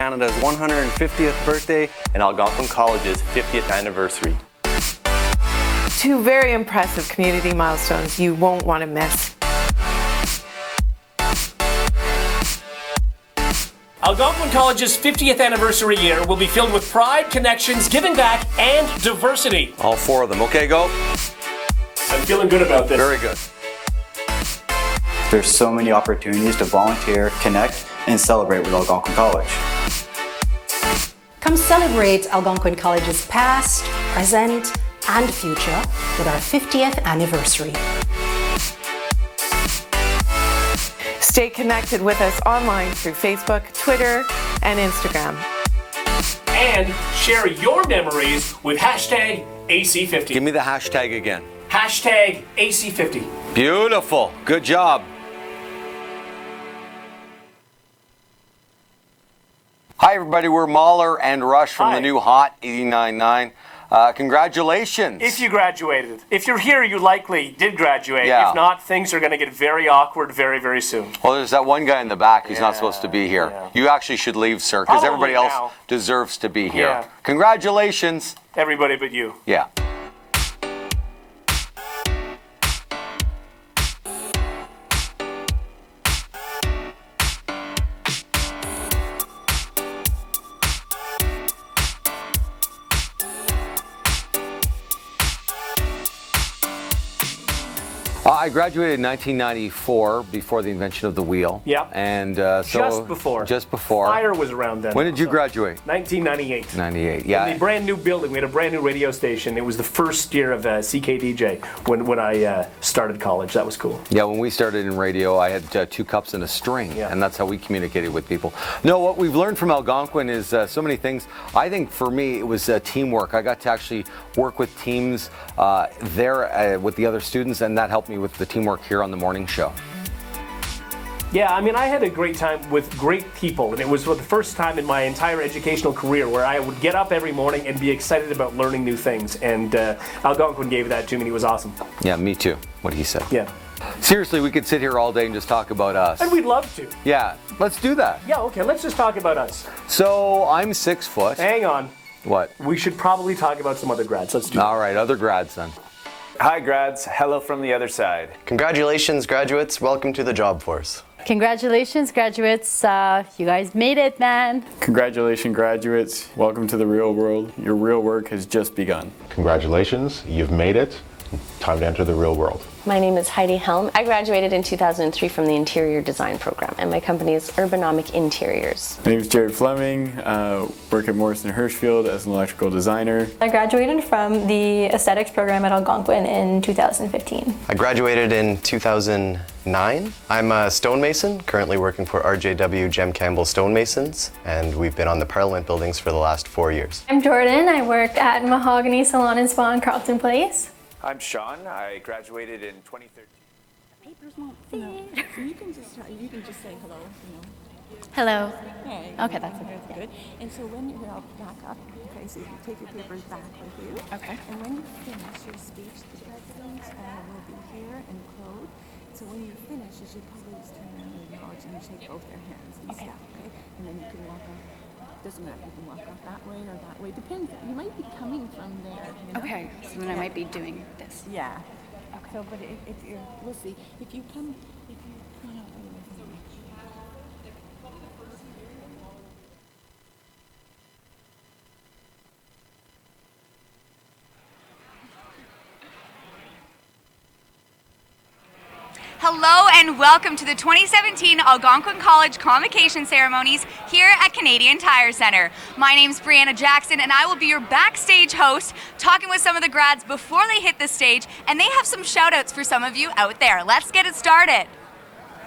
Canada's 150th birthday and Algonquin College's 50th anniversary. Two very impressive community milestones you won't want to miss. Algonquin College's 50th anniversary year will be filled with pride, connections, giving back, and diversity. All four of them. Okay, go. I'm feeling good about this. Very good. There's so many opportunities to volunteer, connect, and celebrate with Algonquin College. Come celebrate Algonquin College's past, present, and future with our 50th anniversary. Stay connected with us online through Facebook, Twitter, and Instagram. And share your memories with hashtag AC50. Give me the hashtag again. Hashtag AC50. Beautiful. Good job. Hi, everybody. We're Mahler and Rush from the new Hot 89.9. Congratulations. If you graduated. If you're here, you likely did graduate. Yeah. If not, things are going to get very awkward very, very soon. Well, there's that one guy in the back who's not supposed to be here. Yeah. You actually should leave, sir, because everybody else now. deserves to be here. Yeah. Congratulations. Everybody but you. Yeah. I graduated in 1994, before the invention of the wheel. Yeah. And Just before. Fire was around then. When did you graduate? 1998. 98, yeah. In the brand new building, we had a brand new radio station. It was the first year of CKDJ when I started college. That was cool. Yeah, when we started in radio, I had 2 cups and a string, and that's how we communicated with people. No, what we've learned from Algonquin is so many things. I think for me, it was teamwork. I got to actually work with teams there with the other students, and that helped me with the teamwork here on the morning show. Yeah, I mean, I had a great time with great people, and it was the first time in my entire educational career where I would get up every morning and be excited about learning new things, and Algonquin gave that to me, and he was awesome. Yeah, me too, what he said. Yeah. Seriously, we could sit here all day and just talk about us. And we'd love to. Yeah, let's do that. Yeah, okay, let's just talk about us. So, I'm 6 foot. Hang on. What? We should probably talk about some other grads. Let's do it. All right, other grads then. Hi grads, hello from the other side. Congratulations graduates, welcome to the job force. Congratulations graduates, you guys made it, man. Congratulations graduates, welcome to the real world. Your real work has just begun. Congratulations, you've made it. Time to enter the real world. My name is Heidi Helm. I graduated in 2003 from the Interior Design Program, and my company is Urbanomic Interiors. My name is Jared Fleming, work at Morrison Hirschfield as an electrical designer. I graduated from the Aesthetics program at Algonquin in 2015. I graduated in 2009. I'm a stonemason, currently working for RJW Jem Campbell Stonemasons, and we've been on the Parliament buildings for the last 4 years. I'm Jordan. I work at Mahogany Salon and Spa in Carlton Place. I'm Sean. I graduated in 2013. Papers won't fit. So you can just say hello, Hello. Hey. Okay, that's good. And so when you're all back up, okay, so you can take your papers back with you. Okay. And when you finish your speech, the president will be here and Claude. So when you finish, you should probably just turn around and acknowledge and shake both their hands and stuff, okay? And then you can walk off. Doesn't matter, you can walk off that way or that way. Depends. You might be coming from there. You know? Okay, so then I might be doing this. Yeah. Okay. So, but if you're, we'll see. If you come, no, anyway. Hello and welcome to the 2017 Algonquin College Convocation ceremonies here at Canadian Tire Centre. My name's Brianna Jackson and I will be your backstage host, talking with some of the grads before they hit the stage, and they have some shout outs for some of you out there. Let's get it started.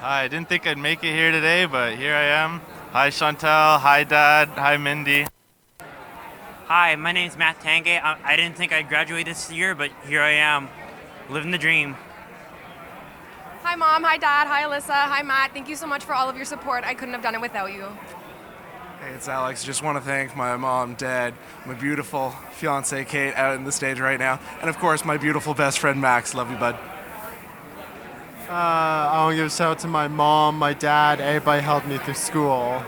Hi, I didn't think I'd make it here today, but here I am. Hi Chantal, hi Dad, hi Mindy. Hi, my name's Matt Tange. I didn't think I'd graduate this year, but here I am, living the dream. Hi Mom, hi Dad, hi Alyssa, hi Matt. Thank you so much for all of your support. I couldn't have done it without you. Hey, it's Alex. Just want to thank my mom, dad, my beautiful fiance Kate out in the stage right now, and of course my beautiful best friend Max. Love you, bud. I want to give a shout out to my mom, my dad, everybody helped me through school.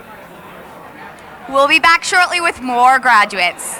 We'll be back shortly with more graduates.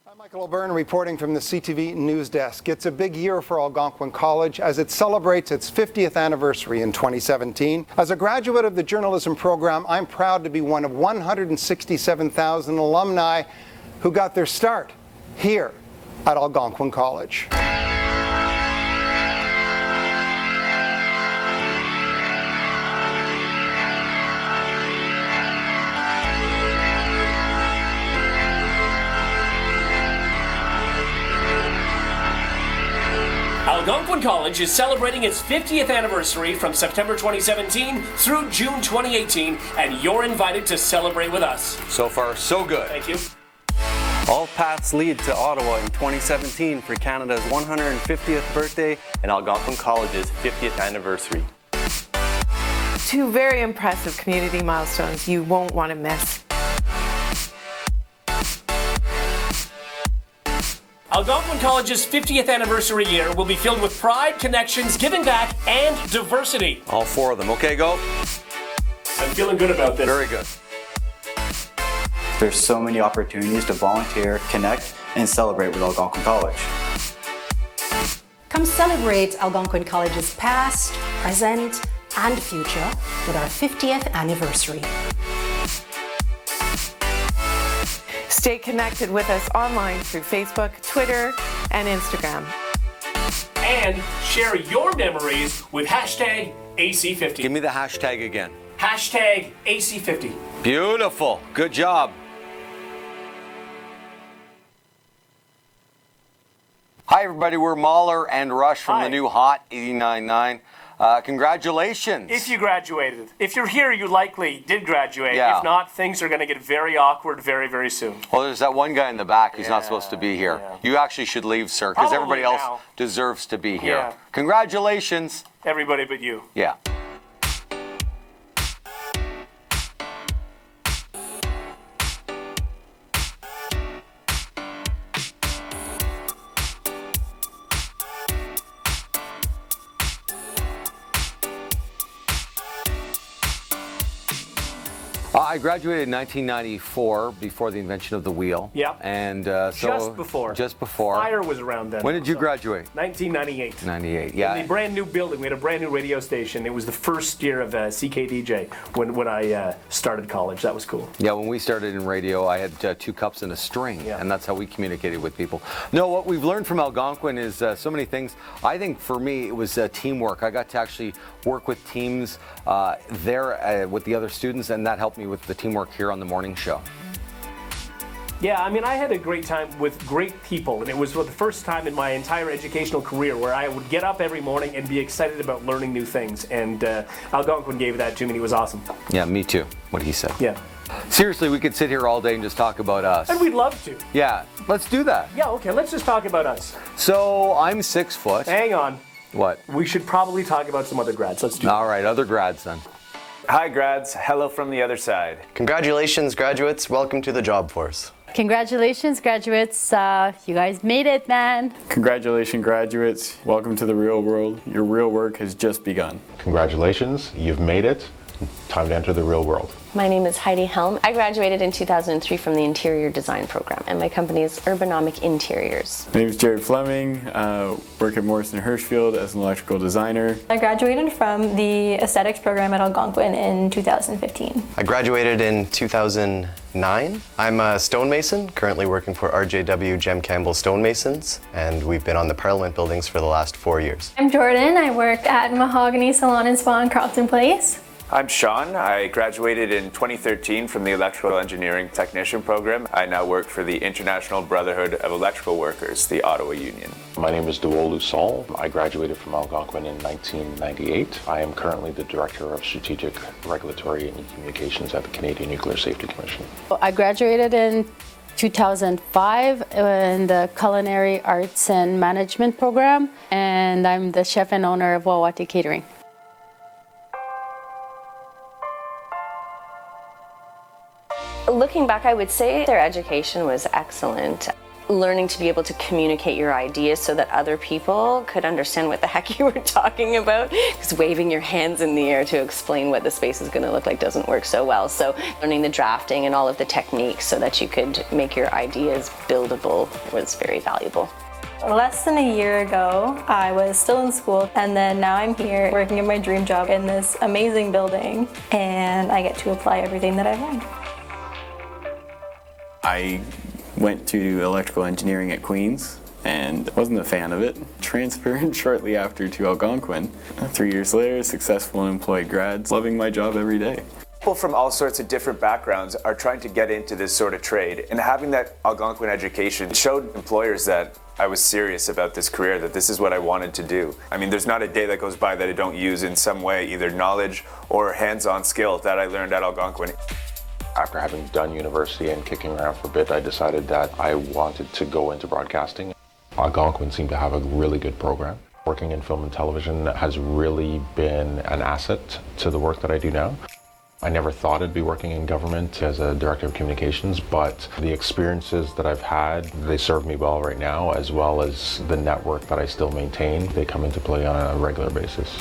I'm Michael O'Byrne reporting from the CTV News Desk. It's a big year for Algonquin College as it celebrates its 50th anniversary in 2017. As a graduate of the journalism program, I'm proud to be one of 167,000 alumni who got their start here at Algonquin College. Algonquin College is celebrating its 50th anniversary from September 2017 through June 2018, and you're invited to celebrate with us. So far, so good. Thank you. All paths lead to Ottawa in 2017 for Canada's 150th birthday and Algonquin College's 50th anniversary. Two very impressive community milestones you won't want to miss. Algonquin College's 50th anniversary year will be filled with pride, connections, giving back, and diversity. All four of them. Okay, go. I'm feeling good about this. Very good. There's so many opportunities to volunteer, connect, and celebrate with Algonquin College. Come celebrate Algonquin College's past, present, and future with our 50th anniversary. Stay connected with us online through Facebook, Twitter, and Instagram. And share your memories with hashtag AC50. Give me the hashtag again. Hashtag AC50. Beautiful. Good job. Hi, everybody. We're Mahler and Rush from the new Hot 89.9. Congratulations. If you graduated. If you're here, you likely did graduate. Yeah. If not, things are going to get very awkward very, very soon. Well, there's that one guy in the back who's not supposed to be here. You actually should leave, sir, because everybody else deserves to be here. Yeah. Congratulations. Everybody but you. Yeah. I graduated in 1994, before the invention of the wheel. Yeah. And so Just before. Just before. Fire was around then. When did you graduate? 1998. 98. Yeah. In the brand new building, we had a brand new radio station. It was the first year of CKDJ when I started college. That was cool. Yeah, when we started in radio, I had 2 cups and a string, and that's how we communicated with people. No, what we've learned from Algonquin is so many things. I think for me, it was teamwork. I got to actually work with teams there with the other students, and that helped me with the teamwork here on the morning show. Yeah, I mean, I had a great time with great people, and it was the first time in my entire educational career where I would get up every morning and be excited about learning new things, and Algonquin gave that to me, and he was awesome. Yeah, me too, what he said. Yeah. Seriously, we could sit here all day and just talk about us. And we'd love to. Yeah, let's do that. Yeah, okay, let's just talk about us. So, I'm 6 foot. Hang on. What? We should probably talk about some other grads. Let's do All right, other grads then. Hi grads, hello from the other side. Congratulations, graduates. Welcome to the job force. Congratulations, graduates. You guys made it, man. Congratulations, graduates. Welcome to the real world. Your real work has just begun. Congratulations, you've made it. Time to enter the real world. My name is Heidi Helm. I graduated in 2003 from the interior design program, and my company is Urbanomic Interiors. My name is Jared Fleming. Work at Morrison Hirschfield as an electrical designer. I graduated from the aesthetics program at Algonquin in 2015. I graduated in 2009. I'm a stonemason, currently working for RJW Jem Campbell Stonemasons, and we've been on the Parliament buildings for the last 4 years. I'm Jordan. I work at Mahogany Salon and Spa in Carlton Place. I'm Sean. I graduated in 2013 from the Electrical Engineering Technician program. I now work for the International Brotherhood of Electrical Workers, the Ottawa Union. My name is Duolu Sol. I graduated from Algonquin in 1998. I am currently the Director of Strategic Regulatory and Communications at the Canadian Nuclear Safety Commission. I graduated in 2005 in the Culinary Arts and Management program, and I'm the chef and owner of Wawati Catering. Looking back, I would say their education was excellent. Learning to be able to communicate your ideas so that other people could understand what the heck you were talking about, because waving your hands in the air to explain what the space is going to look like doesn't work so well. So learning the drafting and all of the techniques so that you could make your ideas buildable was very valuable. Less than a year ago, I was still in school, and then now I'm here working in my dream job in this amazing building, and I get to apply everything that I've learned. I went to electrical engineering at Queen's and wasn't a fan of it. Transferred shortly after to Algonquin. 3 years later, successful and employed grads, loving my job every day. People from all sorts of different backgrounds are trying to get into this sort of trade, and having that Algonquin education showed employers that I was serious about this career, that this is what I wanted to do. I mean, there's not a day that goes by that I don't use in some way either knowledge or hands-on skill that I learned at Algonquin. After having done university and kicking around for a bit, I decided that I wanted to go into broadcasting. Algonquin seemed to have a really good program. Working in film and television has really been an asset to the work that I do now. I never thought I'd be working in government as a director of communications, but the experiences that I've had, they serve me well right now, as well as the network that I still maintain. They come into play on a regular basis.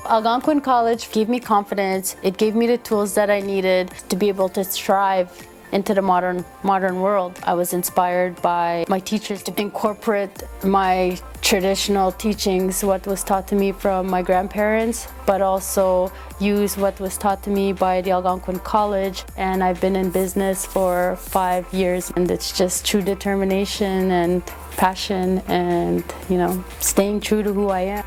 Algonquin College gave me confidence. It gave me the tools that I needed to be able to strive into the modern world. I was inspired by my teachers to incorporate my traditional teachings, what was taught to me from my grandparents, but also use what was taught to me by the Algonquin College. And I've been in business for 5 years, and it's just true determination and passion and, staying true to who I am.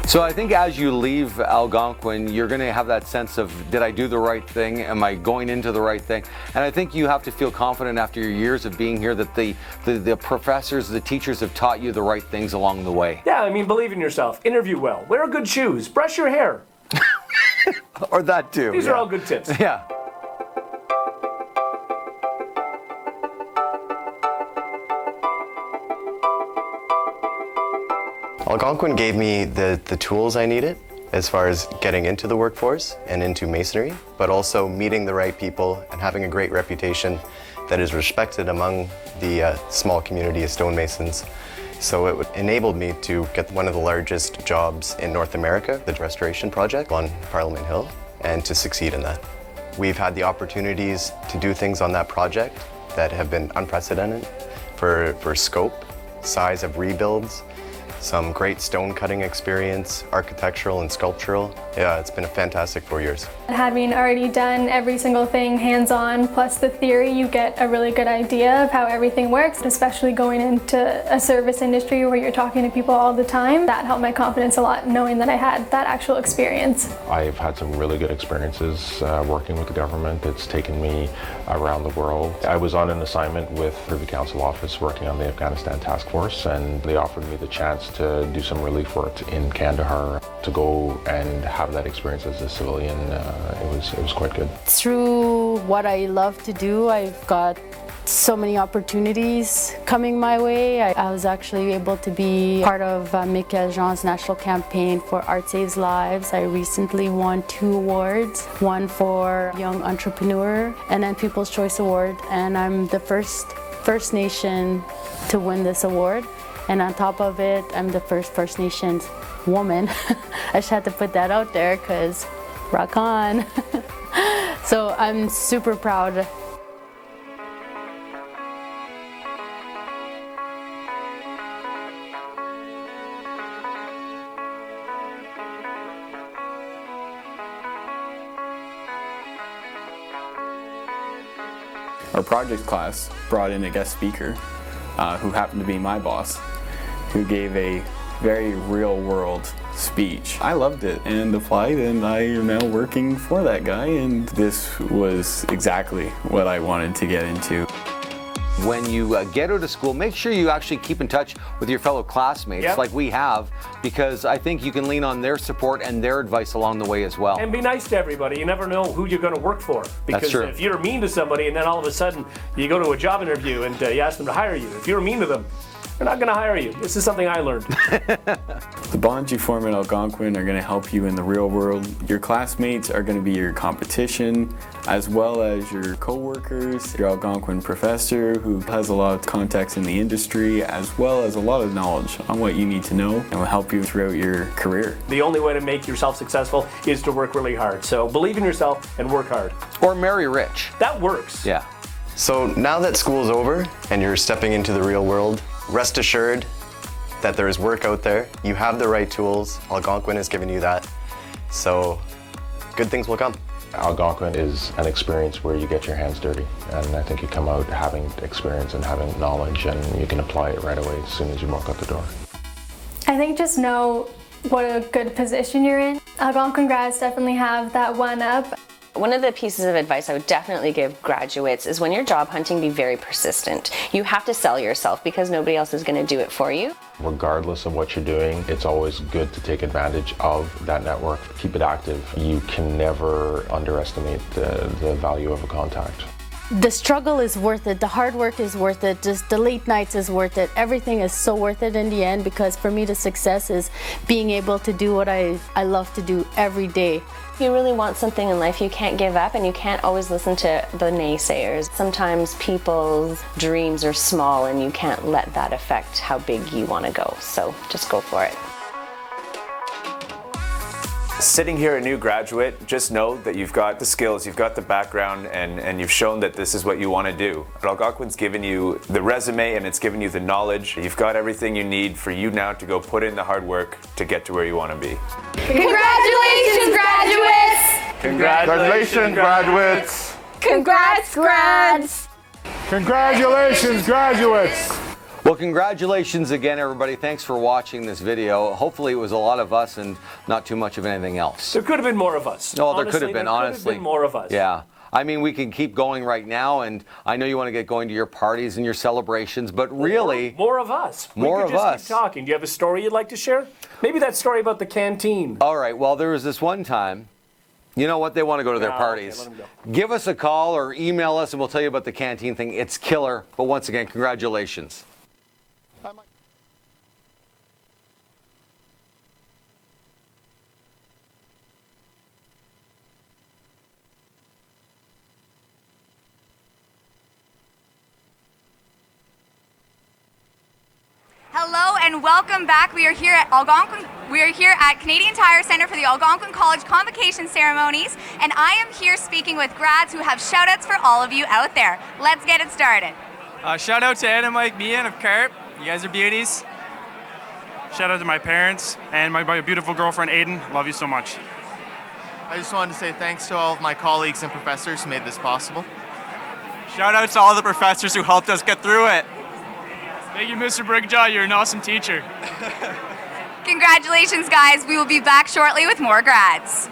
So I think as you leave Algonquin, you're going to have that sense of, did I do the right thing? Am I going into the right thing? And I think you have to feel confident after your years of being here that the professors, the teachers have taught you the right things along the way. Yeah, I mean, believe in yourself, interview well, wear good shoes, brush your hair. Or that too. These are all good tips. Yeah. Algonquin gave me the tools I needed as far as getting into the workforce and into masonry, but also meeting the right people and having a great reputation that is respected among the small community of stonemasons. So it enabled me to get one of the largest jobs in North America, the restoration project on Parliament Hill, and to succeed in that. We've had the opportunities to do things on that project that have been unprecedented for scope, size of rebuilds, some great stone cutting experience, architectural and sculptural. Yeah, it's been a fantastic 4 years. Having already done every single thing hands-on, plus the theory, you get a really good idea of how everything works, especially going into a service industry where you're talking to people all the time. That helped my confidence a lot, knowing that I had that actual experience. I've had some really good experiences working with the government. It's taken me around the world. I was on an assignment with Privy Council Office working on the Afghanistan Task Force, and they offered me the chance to do some relief work in Kandahar. To go and have that experience as a civilian, it was quite good. Through what I love to do, I've got so many opportunities coming my way. I was actually able to be part of Michael Jean's national campaign for Art Saves Lives. I recently won 2 awards, one for Young Entrepreneur and then People's Choice Award, and I'm the first First Nation to win this award. And on top of it, I'm the first First Nations woman. I just had to put that out there because rock on. So I'm super proud. Our project class brought in a guest speaker who happened to be my boss, who gave a very real-world speech. I loved it and applied, and I am now working for that guy, and this was exactly what I wanted to get into. when you get out of school, make sure you actually keep in touch with your fellow classmates like we have, because I think you can lean on their support and their advice along the way as well. And be nice to everybody. You never know who you're going to work for. Because That's true. if you're mean to somebody and then all of a sudden you go to a job interview and you ask them to hire you, if you're mean to them, they're not going to hire you. This is something I learned. The bonds you form at Algonquin are going to help you in the real world. Your classmates are going to be your competition, as well as your co-workers, your Algonquin professor who has a lot of contacts in the industry, as well as a lot of knowledge on what you need to know and will help you throughout your career. The only way to make yourself successful is to work really hard. So believe in yourself and work hard. Or marry rich. That works. Yeah. So now that school's over and you're stepping into the real world, rest assured that there is work out there. You have the right tools. Algonquin has given you that. So good things will come. Algonquin is an experience where you get your hands dirty, and I think you come out having experience and having knowledge, and you can apply it right away as soon as you walk out the door. I think just know what a good position you're in. Algonquin grads definitely have that one up. One of the pieces of advice I would definitely give graduates is when you're job hunting, be very persistent. You have to sell yourself because nobody else is going to do it for you. Regardless of what you're doing, it's always good to take advantage of that network. Keep it active. You can never underestimate the value of a contact. The struggle is worth it, the hard work is worth it, just the late nights is worth it. Everything is so worth it in the end, because for me the success is being able to do what I love to do every day. If you really want something in life, you can't give up, and you can't always listen to the naysayers. Sometimes people's dreams are small and you can't let that affect how big you want to go. So just go for it. Sitting here a new graduate, just know that you've got the skills, you've got the background, and you've shown that this is what you want to do. Algonquin's given you the resume and it's given you the knowledge. You've got everything you need for you now to go put in the hard work to get to where you want to be. Congratulations, graduates! Congratulations, graduates! Congrats, grads! Congratulations, graduates! Well, congratulations again, everybody. Thanks for watching this video. Hopefully it was a lot of us and not too much of anything else. There could have been more of us. No, there could have been, honestly. There could have been more of us. Yeah. I mean, we can keep going right now, and I know you want to get going to your parties and your celebrations, but really... More of us. More of us. We could just keep talking. Do you have a story you'd like to share? Maybe that story about the canteen. All right. Well, there was this one time... You know what? They want to go to their parties. Okay, let 'em go. Give us a call or email us, and we'll tell you about the canteen thing. It's killer. But once again, congratulations. Hello and welcome back. We are here at Algonquin. We are here at Canadian Tire Center for the Algonquin College Convocation ceremonies, and I am here speaking with grads who have shout-outs for all of you out there. Let's get it started. Shout out to Anna, Mike, Mian of CARP. You guys are beauties. Shout out to my parents and my beautiful girlfriend Aiden. Love you so much. I just wanted to say thanks to all of my colleagues and professors who made this possible. Shout out to all the professors who helped us get through it. Thank you, Mr. Brigjaw. You're an awesome teacher. Congratulations, guys. We will be back shortly with more grads.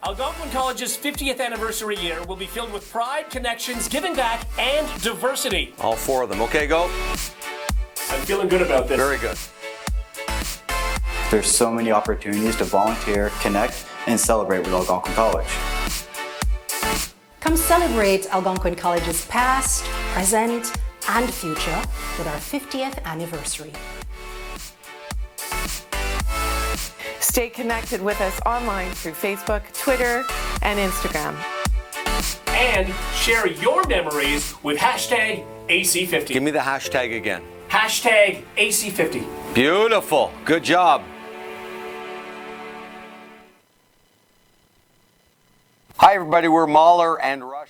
Algonquin College's 50th anniversary year will be filled with pride, connections, giving back, and diversity. All four of them. Okay, go. I'm feeling good about this. Very good. There's so many opportunities to volunteer, connect, and celebrate with Algonquin College. Come celebrate Algonquin College's past, present, and future with our 50th anniversary. Stay connected with us online through Facebook, Twitter, and Instagram. And share your memories with hashtag AC50. Give me the hashtag again. Hashtag AC50. Beautiful. Good job. Hi, everybody. We're Mahler and Rush.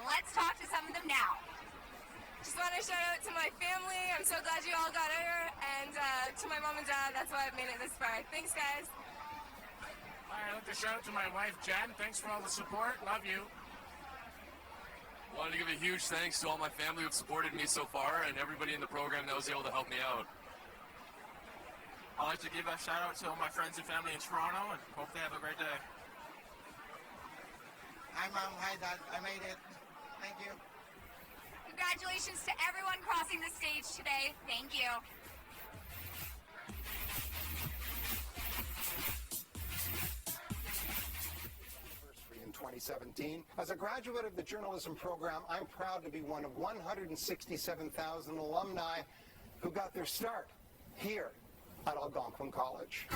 let's talk to some of them now. Just want to shout out to my family. I'm so glad you all got here. And to my mom and dad, that's why I've made it this far. Thanks, guys. I'd like to shout out to my wife, Jen. Thanks for all the support. Love you. Wanted to give a huge thanks to all my family who've supported me so far and everybody in the program that was able to help me out. I'd like to give a shout out to all my friends and family in Toronto and hope they have a great day. Hi, Mom. Hi, Dad. I made it. Thank you. Congratulations to everyone crossing the stage today. Thank you. In 2017. As a graduate of the journalism program, I'm proud to be one of 167,000 alumni who got their start here at Algonquin College.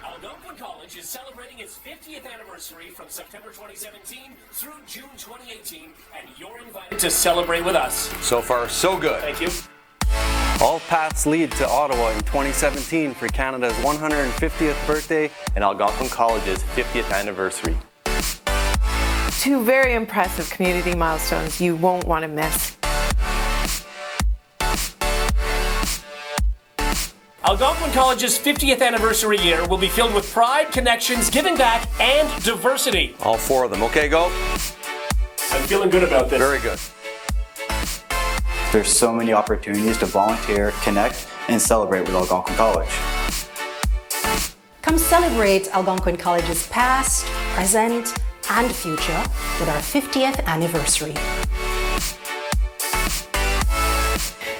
Algonquin College is celebrating its 50th anniversary from September 2017 through June 2018, and you're invited to celebrate with us. So far, so good. Thank you. All paths lead to Ottawa in 2017 for Canada's 150th birthday and Algonquin College's 50th anniversary. Two very impressive community milestones you won't want to miss. Algonquin College's 50th anniversary year will be filled with pride, connections, giving back, and diversity. All four of them. Okay, go. I'm feeling good about this. Very good. There's so many opportunities to volunteer, connect, and celebrate with Algonquin College. Come celebrate Algonquin College's past, present, and future with our 50th anniversary.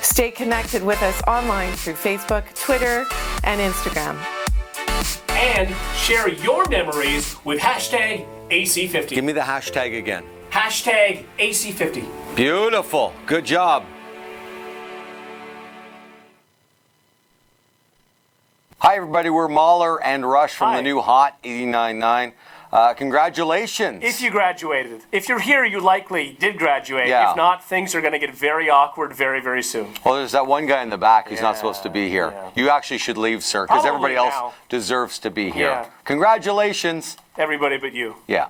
Stay connected with us online through Facebook, Twitter, and Instagram. And share your memories with hashtag AC50. Give me the hashtag again. Hashtag AC50. Beautiful. Good job. Hi, everybody. We're Mahler and Rush from the new Hot 89.9. Congratulations. If you graduated. If you're here, you likely did graduate. Yeah. If not, things are going to get very awkward very, very soon. Well, there's that one guy in the back who's not supposed to be here. yeah. You actually should leave, sir, because Probably everybody else now. deserves to be here. Yeah. Congratulations. Everybody but you. Yeah.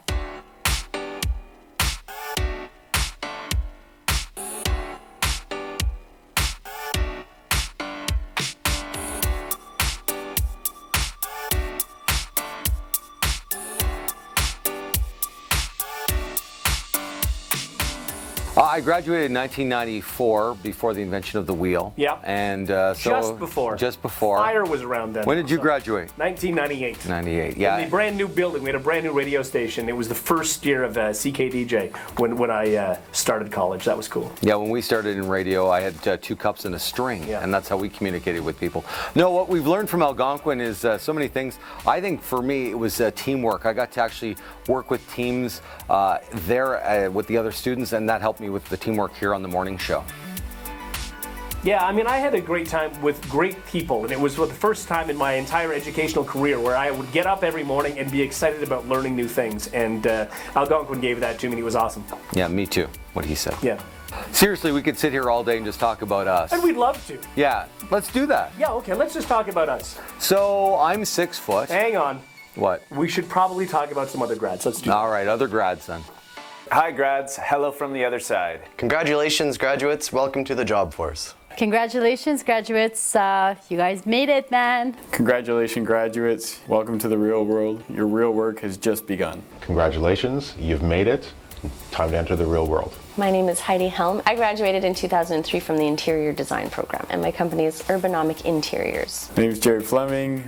I graduated in 1994, before the invention of the wheel. Yeah. And Just before. Just before. Fire was around then. When did you graduate? 1998. 98. Yeah. In the brand new building, we had a brand new radio station. It was the first year of CKDJ when I started college. That was cool. Yeah, when we started in radio, I had 2 cups and a string, and that's how we communicated with people. No, what we've learned from Algonquin is so many things. I think for me, it was teamwork. I got to actually work with teams there with the other students, and that helped me with the teamwork here on the morning show. Yeah, I mean, I had a great time with great people, and it was the first time in my entire educational career where I would get up every morning and be excited about learning new things, and Algonquin gave that to me, and it was awesome. Yeah, me too, what he said. Yeah. Seriously, we could sit here all day and just talk about us. And we'd love to. Yeah, let's do that. Yeah, okay, let's just talk about us. So, I'm 6 foot. Hang on. What? We should probably talk about some other grads. Let's do that. All right, other grads then. Hi grads, hello from the other side. Congratulations, graduates. Welcome to the job force. Congratulations, graduates. You guys made it, man. Congratulations, graduates. Welcome to the real world. Your real work has just begun. Congratulations, you've made it. Time to enter the real world. My name is Heidi Helm. I graduated in 2003 from the Interior Design Program, and my company is Urbanomic Interiors. My name is Jared Fleming.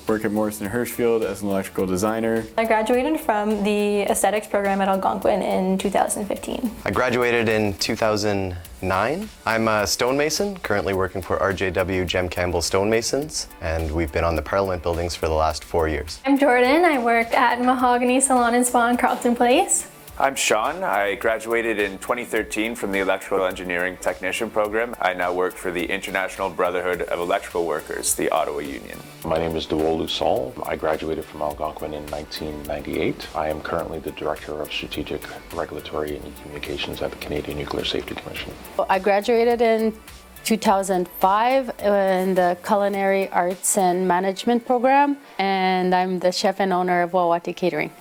Work at Morrison Hirschfield as an electrical designer. I graduated from the Aesthetics program at Algonquin in 2015. I graduated in 2009. I'm a stonemason, currently working for RJW Jem Campbell Stonemasons, and we've been on the Parliament buildings for the last 4 years. I'm Jordan. I work at Mahogany Salon and Spa in Carlton Place. I'm Sean. I graduated in 2013 from the Electrical Engineering Technician program. I now work for the International Brotherhood of Electrical Workers, the Ottawa Union. My name is Duolu Sol. I graduated from Algonquin in 1998. I am currently the Director of Strategic, Regulatory and Communications at the Canadian Nuclear Safety Commission. I graduated in 2005 in the Culinary Arts and Management program, and I'm the chef and owner of Wawati Catering.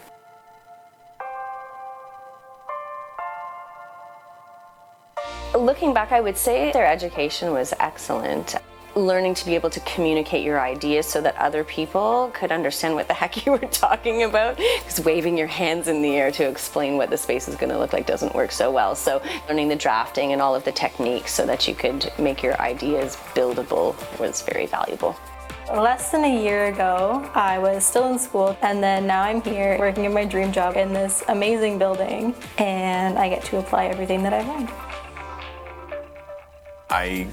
Looking back, I would say their education was excellent. Learning to be able to communicate your ideas so that other people could understand what the heck you were talking about, because waving your hands in the air to explain what the space is going to look like doesn't work so well. So learning the drafting and all of the techniques so that you could make your ideas buildable was very valuable. Less than a year ago, I was still in school, and then now I'm here working in my dream job in this amazing building, and I get to apply everything that I've learned. I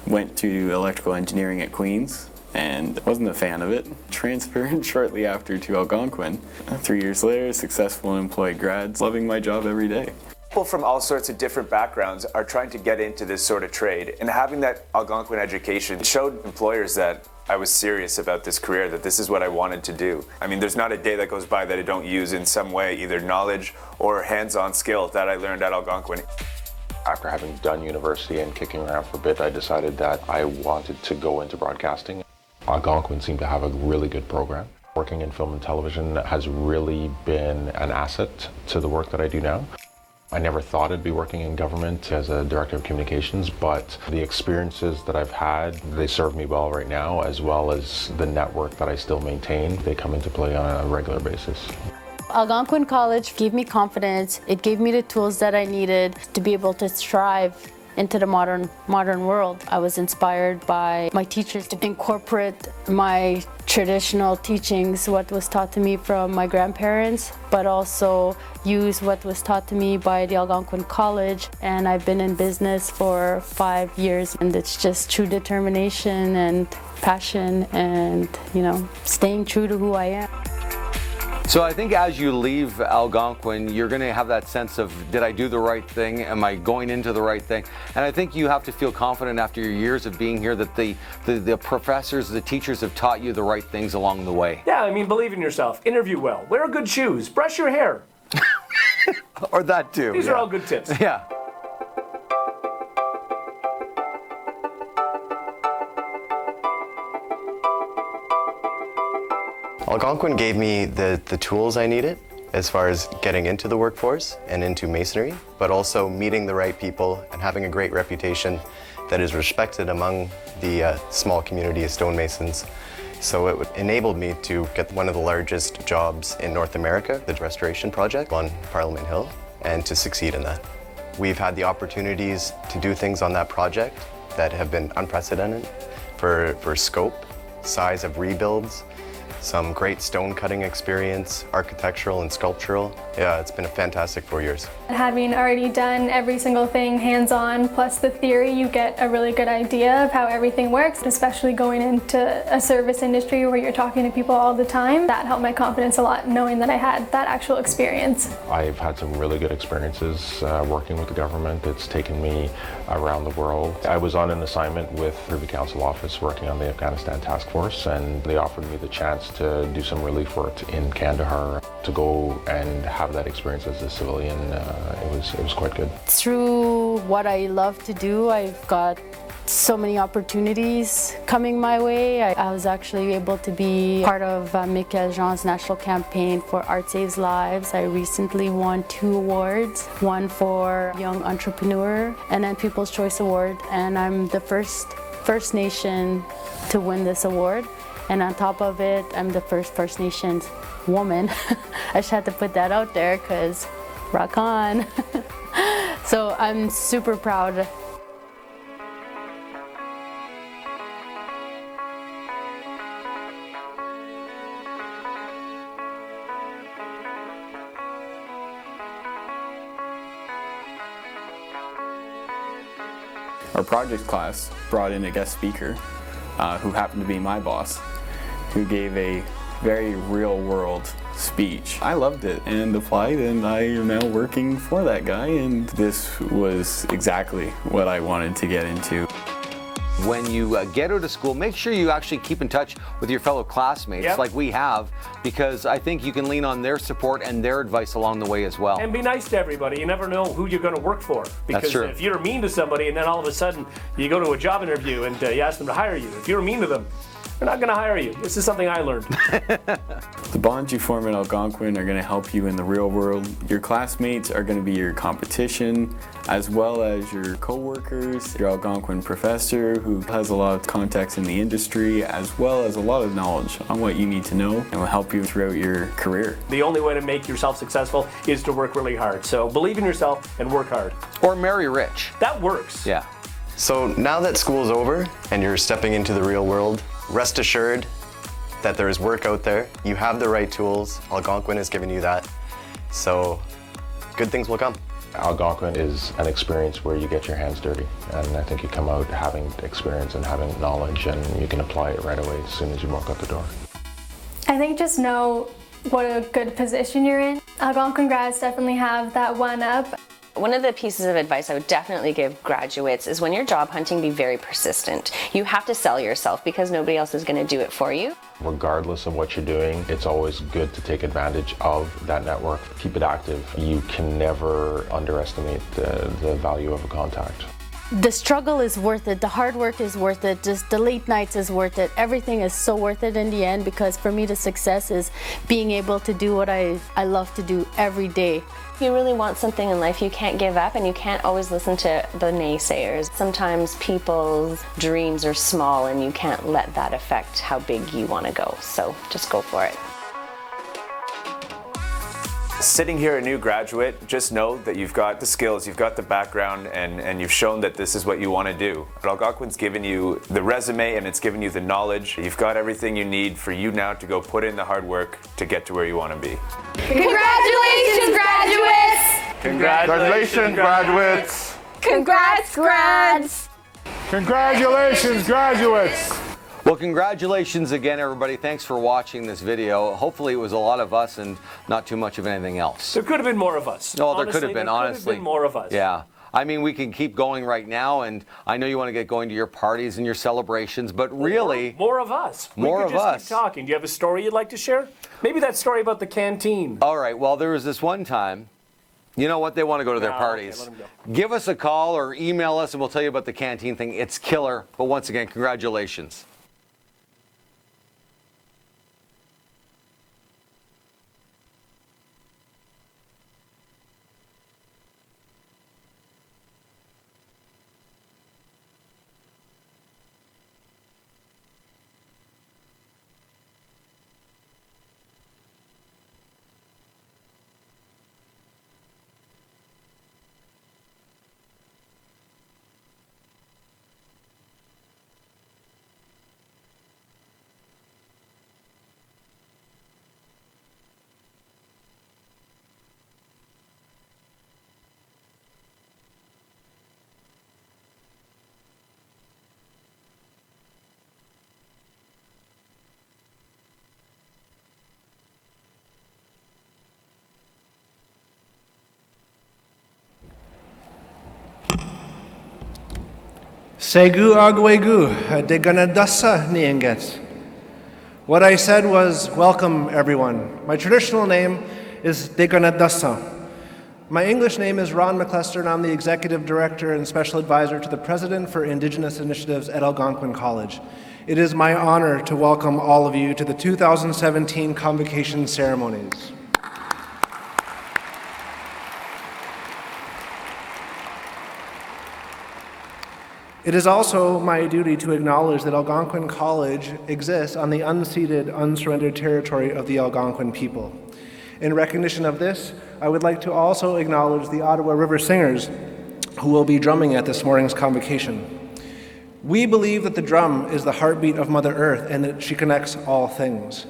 went to electrical engineering at Queen's and wasn't a fan of it. Transferred shortly after to Algonquin. 3 years later, successful employed grads, loving my job every day. People from all sorts of different backgrounds are trying to get into this sort of trade, and having that Algonquin education showed employers that I was serious about this career, that this is what I wanted to do. I mean, there's not a day that goes by that I don't use in some way either knowledge or hands-on skill that I learned at Algonquin. After having done university and kicking around for a bit, I decided that I wanted to go into broadcasting. Algonquin seemed to have a really good program. Working in film and television has really been an asset to the work that I do now. I never thought I'd be working in government as a director of communications, but the experiences that I've had, they serve me well right now, as well as the network that I still maintain. They come into play on a regular basis. Algonquin College gave me confidence. It gave me the tools that I needed to be able to thrive into the modern world. I was inspired by my teachers to incorporate my traditional teachings, what was taught to me from my grandparents, but also use what was taught to me by the Algonquin College. And I've been in business for 5 years, and it's just true determination and passion and, staying true to who I am. So I think as you leave Algonquin, you're going to have that sense of, did I do the right thing? Am I going into the right thing? And I think you have to feel confident after your years of being here that the professors, the teachers have taught you the right things along the way. Yeah, I mean, believe in yourself, interview well, wear good shoes, brush your hair. Or that too. These are all good tips. Yeah. Algonquin gave me the tools I needed as far as getting into the workforce and into masonry, but also meeting the right people and having a great reputation that is respected among the small community of stonemasons. So it enabled me to get one of the largest jobs in North America, the restoration project on Parliament Hill, and to succeed in that. We've had the opportunities to do things on that project that have been unprecedented for scope, size of rebuilds, some great stone cutting experience, architectural and sculptural. Yeah, it's been a fantastic 4 years. Having already done every single thing hands-on, plus the theory, you get a really good idea of how everything works, especially going into a service industry where you're talking to people all the time. That helped my confidence a lot, knowing that I had that actual experience. I've had some really good experiences working with the government. It's taken me around the world. I was on an assignment with the Privy Council Office working on the Afghanistan Task Force, and they offered me the chance to do some relief work in Kandahar. To go and have that experience as a civilian, it was quite good. Through what I love to do, I've got so many opportunities coming my way. I was actually able to be part of Michael Jean's national campaign for Art Saves Lives. I recently won 2 awards, one for Young Entrepreneur and then People's Choice Award, and I'm the First Nation to win this award. And on top of it, I'm the first First Nations woman. I just had to put that out there because rock on. So I'm super proud. Our project class brought in a guest speaker who happened to be my boss, who gave a very real-world speech. I loved it and applied, and I am now working for that guy, and this was exactly what I wanted to get into. When you get out of school, make sure you actually keep in touch with your fellow classmates like we have, because I think you can lean on their support and their advice along the way as well. And be nice to everybody. You never know who you're going to work for. Because That's true. if you're mean to somebody and then all of a sudden you go to a job interview and you ask them to hire you, if you're mean to them, they're not going to hire you. This is something I learned. The bonds you form in Algonquin are going to help you in the real world. Your classmates are going to be your competition, as well as your co-workers, your Algonquin professor who has a lot of contacts in the industry, as well as a lot of knowledge on what you need to know and will help you throughout your career. The only way to make yourself successful is to work really hard. So believe in yourself and work hard. Or marry rich. That works. Yeah. So now that school's over and you're stepping into the real world, rest assured that there is work out there. You have the right tools. Algonquin has given you that. So good things will come. Algonquin is an experience where you get your hands dirty, and I think you come out having experience and having knowledge, and you can apply it right away as soon as you walk out the door. I think just know what a good position you're in. Algonquin grads definitely have that one up. One of the pieces of advice I would definitely give graduates is when you're job hunting, be very persistent. You have to sell yourself because nobody else is going to do it for you. Regardless of what you're doing, it's always good to take advantage of that network. Keep it active. You can never underestimate the value of a contact. The struggle is worth it, the hard work is worth it, just the late nights is worth it. Everything is so worth it in the end, because for me the success is being able to do what I love to do every day. If you really want something in life, you can't give up, and you can't always listen to the naysayers. Sometimes people's dreams are small and you can't let that affect how big you want to go. So just go for it. Sitting here a new graduate, just know that you've got the skills, you've got the background, and you've shown that this is what you want to do. Algonquin's given you the resume and it's given you the knowledge. You've got everything you need for you now to go put in the hard work to get to where you want to be. Congratulations, graduates! Congratulations, graduates! Congrats, grads! Congratulations, graduates! Well, congratulations again, everybody. Thanks for watching this video. Hopefully it was a lot of us and not too much of anything else. There could have been more of us. No, Honestly, there could have been, honestly. There could have been more of us. Yeah. I mean, we can keep going right now, and I know you want to get going to your parties and your celebrations, but really... More of us. More of us. Keep talking. Do you have a story you'd like to share? Maybe that story about the canteen. All right. Well, there was this one time... You know what? They want to go to their parties. Okay, let 'em go. Give us a call or email us, and we'll tell you about the canteen thing. It's killer. But once again, congratulations. Segu agwegu, deganadasa niengets. What I said was, welcome everyone. My traditional name is Deganadasa. My English name is Ron McClester, and I'm the Executive Director and Special Advisor to the President for Indigenous Initiatives at Algonquin College. It is my honor to welcome all of you to the 2017 Convocation ceremonies. It is also my duty to acknowledge that Algonquin College exists on the unceded, unsurrendered territory of the Algonquin people. In recognition of this, I would like to also acknowledge the Ottawa River Singers, who will be drumming at this morning's convocation. We believe that the drum is the heartbeat of Mother Earth and that she connects all things.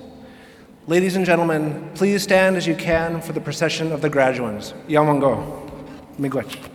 Ladies and gentlemen, please stand as you can for the procession of the graduands. Yamango, miigwech.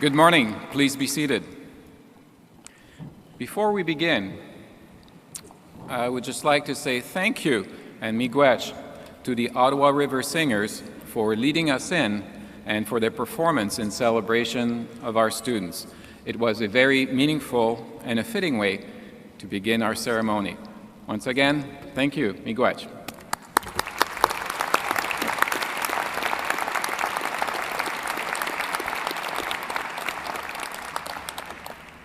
Good morning. Please be seated. Before we begin, I would just like to say thank you and miigwech to the Ottawa River Singers for leading us in and for their performance in celebration of our students. It was a very meaningful and a fitting way to begin our ceremony. Once again, thank you, miigwech.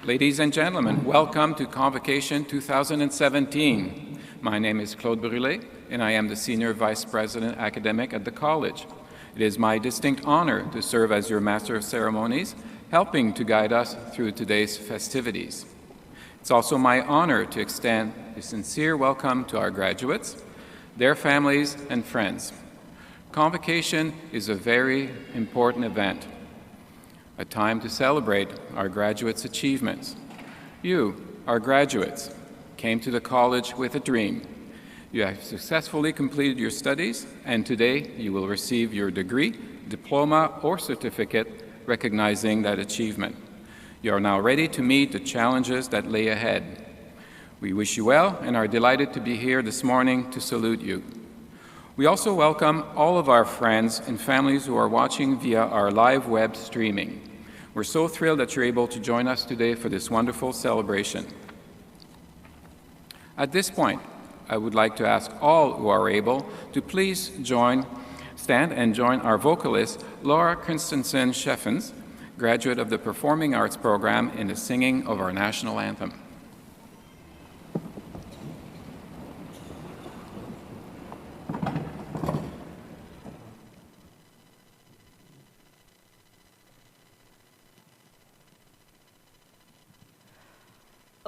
Ladies and gentlemen, welcome to Convocation 2017. My name is Claude Brûlé, and I am the Senior Vice President Academic at the college. It is my distinct honor to serve as your Master of Ceremonies, helping to guide us through today's festivities. It's also my honor to extend a sincere welcome to our graduates, their families, and friends. Convocation is a very important event, a time to celebrate our graduates' achievements. You, our graduates, came to the college with a dream. You have successfully completed your studies, and today you will receive your degree, diploma, or certificate recognizing that achievement. You are now ready to meet the challenges that lay ahead. We wish you well and are delighted to be here this morning to salute you. We also welcome all of our friends and families who are watching via our live web streaming. We're so thrilled that you're able to join us today for this wonderful celebration. At this point, I would like to ask all who are able to please stand and join our vocalist, Laura Christensen-Scheffens, graduate of the Performing Arts program, in the singing of our national anthem.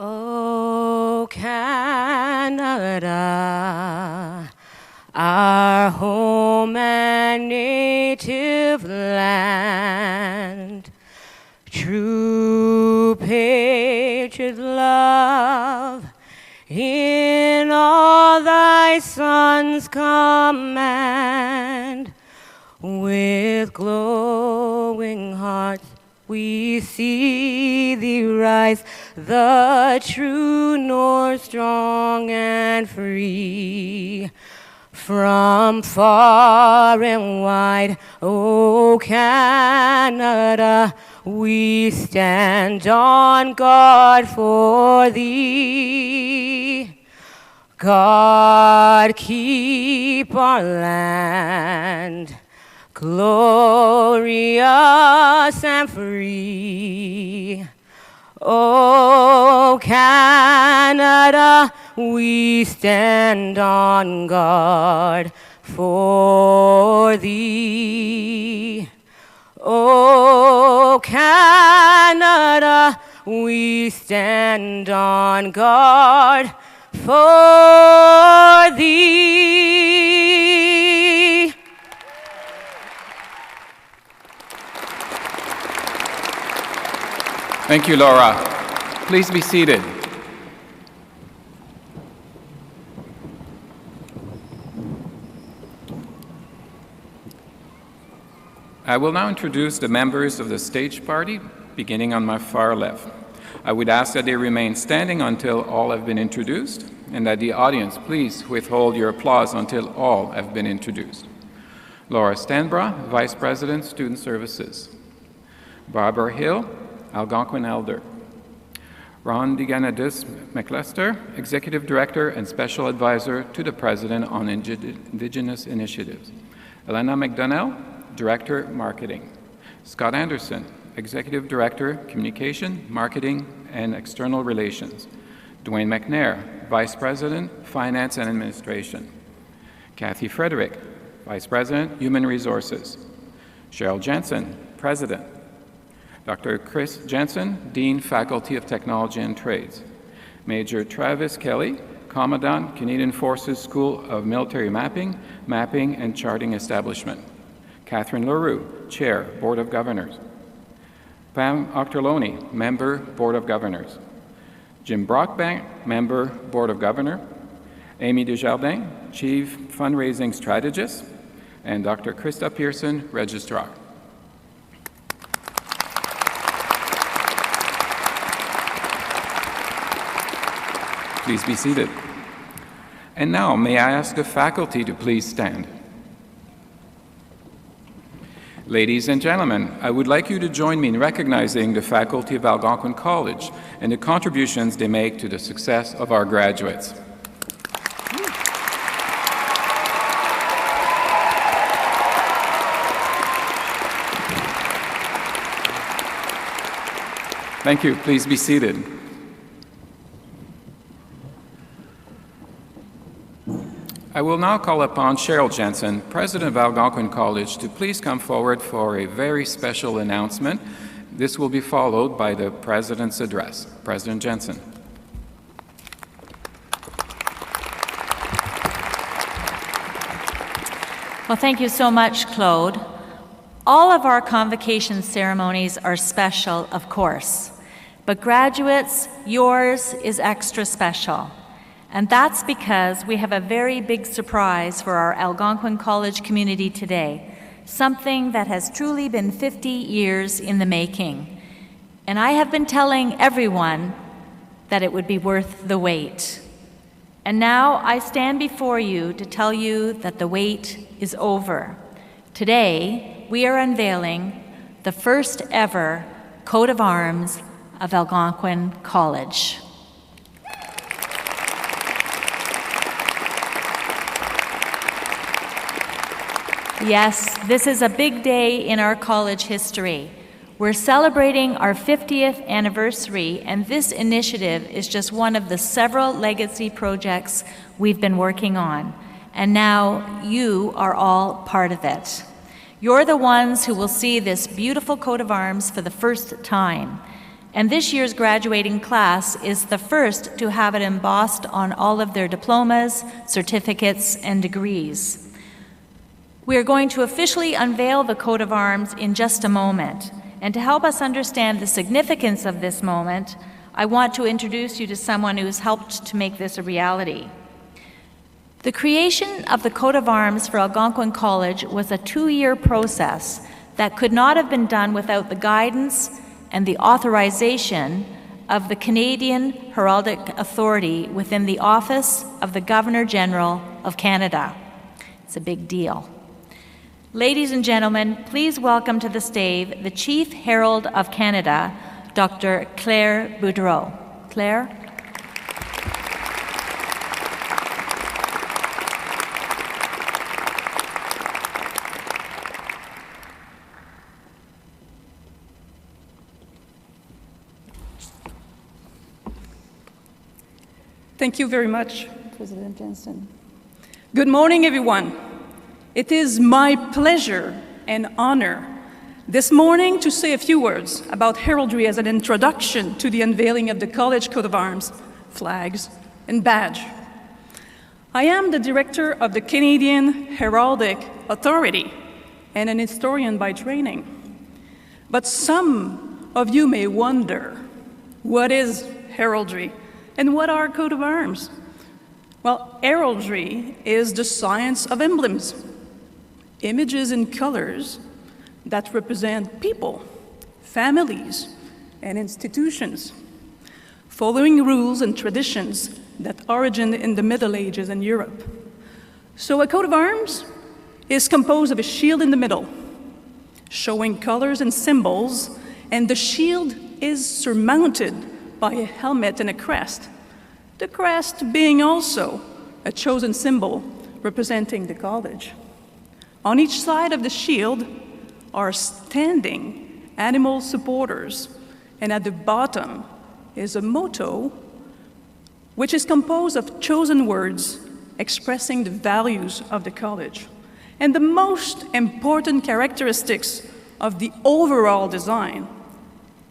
Oh, Canada, our home and native land, true patriot love in all thy sons command. With glowing hearts we see thee rise, the true north, strong and free. From far and wide, O Canada, we stand on guard for thee. God, keep our land glorious and free. O Canada, we stand on guard for thee. O Canada, we stand on guard for thee. Thank you, Laura. Please be seated. I will now introduce the members of the stage party, beginning on my far left. I would ask that they remain standing until all have been introduced, and that the audience please withhold your applause until all have been introduced. Laura Stanbra, Vice President, Student Services. Barbara Hill, Algonquin Elder. Ron Diganadis McLester, Executive Director and Special Advisor to the President on Indigenous Initiatives. Elena McDonnell, Director, Marketing. Scott Anderson, Executive Director, Communication, Marketing, and External Relations. Dwayne McNair, Vice President, Finance and Administration. Kathy Frederick, Vice President, Human Resources. Cheryl Jensen, President. Dr. Chris Jensen, Dean, Faculty of Technology and Trades. Major Travis Kelly, Commandant, Canadian Forces School of Military Mapping, Mapping and Charting Establishment. Catherine Leroux, Chair, Board of Governors. Pam Octorloni, Member, Board of Governors. Jim Brockbank, Member, Board of Governor. Amy Desjardins, Chief Fundraising Strategist. And Dr. Krista Pearson, Registrar. please be seated. And now, may I ask the faculty to please stand. Ladies and gentlemen, I would like you to join me in recognizing the faculty of Algonquin College and the contributions they make to the success of our graduates. Thank you. Please be seated. I will now call upon Cheryl Jensen, President of Algonquin College, to please come forward for a very special announcement. This will be followed by the President's address. President Jensen. Well, thank you so much, Claude. All of our convocation ceremonies are special, of course, but graduates, yours is extra special. And that's because we have a very big surprise for our Algonquin College community today, something that has truly been 50 years in the making. And I have been telling everyone that it would be worth the wait. And now I stand before you to tell you that the wait is over. Today, we are unveiling the first ever coat of arms of Algonquin College. Yes, this is a big day in our college history. We're celebrating our 50th anniversary, and this initiative is just one of the several legacy projects we've been working on. And now you are all part of it. You're the ones who will see this beautiful coat of arms for the first time. And this year's graduating class is the first to have it embossed on all of their diplomas, certificates, and degrees. We are going to officially unveil the coat of arms in just a moment. And to help us understand the significance of this moment, I want to introduce you to someone who has helped to make this a reality. The creation of the coat of arms for Algonquin College was a 2-year process that could not have been done without the guidance and the authorization of the Canadian Heraldic Authority within the Office of the Governor-General of Canada. It's a big deal. Ladies and gentlemen, please welcome to the stage the Chief Herald of Canada, Dr. Claire Woodroffe. Claire? Thank you very much, President Jensen. Good morning, everyone. It is my pleasure and honor this morning to say a few words about heraldry as an introduction to the unveiling of the college coat of arms, flags, and badge. I am the director of the Canadian Heraldic Authority and an historian by training. But some of you may wonder, what is heraldry and what are coat of arms? Well, heraldry is the science of emblems. Images and colors that represent people, families, and institutions, following rules and traditions that origin in the Middle Ages in Europe. So a coat of arms is composed of a shield in the middle, showing colors and symbols, and the shield is surmounted by a helmet and a crest, the crest being also a chosen symbol representing the college. On each side of the shield are standing animal supporters, and at the bottom is a motto, which is composed of chosen words expressing the values of the college. And the most important characteristics of the overall design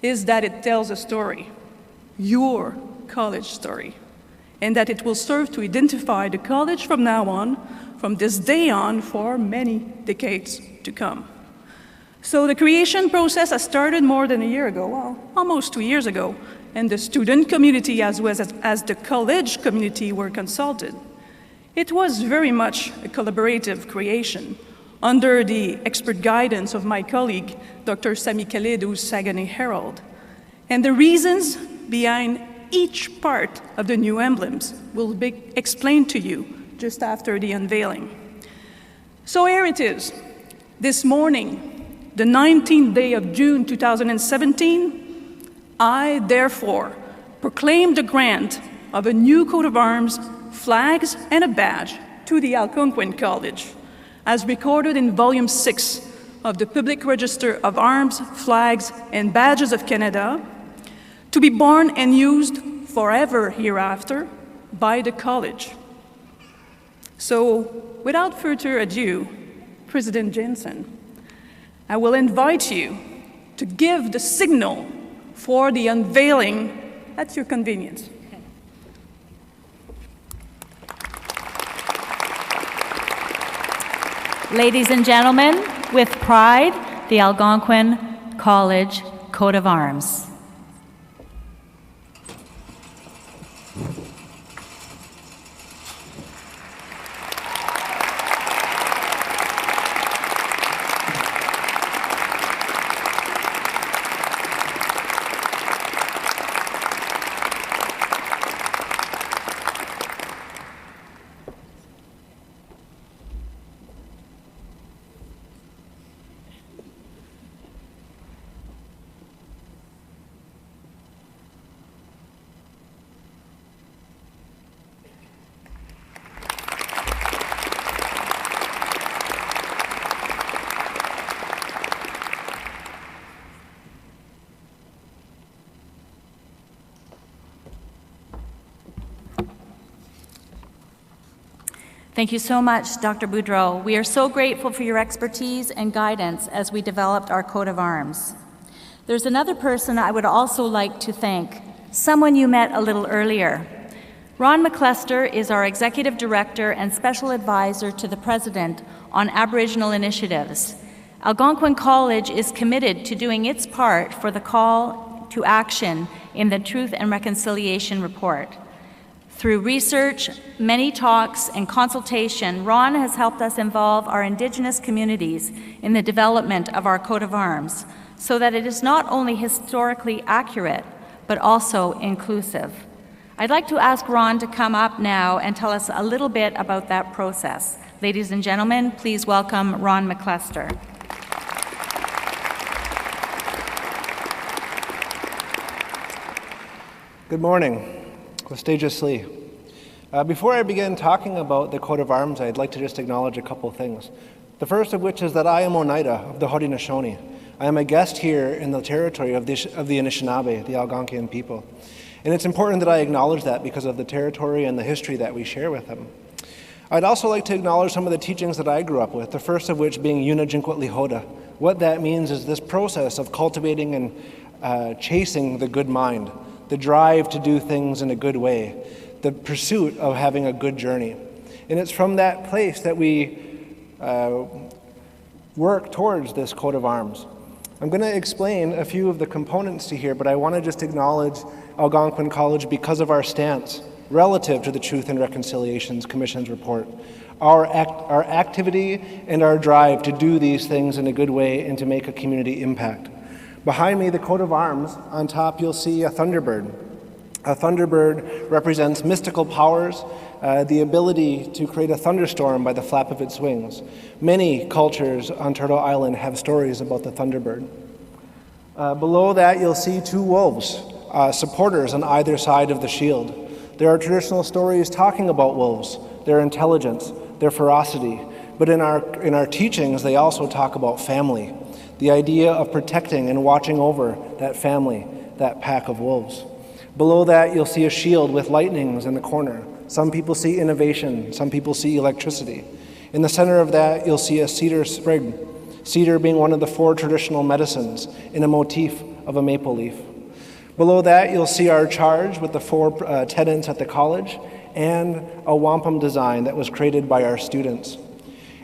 is that it tells a story, your college story, and that it will serve to identify the college from now on, from this day on, for many decades to come. So the creation process has started more than a year ago, well, almost 2 years ago, and the student community as well as the college community were consulted. It was very much a collaborative creation under the expert guidance of my colleague, Dr. Sami Khalid, who's Saguenay Herald. And the reasons behind each part of the new emblems will be explained to you just after the unveiling. So here it is. This morning, the 19th day of June 2017, I therefore proclaim the grant of a new coat of arms, flags, and a badge to the Algonquin College, as recorded in Volume 6 of the Public Register of Arms, Flags, and Badges of Canada, to be borne and used forever hereafter by the College. So, without further ado, President Jensen, I will invite you to give the signal for the unveiling at your convenience. Ladies and gentlemen, with pride, the Algonquin College Coat of Arms. Thank you so much, Dr. Boudreau. We are so grateful for your expertise and guidance as we developed our coat of arms. There's another person I would also like to thank, someone you met a little earlier. Ron McClester is our Executive Director and Special Advisor to the President on Aboriginal initiatives. Algonquin College is committed to doing its part for the call to action in the Truth and Reconciliation Report. Through research, many talks, and consultation, Ron has helped us involve our Indigenous communities in the development of our coat of arms so that it is not only historically accurate, but also inclusive. I'd like to ask Ron to come up now and tell us a little bit about that process. Ladies and gentlemen, please welcome Ron McClester. Good morning. Lee. Before I begin talking about the coat of arms, I'd like to just acknowledge a couple things. The first of which is that I am Oneida of the Haudenosaunee. I am a guest here in the territory of the Anishinaabe, the Algonquin people. And it's important that I acknowledge that because of the territory and the history that we share with them. I'd also like to acknowledge some of the teachings that I grew up with, the first of which being Yuna Jinkwat Lihoda. What that means is this process of cultivating and chasing the good mind, the drive to do things in a good way, the pursuit of having a good journey. And it's from that place that we work towards this coat of arms. I'm going to explain a few of the components to here, but I want to just acknowledge Algonquin College because of our stance relative to the Truth and Reconciliation Commission's report. Our activity and our drive to do these things in a good way and to make a community impact. Behind me, the coat of arms, on top you'll see a thunderbird. A thunderbird represents mystical powers, the ability to create a thunderstorm by the flap of its wings. Many cultures on Turtle Island have stories about the thunderbird. Below that you'll see two wolves, supporters on either side of the shield. There are traditional stories talking about wolves, their intelligence, their ferocity, but in our teachings they also talk about family. The idea of protecting and watching over that family, that pack of wolves. Below that, you'll see a shield with lightnings in the corner. Some people see innovation, some people see electricity. In the center of that, you'll see a cedar sprig, cedar being one of the 4 traditional medicines in a motif of a maple leaf. Below that, you'll see our charge with the 4 tenants at the college and a wampum design that was created by our students.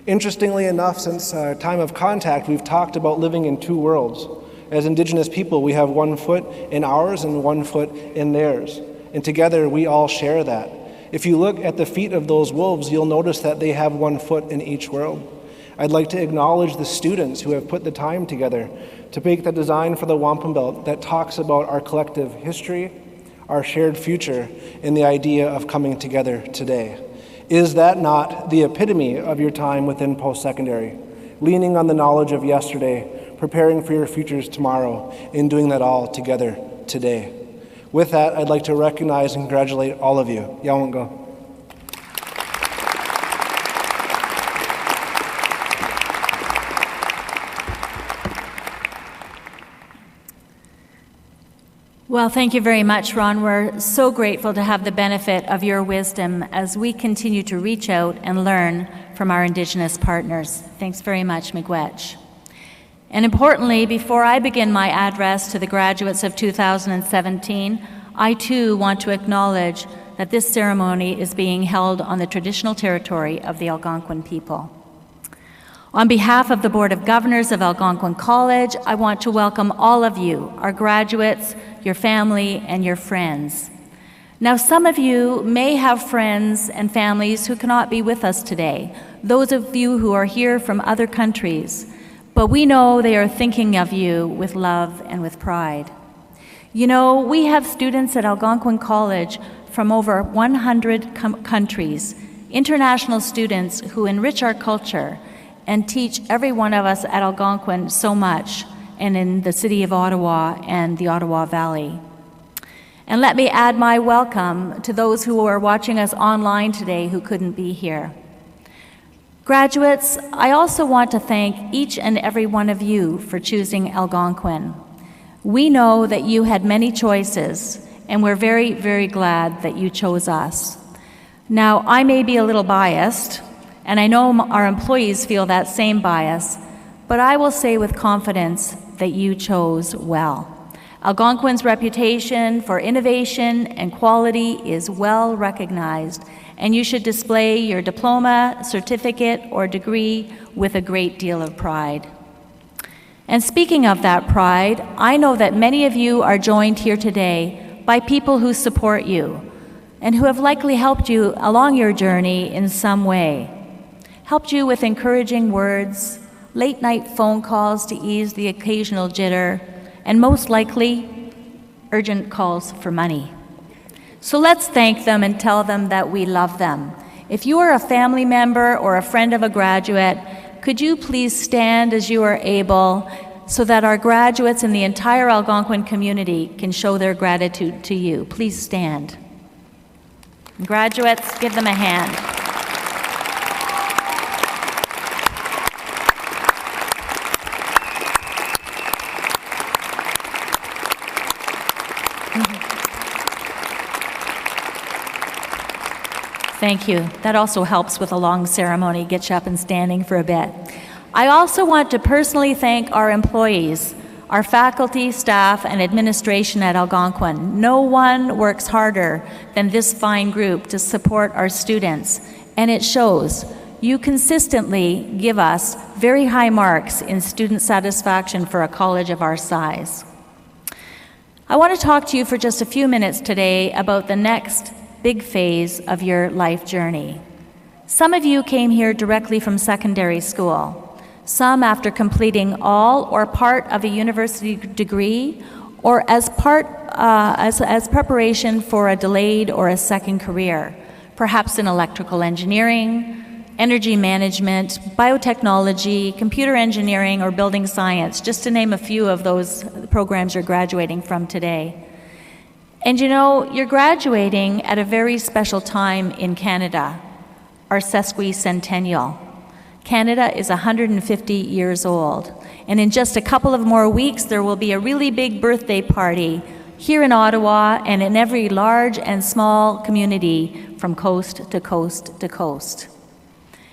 Interestingly enough, since time of contact, we've talked about living in 2 worlds. As Indigenous people, we have 1 foot in ours and 1 foot in theirs. And together, we all share that. If you look at the feet of those wolves, you'll notice that they have 1 foot in each world. I'd like to acknowledge the students who have put the time together to make the design for the wampum belt that talks about our collective history, our shared future in the idea of coming together today. Is that not the epitome of your time within post-secondary? Leaning on the knowledge of yesterday, preparing for your futures tomorrow, and doing that all together today. With that, I'd like to recognize and congratulate all of you. Yawongo. Well, thank you very much, Ron. We're so grateful to have the benefit of your wisdom as we continue to reach out and learn from our Indigenous partners. Thanks very much, Miigwech. And importantly, before I begin my address to the graduates of 2017, I too want to acknowledge that this ceremony is being held on the traditional territory of the Algonquin people. On behalf of the Board of Governors of Algonquin College, I want to welcome all of you, our graduates, your family, and your friends. Now, some of you may have friends and families who cannot be with us today, those of you who are here from other countries, but we know they are thinking of you with love and with pride. You know, we have students at Algonquin College from over 100 countries, international students who enrich our culture and teach every one of us at Algonquin so much, and in the city of Ottawa and the Ottawa Valley. And let me add my welcome to those who are watching us online today who couldn't be here. Graduates, I also want to thank each and every one of you for choosing Algonquin. We know that you had many choices, and we're very, very glad that you chose us. Now, I may be a little biased, and I know our employees feel that same bias, but I will say with confidence that you chose well. Algonquin's reputation for innovation and quality is well recognized, and you should display your diploma, certificate, or degree with a great deal of pride. And speaking of that pride, I know that many of you are joined here today by people who support you and who have likely helped you along your journey in some way. Helped you with encouraging words, late-night phone calls to ease the occasional jitter, and most likely, urgent calls for money. So let's thank them and tell them that we love them. If you are a family member or a friend of a graduate, could you please stand as you are able so that our graduates and the entire Algonquin community can show their gratitude to you. Please stand. Graduates, give them a hand. Thank you. That also helps with a long ceremony, get you up and standing for a bit. I also want to personally thank our employees, our faculty, staff, and administration at Algonquin. No one works harder than this fine group to support our students, and it shows. You consistently give us very high marks in student satisfaction for a college of our size. I want to talk to you for just a few minutes today about the next big phase of your life journey. Some of you came here directly from secondary school, some after completing all or part of a university degree, or as preparation for a delayed or a second career, perhaps in electrical engineering, energy management, biotechnology, computer engineering, or building science, just to name a few of those programs you're graduating from today. And you know, you're graduating at a very special time in Canada, our sesquicentennial. Canada is 150 years old, and in just a couple of more weeks there will be a really big birthday party here in Ottawa and in every large and small community from coast to coast to coast.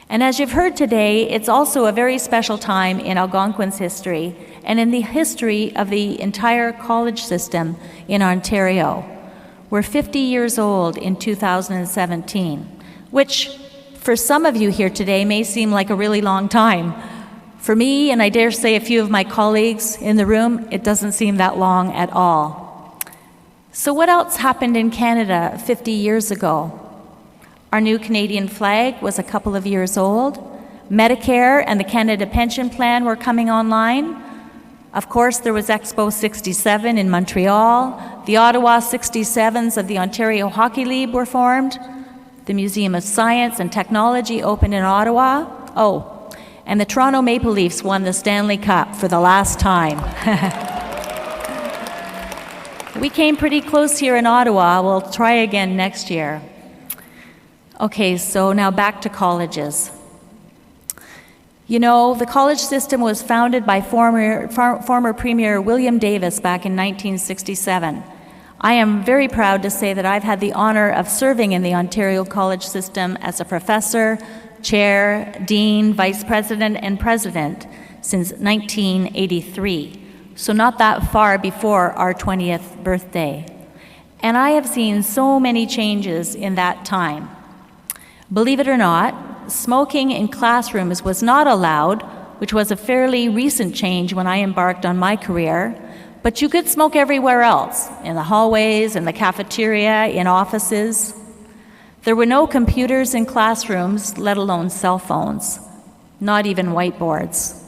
And as you've heard today, it's also a very special time in Algonquin's history and in the history of the entire college system in Ontario. We're 50 years old in 2017, which for some of you here today may seem like a really long time. For me, and I dare say a few of my colleagues in the room, it doesn't seem that long at all. So what else happened in Canada 50 years ago? Our new Canadian flag was a couple of years old. Medicare and the Canada Pension Plan were coming online. Of course, there was Expo 67 in Montreal. The Ottawa 67s of the Ontario Hockey League were formed. The Museum of Science and Technology opened in Ottawa. Oh, and the Toronto Maple Leafs won the Stanley Cup for the last time. We came pretty close here in Ottawa. We'll try again next year. Okay, so now back to colleges. You know, the college system was founded by former Premier William Davis back in 1967. I am very proud to say that I've had the honor of serving in the Ontario college system as a professor, chair, dean, vice president, and president since 1983. So not that far before our 20th birthday. And I have seen so many changes in that time. Believe it or not, smoking in classrooms was not allowed, which was a fairly recent change when I embarked on my career, but you could smoke everywhere else, in the hallways, in the cafeteria, in offices. There were no computers in classrooms, let alone cell phones, not even whiteboards.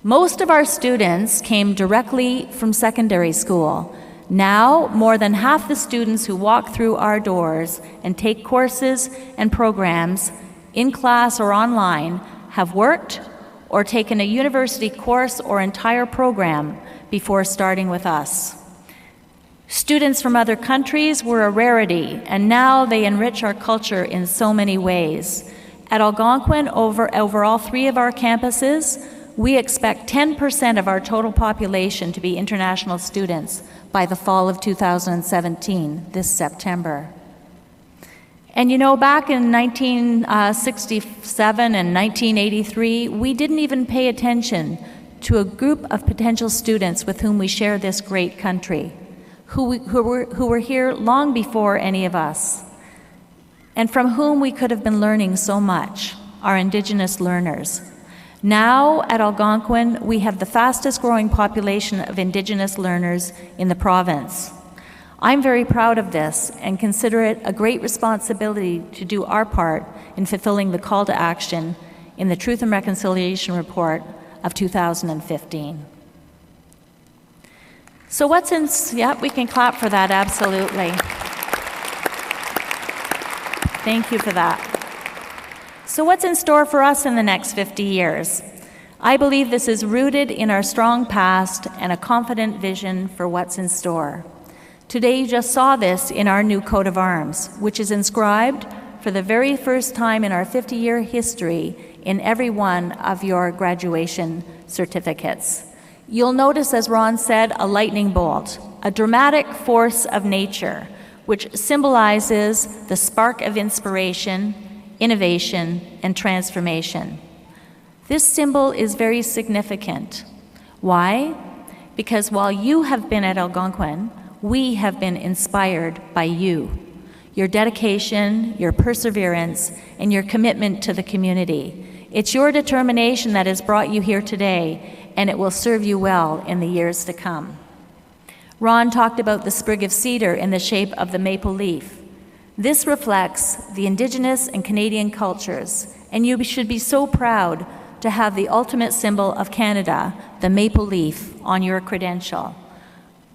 Most of our students came directly from secondary school. Now, more than half the students who walk through our doors and take courses and programs in class or online have worked or taken a university course or entire program before starting with us. Students from other countries were a rarity, and now they enrich our culture in so many ways. At Algonquin, over all three of our campuses, we expect 10% of our total population to be international students by the fall of 2017, this September. And you know, back in 1967 and 1983, we didn't even pay attention to a group of potential students with whom we share this great country, who were here long before any of us, and from whom we could have been learning so much, our Indigenous learners. Now, at Algonquin, we have the fastest growing population of Indigenous learners in the province. I'm very proud of this and consider it a great responsibility to do our part in fulfilling the call to action in the Truth and Reconciliation Report of 2015. So what's in, yeah, we can clap for that, absolutely. Thank you for that. So what's in store for us in the next 50 years? I believe this is rooted in our strong past and a confident vision for what's in store. Today you just saw this in our new coat of arms, which is inscribed for the very first time in our 50-year history in every one of your graduation certificates. You'll notice, as Ron said, a lightning bolt, a dramatic force of nature, which symbolizes the spark of inspiration, innovation, and transformation. This symbol is very significant. Why? Because while you have been at Algonquin, we have been inspired by you, your dedication, your perseverance, and your commitment to the community. It's your determination that has brought you here today, and it will serve you well in the years to come. Ron talked about the sprig of cedar in the shape of the maple leaf. This reflects the Indigenous and Canadian cultures, and you should be so proud to have the ultimate symbol of Canada, the maple leaf, on your credential.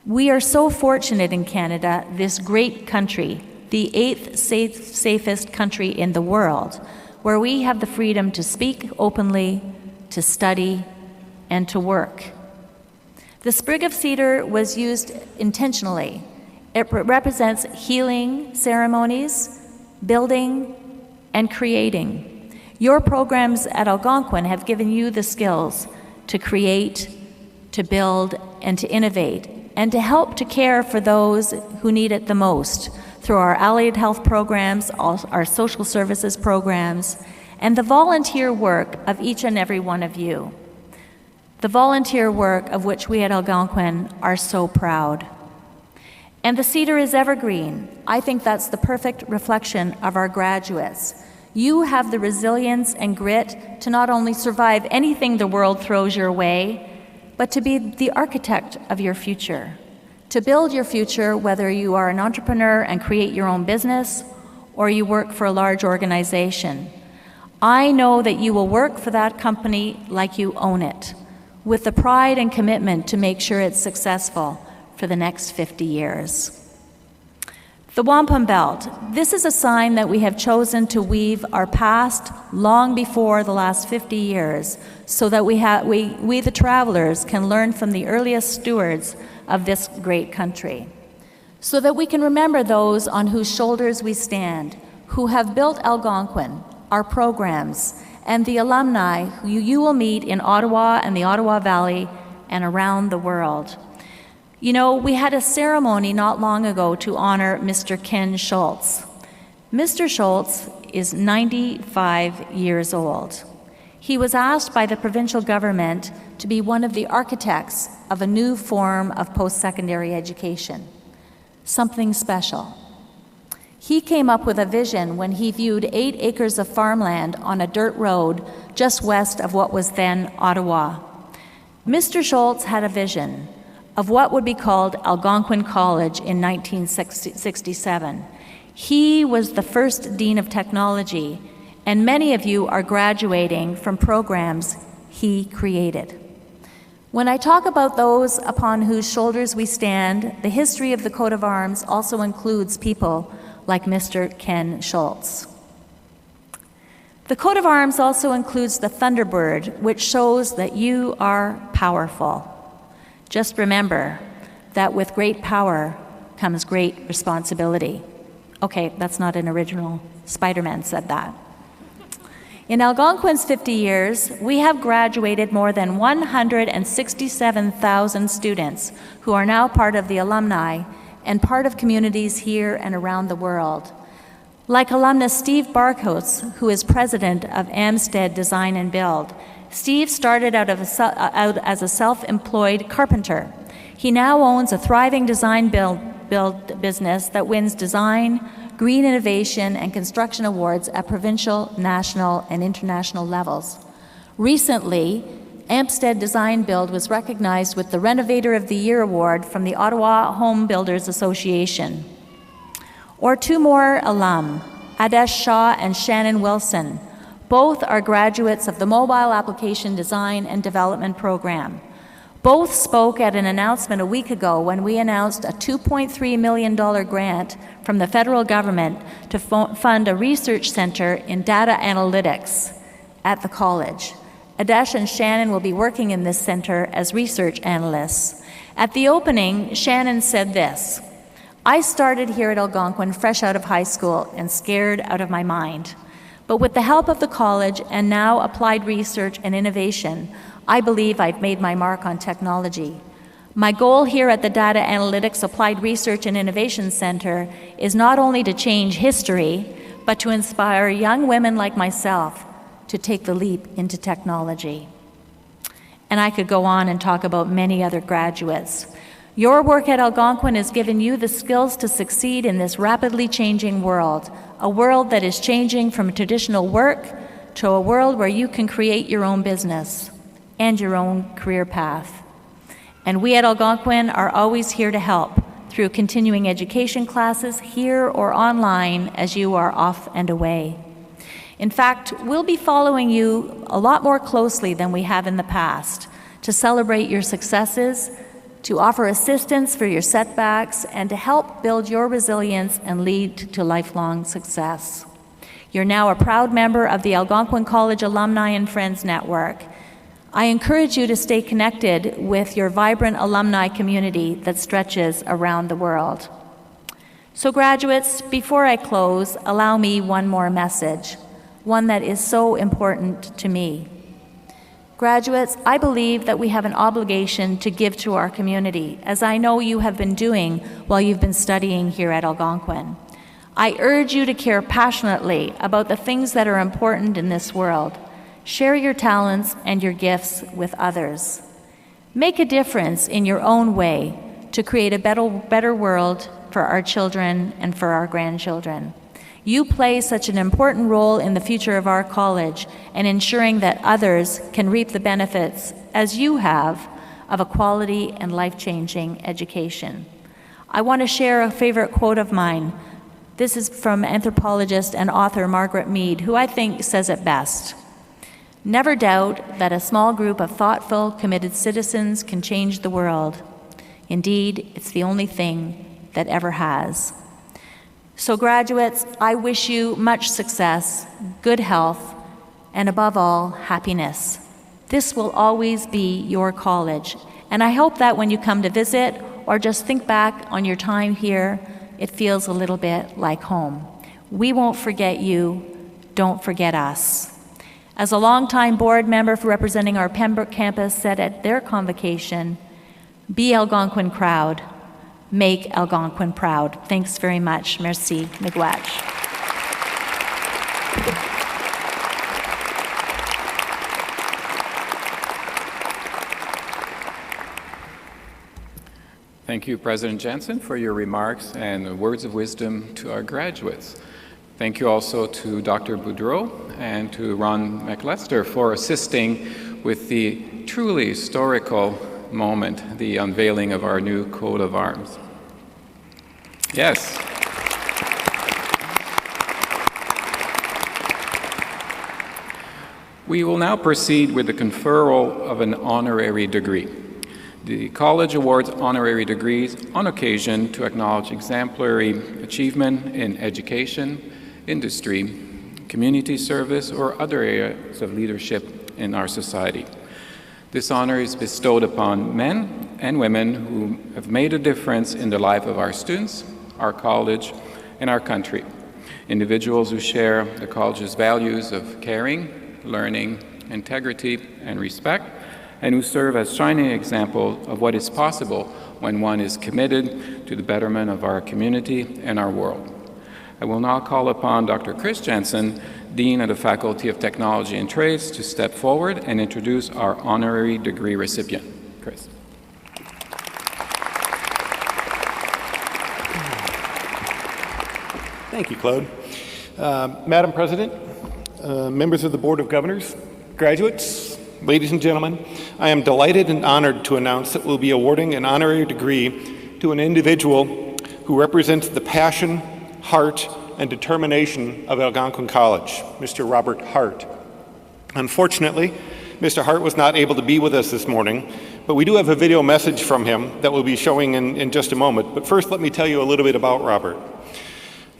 We are so fortunate in Canada, this great country, the 8th safest country in the world, where we have the freedom to speak openly, to study, and to work. The sprig of cedar was used intentionally. It represents healing ceremonies, building, and creating. Your programs at Algonquin have given you the skills to create, to build, and to innovate, and to help to care for those who need it the most through our allied health programs, our social services programs, and the volunteer work of each and every one of you. The volunteer work of which we at Algonquin are so proud. And the cedar is evergreen. I think that's the perfect reflection of our graduates. You have the resilience and grit to not only survive anything the world throws your way, but to be the architect of your future. To build your future, whether you are an entrepreneur and create your own business, or you work for a large organization. I know that you will work for that company like you own it, with the pride and commitment to make sure it's successful, for the next 50 years. The wampum belt. This is a sign that we have chosen to weave our past long before the last 50 years so that we the travelers can learn from the earliest stewards of this great country. So that we can remember those on whose shoulders we stand, who have built Algonquin, our programs, and the alumni who you will meet in Ottawa and the Ottawa Valley and around the world. You know, we had a ceremony not long ago to honor Mr. Ken Schultz. Mr. Schultz is 95 years old. He was asked by the provincial government to be one of the architects of a new form of post-secondary education. Something special. He came up with a vision when he viewed 8 acres of farmland on a dirt road just west of what was then Ottawa. Mr. Schultz had a vision of what would be called Algonquin College in 1967. He was the first Dean of Technology, and many of you are graduating from programs he created. When I talk about those upon whose shoulders we stand, the history of the coat of arms also includes people like Mr. Ken Schultz. The coat of arms also includes the Thunderbird, which shows that you are powerful. Just remember that with great power comes great responsibility. Okay, that's not an original. Spider-Man said that. In Algonquin's 50 years, we have graduated more than 167,000 students who are now part of the alumni and part of communities here and around the world. Like alumnus Steve Barkos, who is president of Amstead Design and Build. Steve started out as a self-employed carpenter. He now owns a thriving design build business that wins design, green innovation, and construction awards at provincial, national, and international levels. Recently, Amstead Design Build was recognized with the Renovator of the Year Award from the Ottawa Home Builders Association. Or 2 more alum, Adesh Shah and Shannon Wilson. Both are graduates of the Mobile Application Design and Development Program. Both spoke at an announcement a week ago when we announced a $2.3 million grant from the federal government to fund a research center in data analytics at the college. Adesh and Shannon will be working in this center as research analysts. At the opening, Shannon said this: "I started here at Algonquin fresh out of high school and scared out of my mind. But with the help of the college and now applied research and innovation, I believe I've made my mark on technology. My goal here at the Data Analytics Applied Research and Innovation Center is not only to change history, but to inspire young women like myself to take the leap into technology." And I could go on and talk about many other graduates. Your work at Algonquin has given you the skills to succeed in this rapidly changing world, a world that is changing from traditional work to a world where you can create your own business and your own career path. And we at Algonquin are always here to help through continuing education classes here or online as you are off and away. In fact, we'll be following you a lot more closely than we have in the past to celebrate your successes, to offer assistance for your setbacks, and to help build your resilience and lead to lifelong success. You're now a proud member of the Algonquin College Alumni and Friends Network. I encourage you to stay connected with your vibrant alumni community that stretches around the world. So graduates, before I close, allow me one more message, one that is so important to me. Graduates, I believe that we have an obligation to give to our community, as I know you have been doing while you've been studying here at Algonquin. I urge you to care passionately about the things that are important in this world. Share your talents and your gifts with others. Make a difference in your own way to create a better world for our children and for our grandchildren. You play such an important role in the future of our college and ensuring that others can reap the benefits, as you have, of a quality and life-changing education. I want to share a favorite quote of mine. This is from anthropologist and author Margaret Mead, who I think says it best. "Never doubt that a small group of thoughtful, committed citizens can change the world. Indeed, it's the only thing that ever has. So graduates, I wish you much success, good health, and above all, happiness. This will always be your college, and I hope that when you come to visit or just think back on your time here, it feels a little bit like home. We won't forget you, don't forget us. As a longtime board member for representing our Pembroke campus said at their convocation, be Algonquin proud, make Algonquin proud. Thanks very much. Merci. Miigwech. Thank you, President Jensen, for your remarks and the words of wisdom to our graduates. Thank you also to Dr. Woodroffe and to Ron McLester for assisting with the truly historical moment, the unveiling of our new coat of arms. Yes. We will now proceed with the conferral of an honorary degree. The college awards honorary degrees on occasion to acknowledge exemplary achievement in education, industry, community service, or other areas of leadership in our society. This honor is bestowed upon men and women who have made a difference in the life of our students, our college, and our country. Individuals who share the college's values of caring, learning, integrity, and respect, and who serve as shining examples of what is possible when one is committed to the betterment of our community and our world. I will now call upon Dr. Chris Jensen, Dean of the Faculty of Technology and Trades, to step forward and introduce our honorary degree recipient. Chris. Thank you, Claude. Madam President, members of the Board of Governors, graduates, ladies and gentlemen, I am delighted and honored to announce that we'll be awarding an honorary degree to an individual who represents the passion, heart, and determination of Algonquin College, Mr. Robert Hart. Unfortunately, Mr. Hart was not able to be with us this morning, but we do have a video message from him that we'll be showing in just a moment. But first, let me tell you a little bit about Robert.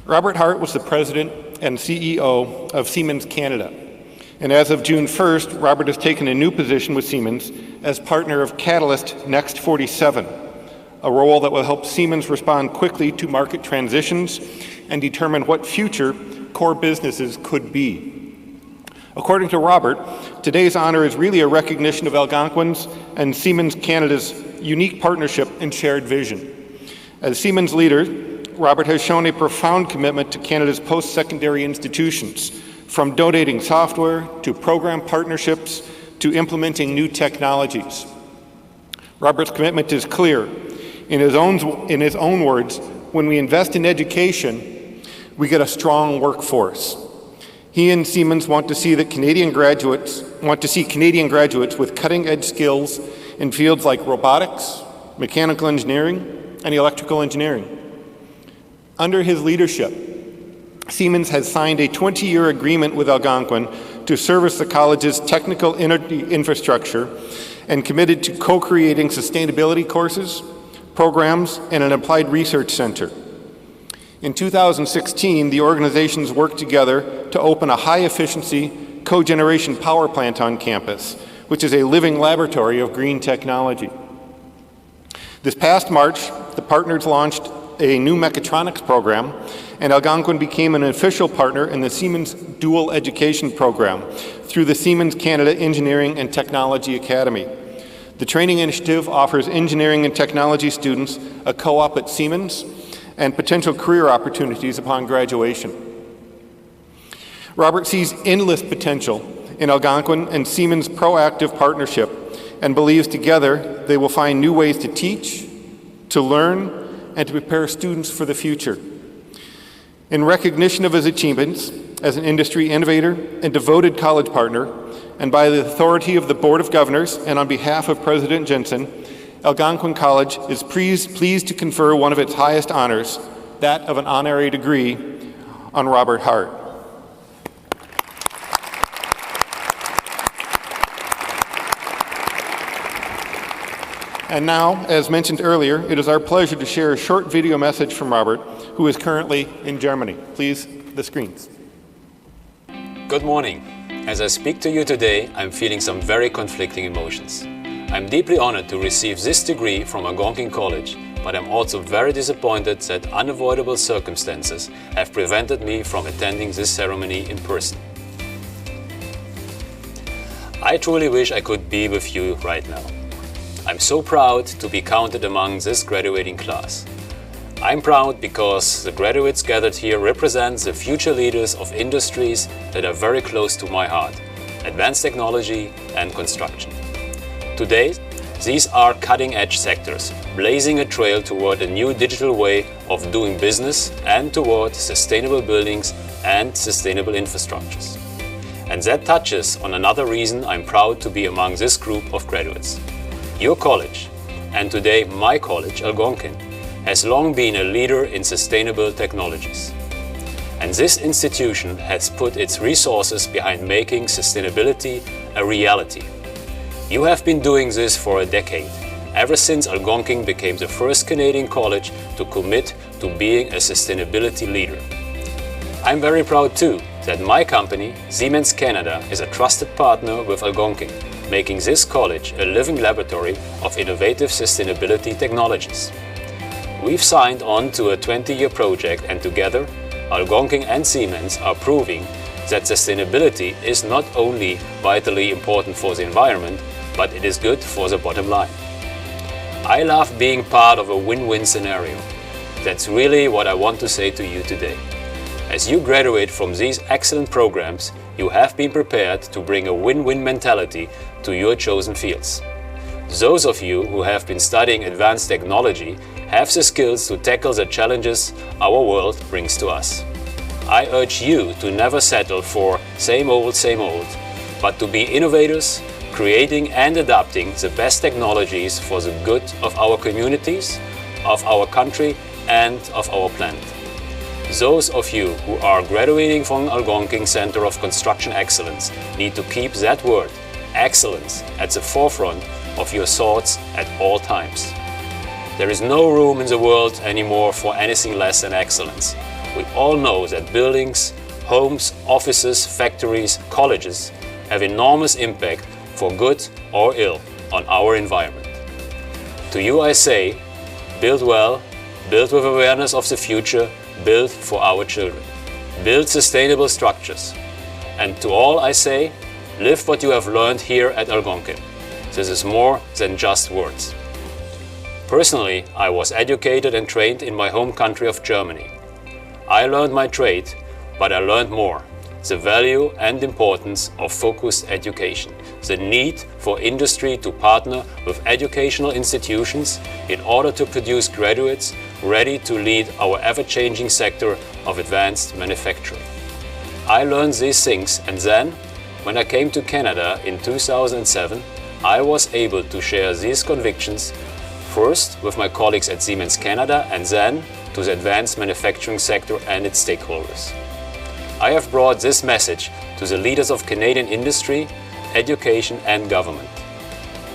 Robert Hart was the president and CEO of Siemens Canada. And as of June 1st, Robert has taken a new position with Siemens as partner of Catalyst Next 47, a role that will help Siemens respond quickly to market transitions and determine what future core businesses could be. According to Robert, today's honor is really a recognition of Algonquin's and Siemens Canada's unique partnership and shared vision. As Siemens leader, Robert has shown a profound commitment to Canada's post-secondary institutions, from donating software to program partnerships to implementing new technologies. Robert's commitment is clear. In his own words, when we invest in education, we get a strong workforce. He and Siemens want to see Canadian graduates with cutting-edge skills in fields like robotics, mechanical engineering, and electrical engineering. Under his leadership, Siemens has signed a 20-year agreement with Algonquin to service the college's technical infrastructure and committed to co-creating sustainability courses, programs, and an applied research center. In 2016, the organizations worked together to open a high-efficiency cogeneration power plant on campus, which is a living laboratory of green technology. This past March, the partners launched a new mechatronics program, and Algonquin became an official partner in the Siemens Dual Education Program through the Siemens Canada Engineering and Technology Academy. The training initiative offers engineering and technology students a co-op at Siemens and potential career opportunities upon graduation. Robert sees endless potential in Algonquin and Siemens' proactive partnership and believes together they will find new ways to teach, to learn, and to prepare students for the future. In recognition of his achievements as an industry innovator and devoted college partner, and by the authority of the Board of Governors and on behalf of President Jensen, Algonquin College is pleased to confer one of its highest honors, that of an honorary degree, on Robert Hart. And now, as mentioned earlier, it is our pleasure to share a short video message from Robert, who is currently in Germany. Please, the screens. Good morning. As I speak to you today, I'm feeling some very conflicting emotions. I'm deeply honored to receive this degree from Algonquin College, but I'm also very disappointed that unavoidable circumstances have prevented me from attending this ceremony in person. I truly wish I could be with you right now. I'm so proud to be counted among this graduating class. I'm proud because the graduates gathered here represent the future leaders of industries that are very close to my heart: advanced technology and construction. Today, these are cutting-edge sectors, blazing a trail toward a new digital way of doing business and toward sustainable buildings and sustainable infrastructures. And that touches on another reason I'm proud to be among this group of graduates. Your college, and today my college, Algonquin, has long been a leader in sustainable technologies. And this institution has put its resources behind making sustainability a reality. You have been doing this for a decade, ever since Algonquin became the first Canadian college to commit to being a sustainability leader. I'm very proud too that my company, Siemens Canada, is a trusted partner with Algonquin, making this college a living laboratory of innovative sustainability technologies. We've signed on to a 20-year project, and together, Algonquin and Siemens are proving that sustainability is not only vitally important for the environment, but it is good for the bottom line. I love being part of a win-win scenario. That's really what I want to say to you today. As you graduate from these excellent programs, you have been prepared to bring a win-win mentality to your chosen fields. Those of you who have been studying advanced technology have the skills to tackle the challenges our world brings to us. I urge you to never settle for same old, but to be innovators, creating and adapting the best technologies for the good of our communities, of our country, and of our planet. Those of you who are graduating from Algonquin Center of Construction Excellence need to keep that word, excellence, at the forefront of your thoughts at all times. There is no room in the world anymore for anything less than excellence. We all know that buildings, homes, offices, factories, colleges have enormous impact for good or ill on our environment. To you I say, build well, build with awareness of the future, build for our children. Build sustainable structures. And to all I say, live what you have learned here at Algonquin. This is more than just words. Personally, I was educated and trained in my home country of Germany. I learned my trade, but I learned more. The value and importance of focused education. The need for industry to partner with educational institutions in order to produce graduates ready to lead our ever-changing sector of advanced manufacturing. I learned these things, and then, when I came to Canada in 2007, I was able to share these convictions first with my colleagues at Siemens Canada and then to the advanced manufacturing sector and its stakeholders. I have brought this message to the leaders of Canadian industry, education and government.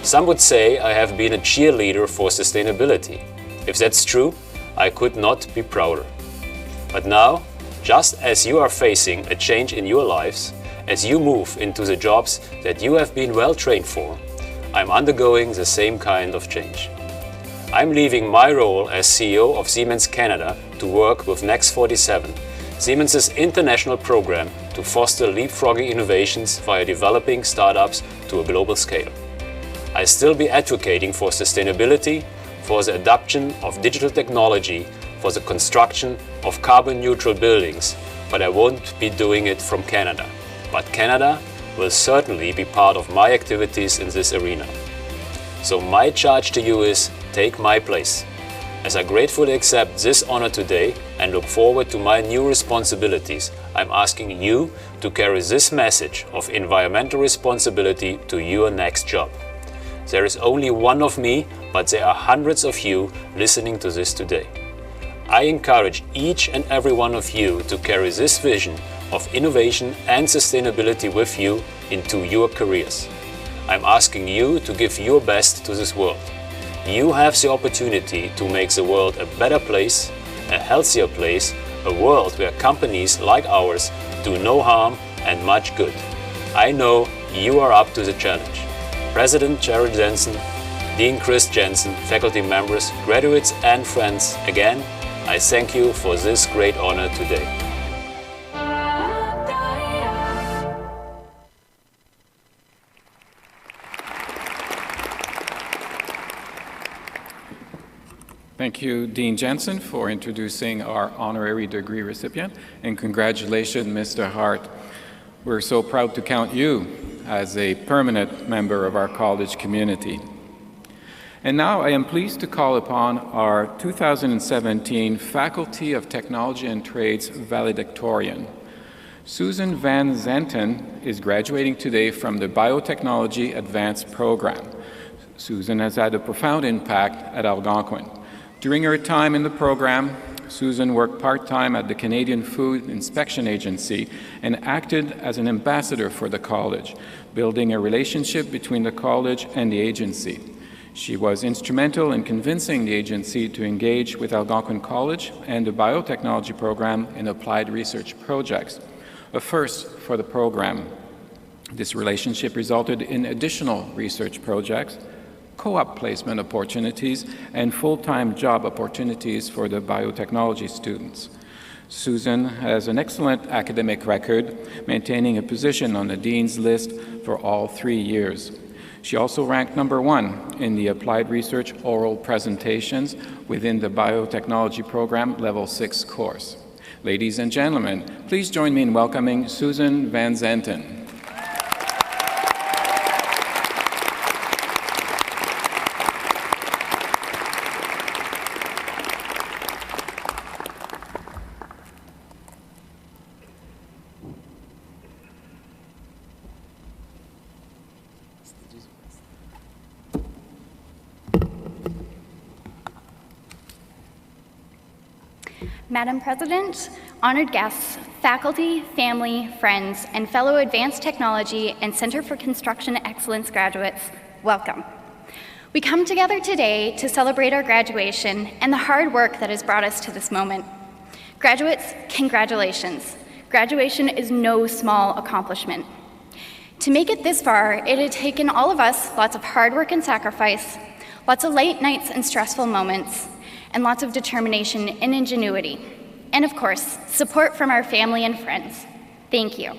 Some would say I have been a cheerleader for sustainability. If that's true, I could not be prouder. But now, just as you are facing a change in your lives, as you move into the jobs that you have been well trained for, I'm undergoing the same kind of change. I'm leaving my role as CEO of Siemens Canada to work with Next 47, Siemens' international program to foster leapfrogging innovations via developing startups to a global scale. I'll still be advocating for sustainability, for the adoption of digital technology, for the construction of carbon-neutral buildings, but I won't be doing it from Canada. But Canada will certainly be part of my activities in this arena. So my charge to you is, take my place. As I gratefully accept this honor today and look forward to my new responsibilities, I'm asking you to carry this message of environmental responsibility to your next job. There is only one of me, but there are hundreds of you listening to this today. I encourage each and every one of you to carry this vision of innovation and sustainability with you into your careers. I'm asking you to give your best to this world. You have the opportunity to make the world a better place, a healthier place, a world where companies like ours do no harm and much good. I know you are up to the challenge. President Jared Jensen, Dean Chris Jensen, faculty members, graduates and friends, again, I thank you for this great honor today. Thank you, Dean Jensen, for introducing our honorary degree recipient, and congratulations, Mr. Hart. We're so proud to count you as a permanent member of our college community. And now I am pleased to call upon our 2017 Faculty of Technology and Trades Valedictorian. Susan Van Zenten is graduating today from the Biotechnology Advanced Program. Susan has had a profound impact at Algonquin. During her time in the program, Susan worked part-time at the Canadian Food Inspection Agency and acted as an ambassador for the college, building a relationship between the college and the agency. She was instrumental in convincing the agency to engage with Algonquin College and the biotechnology program in applied research projects, a first for the program. This relationship resulted in additional research projects, co-op placement opportunities, and full-time job opportunities for the biotechnology students. Susan has an excellent academic record, maintaining a position on the Dean's list for all 3 years. She also ranked #1 in the Applied Research Oral Presentations within the Biotechnology Program Level 6 course. Ladies and gentlemen, please join me in welcoming Susan Van Zenten. Madam President, honored guests, faculty, family, friends, and fellow Advanced Technology and Center for Construction Excellence graduates, welcome. We come together today to celebrate our graduation and the hard work that has brought us to this moment. Graduates, congratulations. Graduation is no small accomplishment. To make it this far, it had taken all of us lots of hard work and sacrifice, lots of late nights and stressful moments, and lots of determination and ingenuity. And of course, support from our family and friends. Thank you.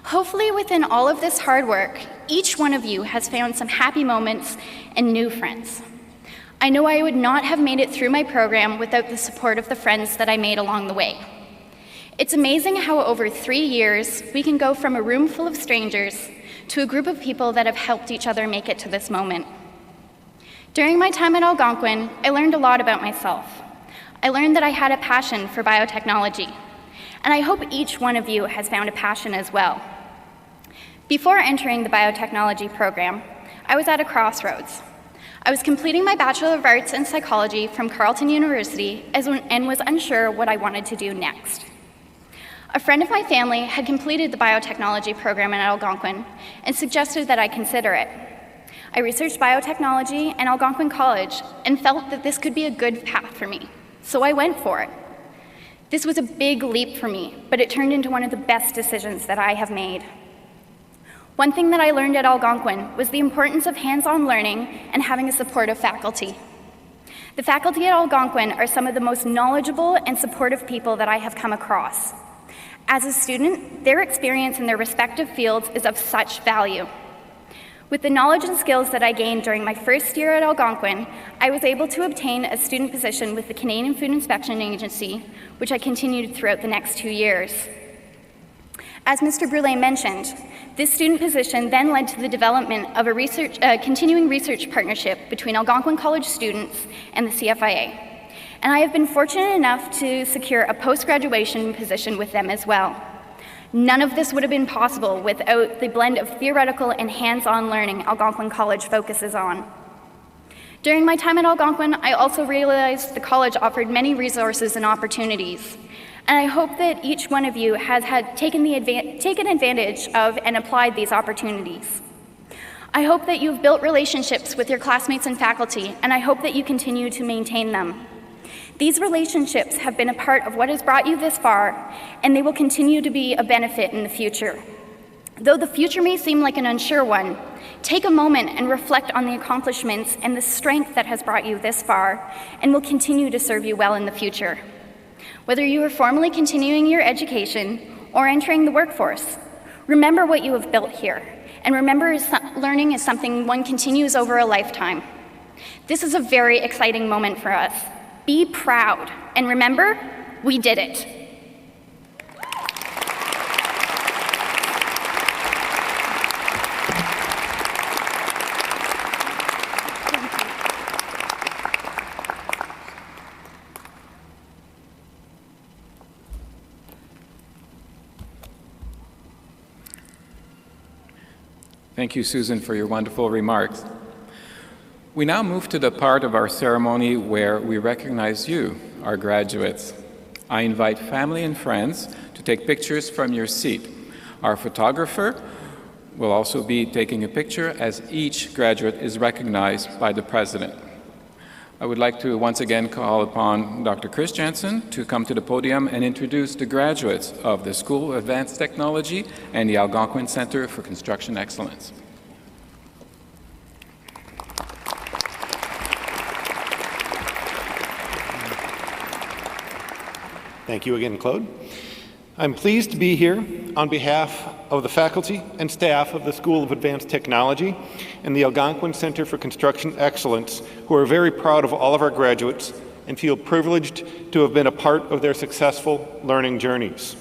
Hopefully within all of this hard work, each one of you has found some happy moments and new friends. I know I would not have made it through my program without the support of the friends that I made along the way. It's amazing how over 3 years, we can go from a room full of strangers to a group of people that have helped each other make it to this moment. During my time at Algonquin, I learned a lot about myself. I learned that I had a passion for biotechnology, and I hope each one of you has found a passion as well. Before entering the biotechnology program, I was at a crossroads. I was completing my Bachelor of Arts in Psychology from Carleton University and was unsure what I wanted to do next. A friend of my family had completed the biotechnology program at Algonquin and suggested that I consider it. I researched biotechnology and Algonquin College and felt that this could be a good path for me, so I went for it. This was a big leap for me, but it turned into one of the best decisions that I have made. One thing that I learned at Algonquin was the importance of hands-on learning and having a supportive faculty. The faculty at Algonquin are some of the most knowledgeable and supportive people that I have come across. As a student, their experience in their respective fields is of such value. With the knowledge and skills that I gained during my first year at Algonquin, I was able to obtain a student position with the Canadian Food Inspection Agency, which I continued throughout the next 2 years. As Mr. Brulé mentioned, this student position then led to the development of a continuing research partnership between Algonquin College students and the CFIA. And I have been fortunate enough to secure a post-graduation position with them as well. None of this would have been possible without the blend of theoretical and hands-on learning Algonquin College focuses on. During my time at Algonquin, I also realized the college offered many resources and opportunities, and I hope that each one of you has taken advantage of and applied these opportunities. I hope that you've built relationships with your classmates and faculty, and I hope that you continue to maintain them. These relationships have been a part of what has brought you this far, and they will continue to be a benefit in the future. Though the future may seem like an unsure one, take a moment and reflect on the accomplishments and the strength that has brought you this far and will continue to serve you well in the future. Whether you are formally continuing your education or entering the workforce, remember what you have built here, and remember learning is something one continues over a lifetime. This is a very exciting moment for us. Be proud, and remember, we did it. Thank you, Susan, for your wonderful remarks. We now move to the part of our ceremony where we recognize you, our graduates. I invite family and friends to take pictures from your seat. Our photographer will also be taking a picture as each graduate is recognized by the president. I would like to once again call upon Dr. Chris Jensen to come to the podium and introduce the graduates of the School of Advanced Technology and the Algonquin Center for Construction Excellence. Thank you again, Claude. I'm pleased to be here on behalf of the faculty and staff of the School of Advanced Technology and the Algonquin Center for Construction Excellence, who are very proud of all of our graduates and feel privileged to have been a part of their successful learning journeys.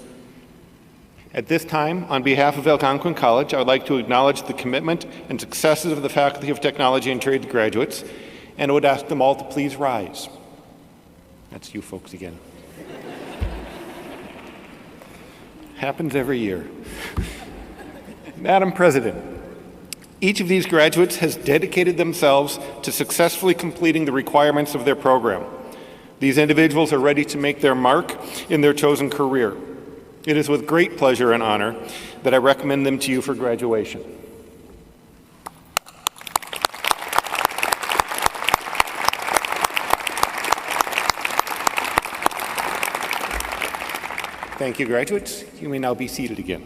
At this time, on behalf of Algonquin College, I would like to acknowledge the commitment and successes of the Faculty of Technology and Trades graduates, and would ask them all to please rise. That's you folks again. Happens every year. Madam President, each of these graduates has dedicated themselves to successfully completing the requirements of their program. These individuals are ready to make their mark in their chosen career. It is with great pleasure and honor that I recommend them to you for graduation. Thank you, graduates. You may now be seated again.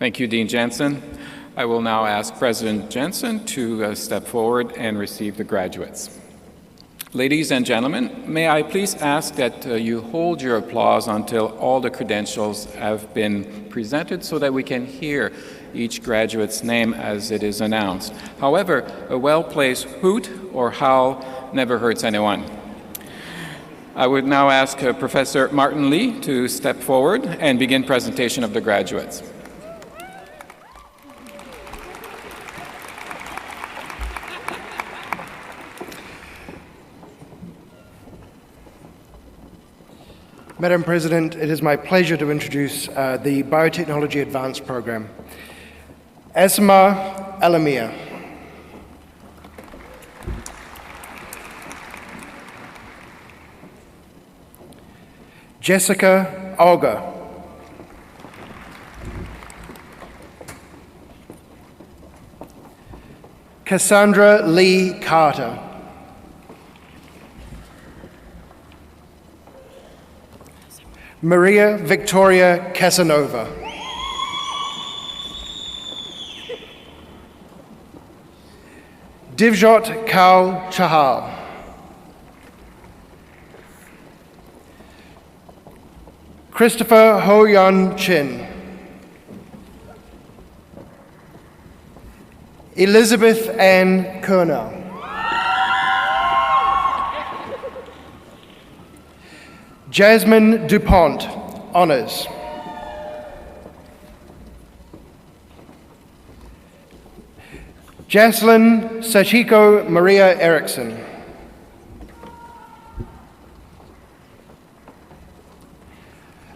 Thank you, Dean Jensen. I will now ask President Jensen to step forward and receive the graduates. Ladies and gentlemen, may I please ask that you hold your applause until all the credentials have been presented so that we can hear each graduate's name as it is announced. However, a well-placed hoot or howl never hurts anyone. I would now ask Professor Martin Lee to step forward and begin presentation of the graduates. Madam President, it is my pleasure to introduce the Biotechnology Advanced Program. Asma Alamia. Jessica Olga. Cassandra Lee Carter. Maria Victoria Casanova. Divjot Kaur Chahal. Christopher Ho-Yun Chin. Elizabeth Ann Kernow. Jasmine DuPont, Honors. Jaslyn Sachiko Maria Erickson.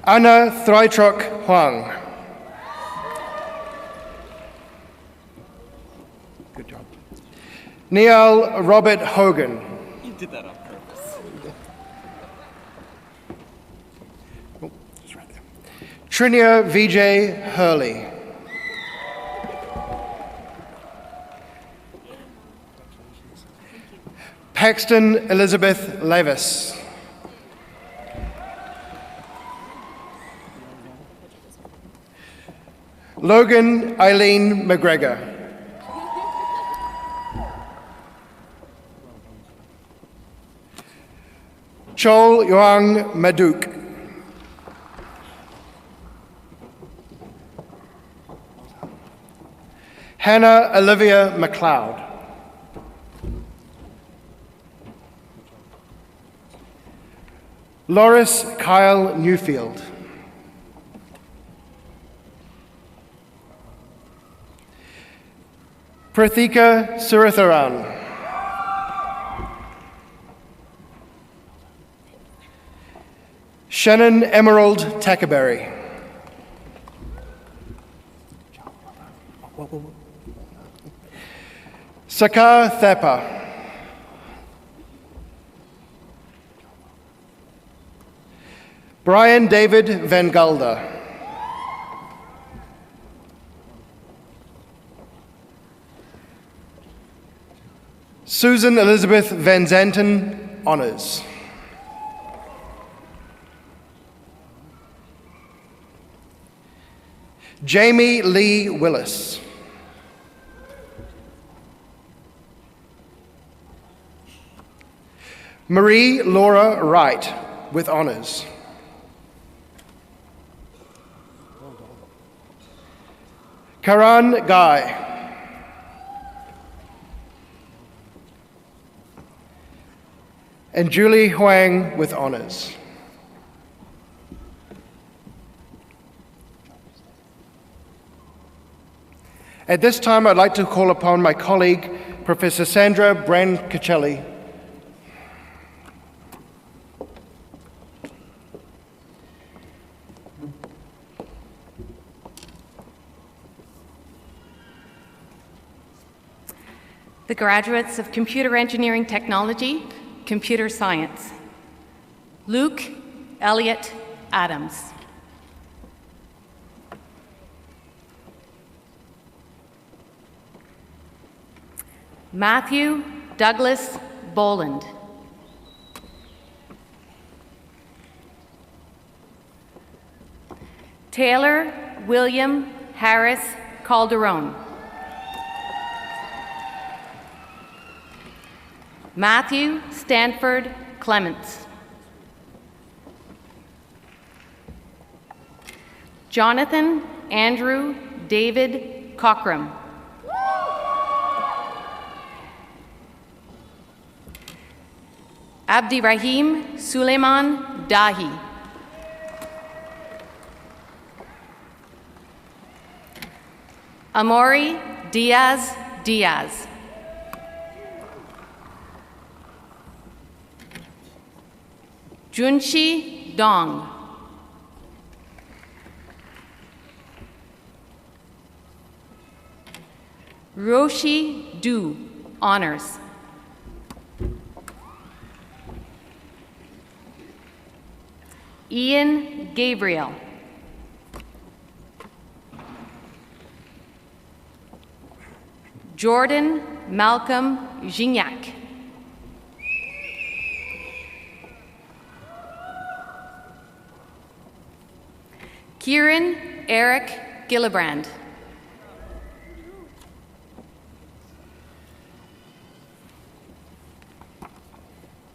Anna Thrytrok Huang. Good job. Neil Robert Hogan. You did that on purpose. Trinia Vijay Hurley. Paxton Elizabeth Levis. Logan Eileen McGregor. Chol Yoang Maduk. Hannah Olivia McLeod. Loris Kyle Newfield. Prathika Suratharan. Shannon Emerald Tackerberry. Sakar Thapa. Brian David Van Gulda. Susan Elizabeth Van Zanten, Honours. Jamie Lee Willis. Marie Laura Wright, with honours. Karan Guy. And Julie Huang with honours. At this time, I'd like to call upon my colleague, Professor Sandra Brancacelli. The graduates of Computer Engineering Technology, Computer Science. Luke Elliott Adams. Matthew Douglas Boland. Taylor William Harris Calderon. Matthew Stanford Clements. Jonathan Andrew David Cockram. Abdirahim Suleiman Dahi. Amori Diaz Diaz. Junshi Dong. Roshi Du, honors. Ian Gabriel. Jordan Malcolm Gignac. Kieran Eric Gillibrand.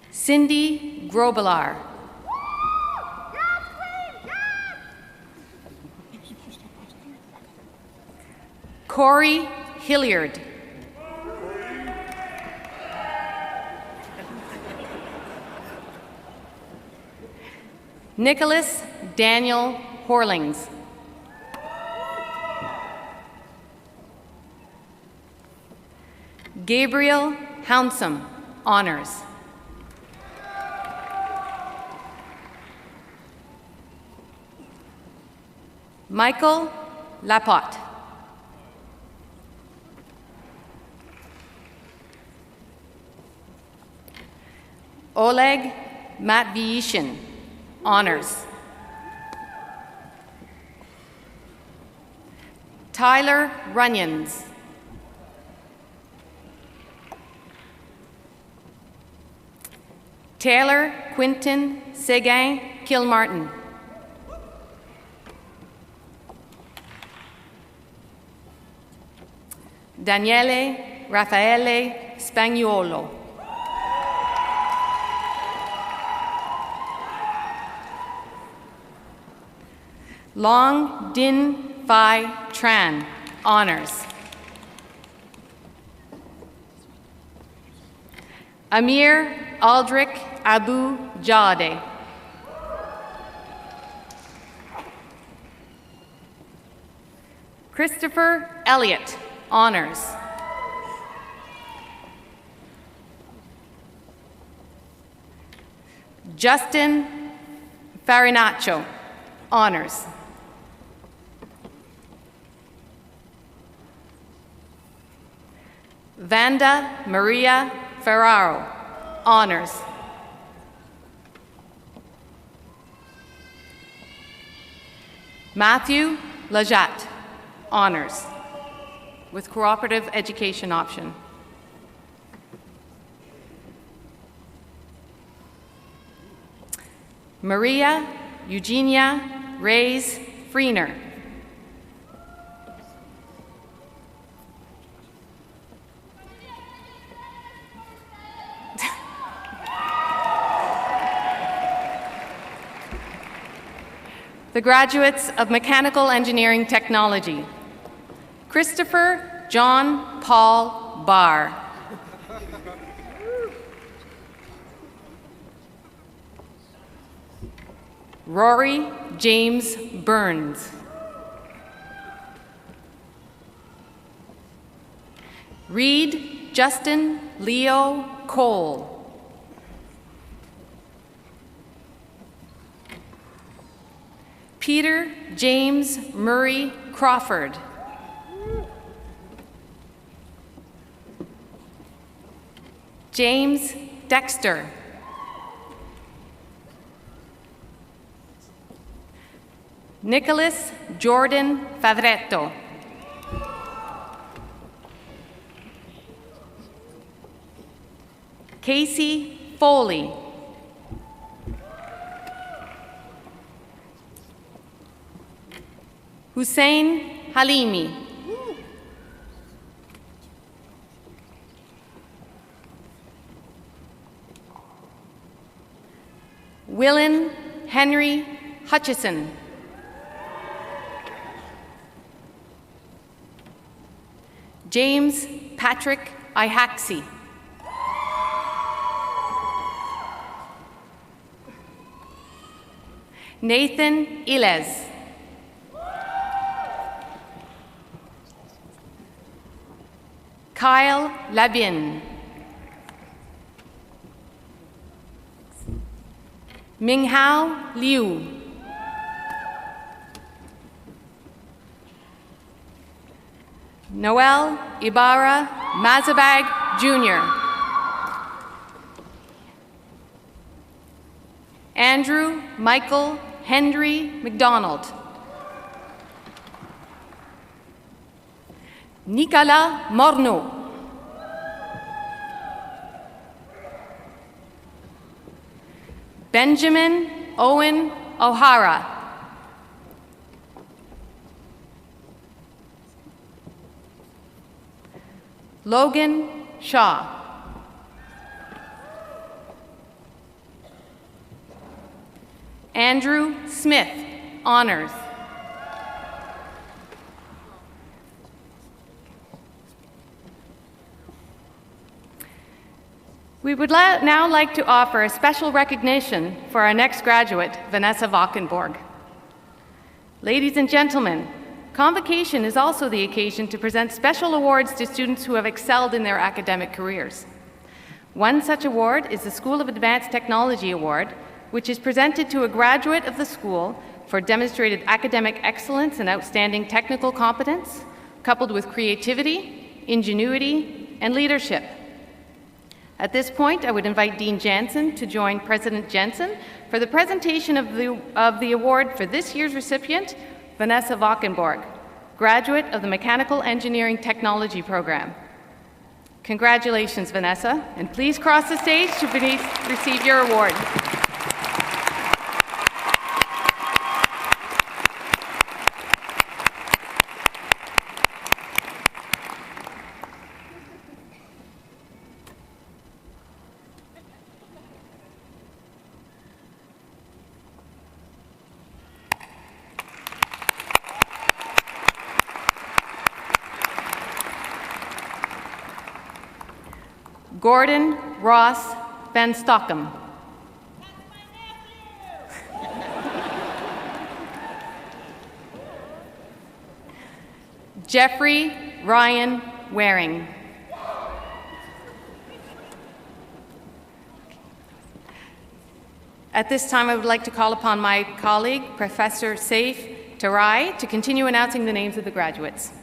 Cindy Grobelar. Corey Hilliard. Nicholas Daniel Horlings. Gabriel Hounsome, honors. Michael Lapotte. Oleg Matviishin, honors. Tyler Runyons. Taylor Quinton Seguin Kilmartin. Daniele Raffaele Spagnuolo. Long Din Phi Tran, honors. Amir Aldrich Abu Jade. Christopher Elliott, honors. Justin Farinaccio, honors. Vanda Maria Ferraro, honors. Matthew Lajat, honors, with cooperative education option. Maria Eugenia Reyes Freener. The graduates of Mechanical Engineering Technology. Christopher John Paul Barr. Rory James Burns. Reed Justin Leo Cole. Peter James Murray Crawford. James Dexter. Nicholas Jordan Favretto. Casey Foley. Hussein Halimi. Willen Henry Hutchison. James Patrick Ihaxi. Nathan Ilez. Kyle Labin. Minghao Liu. Noel Ibarra Mazabag Jr. Andrew Michael Henry McDonald. Nicolas Morneau. Benjamin Owen O'Hara. Logan Shaw. Andrew Smith, honors. We would now like to offer a special recognition for our next graduate, Vanessa Valkenborg. Ladies and gentlemen, Convocation is also the occasion to present special awards to students who have excelled in their academic careers. One such award is the School of Advanced Technology Award, which is presented to a graduate of the school for demonstrated academic excellence and outstanding technical competence, coupled with creativity, ingenuity, and leadership. At this point, I would invite Dean Jansen to join President Jensen for the presentation of the award for this year's recipient, Vanessa Valkenborg. graduate of the Mechanical Engineering Technology program. Congratulations, Vanessa, and please cross the stage to receive your award. Gordon Ross Van Stockham. Jeffrey Ryan Waring. At this time, I would like to call upon my colleague, Professor Saif Tarai, to continue announcing the names of the graduates.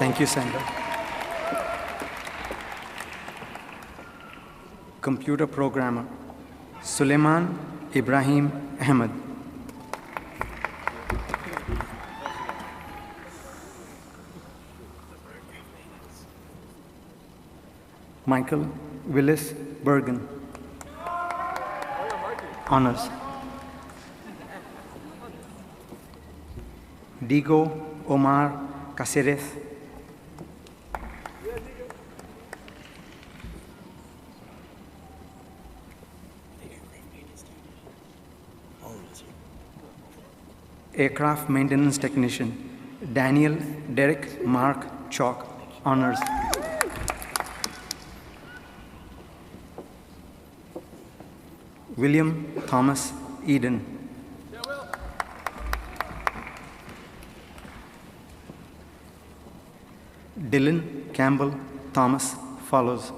Thank you, Sandra. Computer programmer, Suleiman Ibrahim Ahmed. Michael Willis Bergen. Honors. Diego Omar Caceres. Aircraft Maintenance Technician, Daniel Derek Mark Chalk, Honors. William Thomas Eden. Dylan Campbell Thomas follows.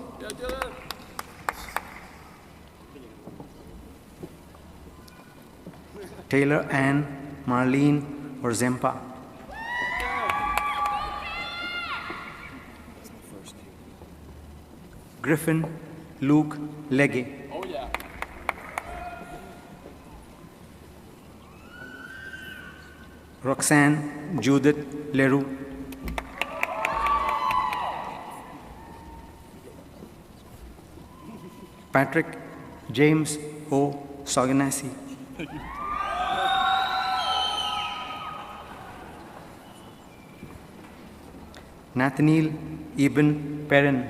Taylor Ann Marlene Orzempa. Griffin Luke Legge. Roxanne Judith Leroux. Patrick James O. Soganassi. Nathaniel Ibn Perrin.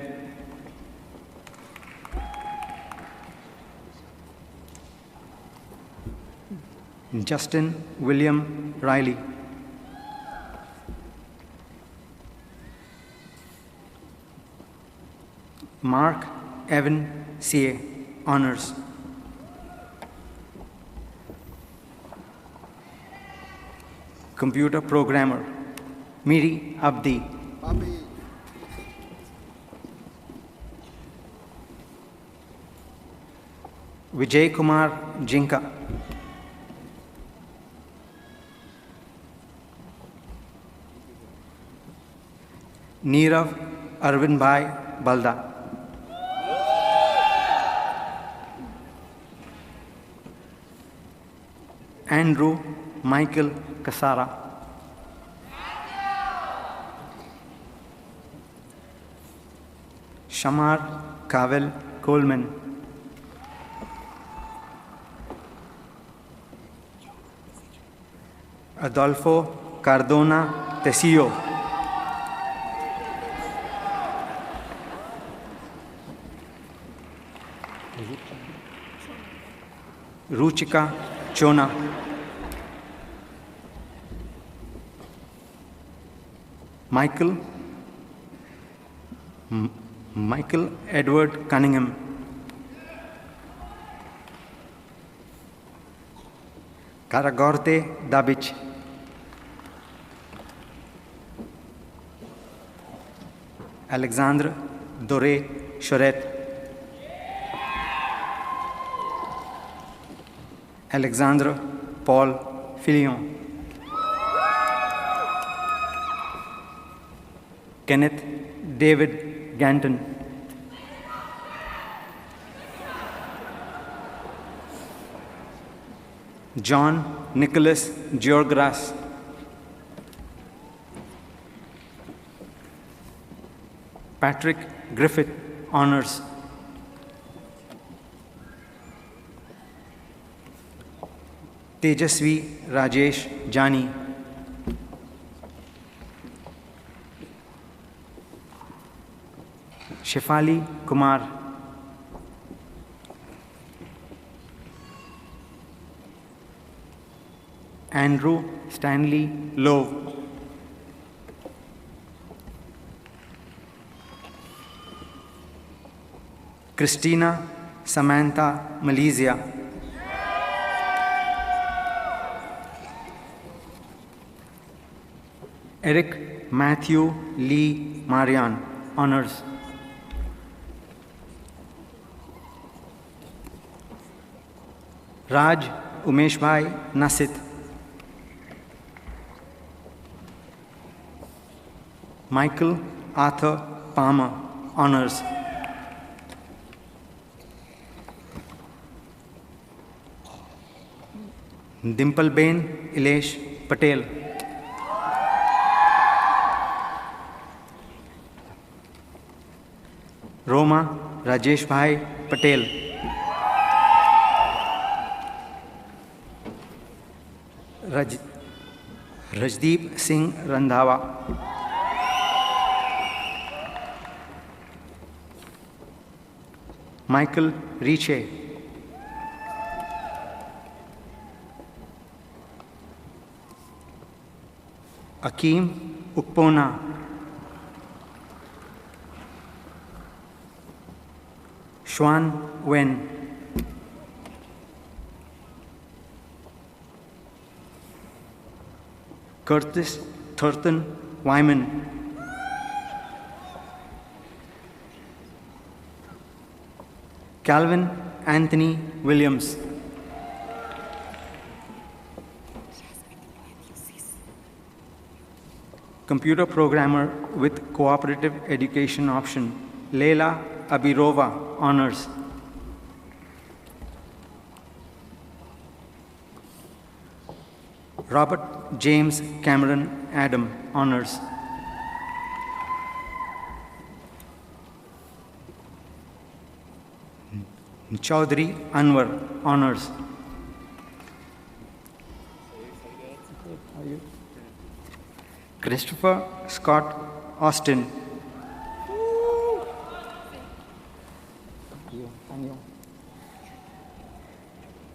Justin William Riley. Mark Evan C.A. Honors. Computer programmer, Miri Abdi. Vijay Kumar Jinka. Neerav Arvind Bhai Balda. Andrew Michael Kasara. Shamar Kavel Coleman. Adolfo Cardona Tecillo. Ruchika Chona. Michael Edward Cunningham. Karagorte Dabic. Alexandre Dore Choret. Alexandre Paul Filion. Kenneth David Ganton. John Nicholas Georgras. Patrick Griffith, honors. Tejasvi Rajesh Jani. Shefali Kumar. Andrew Stanley Lowe. Christina Samantha Malaysia. Eric Matthew Lee Marian, honors. Raj Umeshbhai Nasit. Michael Arthur Palmer, honors. Dimplebain Ilesh Patel. Roma Rajesh Bhai Patel. Rajdeep Singh Randhawa. Michael Riche. Akeem Ukpona. Xuan Wen. Curtis Thurton Wyman. Calvin Anthony Williams. Computer programmer with cooperative education option, Leila Abirova, honors. Robert James Cameron Adam, honors. Chaudhry Anwar, honors. Christopher Scott Austin.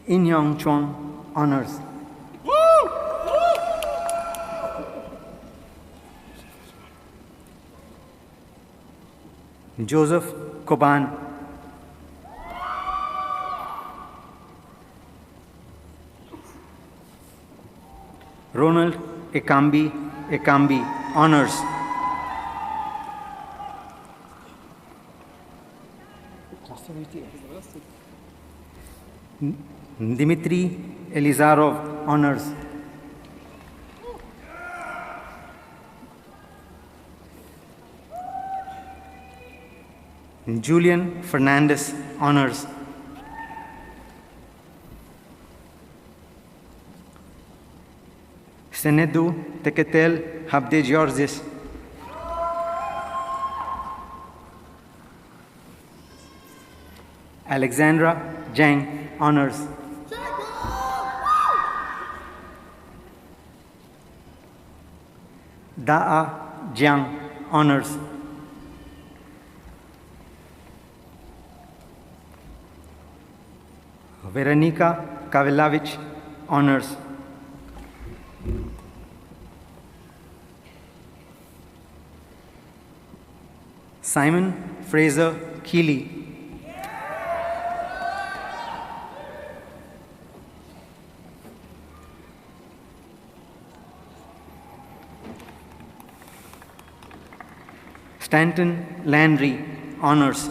In Young Chong, honors. Joseph Koban. Ronald Ekambi, honors. Dmitry Elizarov, honors. Julian Fernandez, honors. Senedu Teketel Habde Georges. Alexandra Jang, honors. Da'a Jiang, honors. Veronica Kavelavich, honors. Simon Fraser Keeley. Stanton Landry, honors.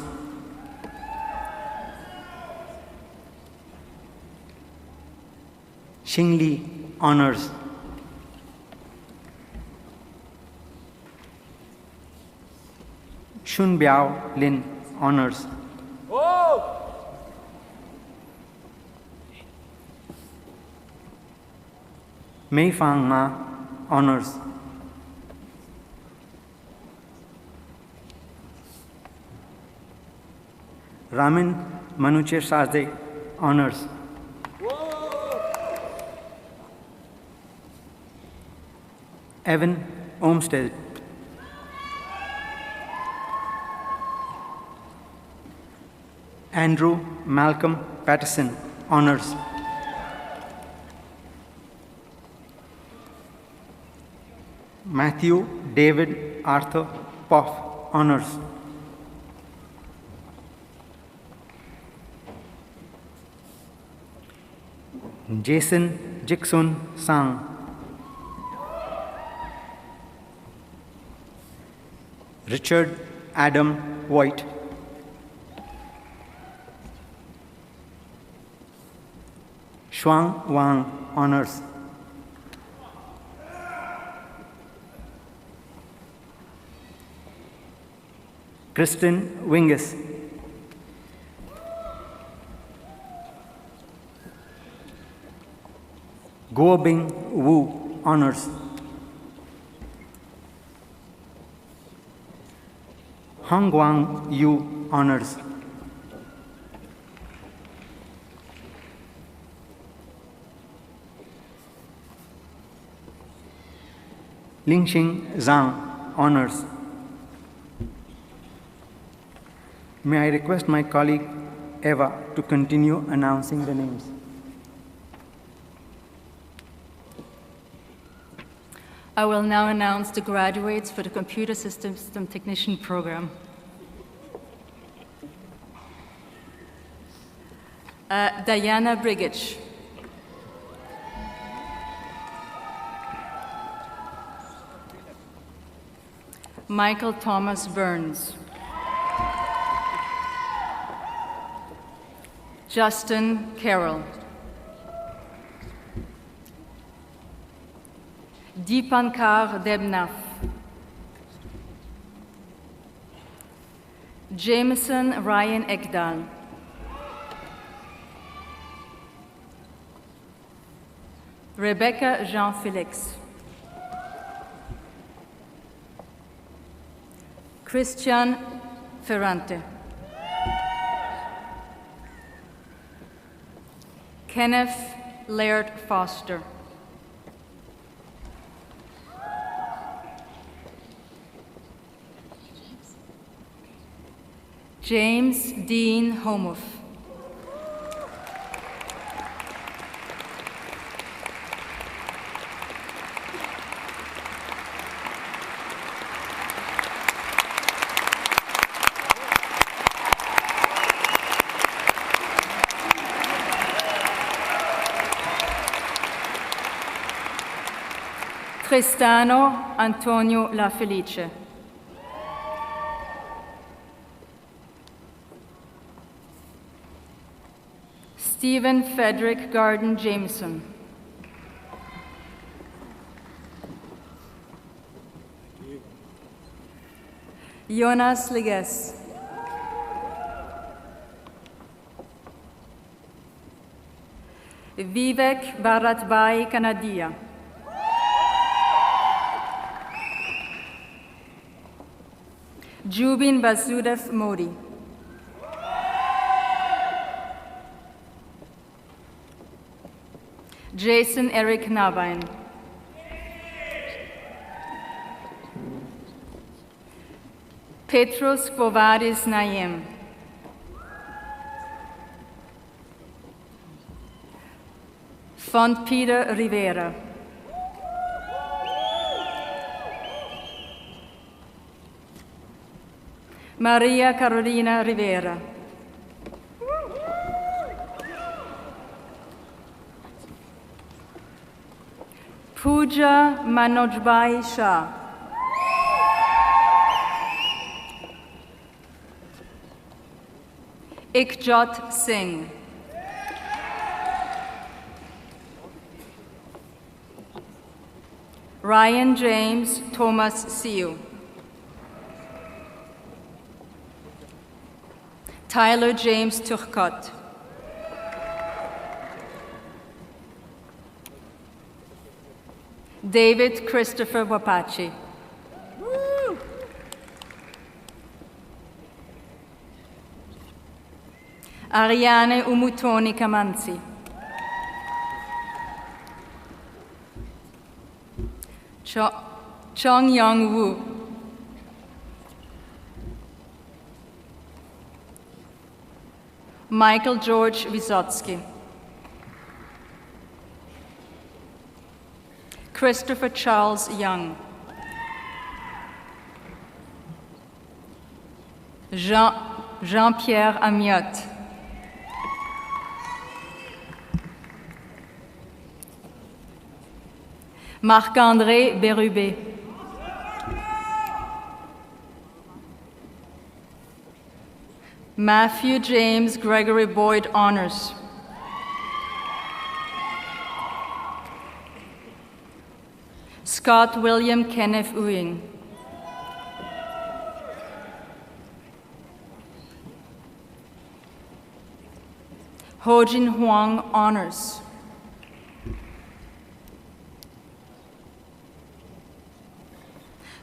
Xingli, honors. Shun Biao Lin, honors. Mei Fang Ma, Honors. Ramin Manuche Sazde, Honors. Evan Olmsted. Andrew Malcolm Patterson, Honors. Matthew David Arthur Poff, Honors. Jason Jiksun Sang. Richard Adam White. Shuang Wang, Honors. Kristen Winges. Guobing Wu, Honors. Hongguang Yu, Honors. Lingxing Zhang, Honors. May I request my colleague Eva to continue announcing the names. I will now announce the graduates for the Computer System Technician program. Diana Brigich. Michael Thomas Burns. Justin Carroll. Deepankar Debnath. Jameson Ryan Ekdal. Rebecca Jean-Felix. Christian Ferrante. Kenneth Laird Foster. James Dean Homoff. Tristano Antonio La Felice. Stephen Frederick Garden Jameson. Jonas Liges. Vivek Bharatbhai Kanadia. Jubin Vasudev Modi. Jason Eric Navine. Petros Kvovadis Naim. Font Peter Rivera. Maria Carolina Rivera. Pooja Manojbhai Shah. Ikjot Singh. Ryan James Thomas Siu. Tyler James Turcott. David Christopher Wapachi. Ariane Umutoni Kamanzi. Chong Young Woo. Michael George Wysotsky. Christopher Charles Young. Jean-Pierre Amiot. Marc-André Bérubé. Matthew James Gregory Boyd Honors. Scott William Kenneth Ewing. Hojin Huang Honors.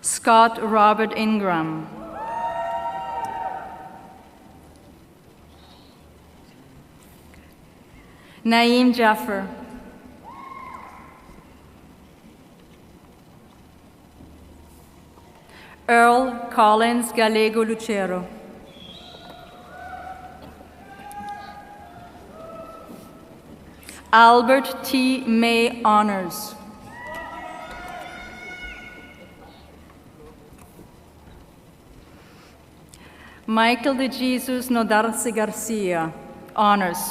Scott Robert Ingram. Naeem Jaffer. Earl Collins Gallego Lucero. Albert T. May Honors. Michael de Jesus Nodarce Garcia, Honors.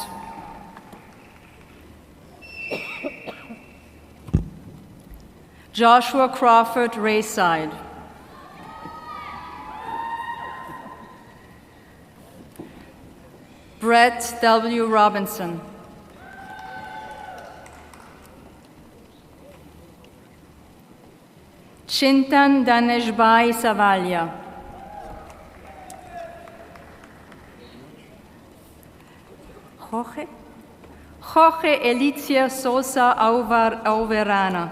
Joshua Crawford Rayside. Brett W. Robinson. Chintan Daneshbai Savalia. Jorge Elicia Sosa Auverana.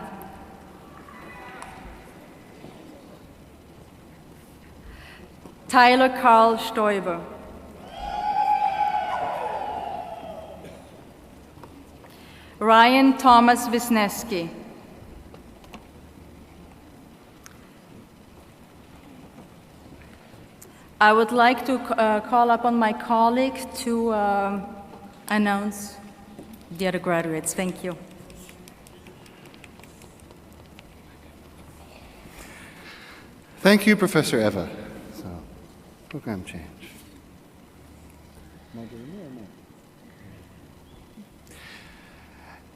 Tyler Carl Stoiber. Ryan Thomas Wisniewski. I would like to call upon my colleague to announce the other graduates. Thank you. Thank you, Professor Eva. So, program change.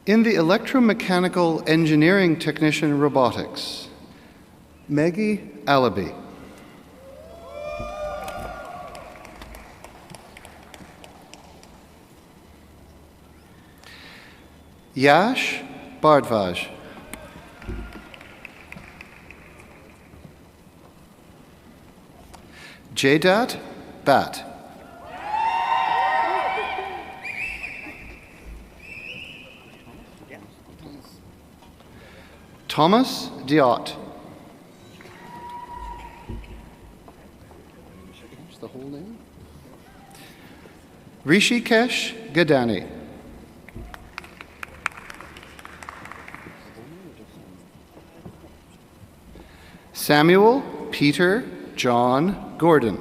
In the electromechanical engineering technician robotics, Maggie Alabi. Yash Bardvaj. Jaydat Bat. Thomas Diot. The whole name? Rishikesh Gadani. Samuel Peter John Gordon.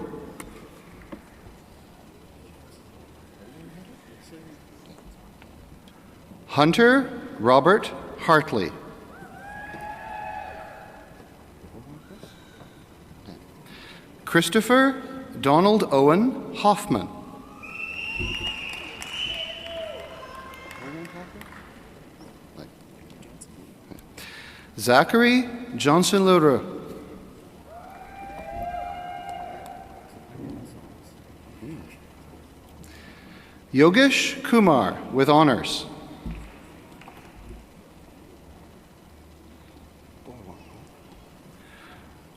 Hunter Robert Hartley. Christopher Donald Owen Hoffman. Zachary Johnson Leroux. Yogesh Kumar with honors.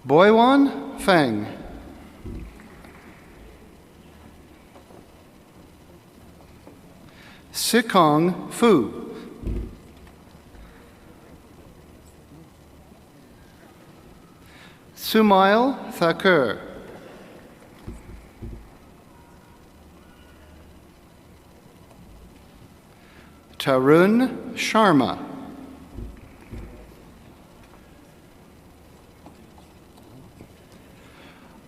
Boywan Feng. Sikong Fu. Sumail Thakur. Tarun Sharma.